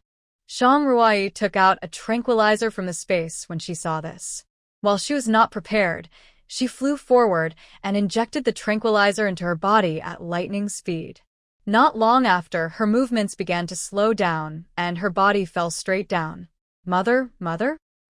Speaker 1: Shang Ruai took out a tranquilizer from the space when she saw this. While she was not prepared, she flew forward and injected the tranquilizer into her body at lightning speed. Not long after, her movements began to slow down and her body fell straight down. Mother?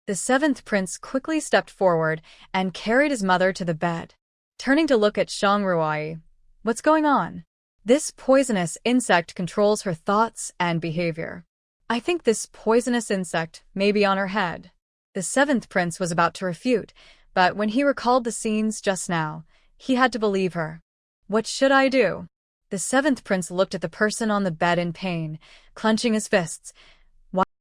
Speaker 1: The seventh prince quickly stepped forward and carried his mother to the bed. Turning to look at Shang Ruai, what's going on? This poisonous insect controls her thoughts and behavior. I think this poisonous insect may be on her head. The seventh prince was about to refute, but when he recalled the scenes just now, he had to believe her. What should I do? The seventh prince looked at the person on the bed in pain, clenching his fists.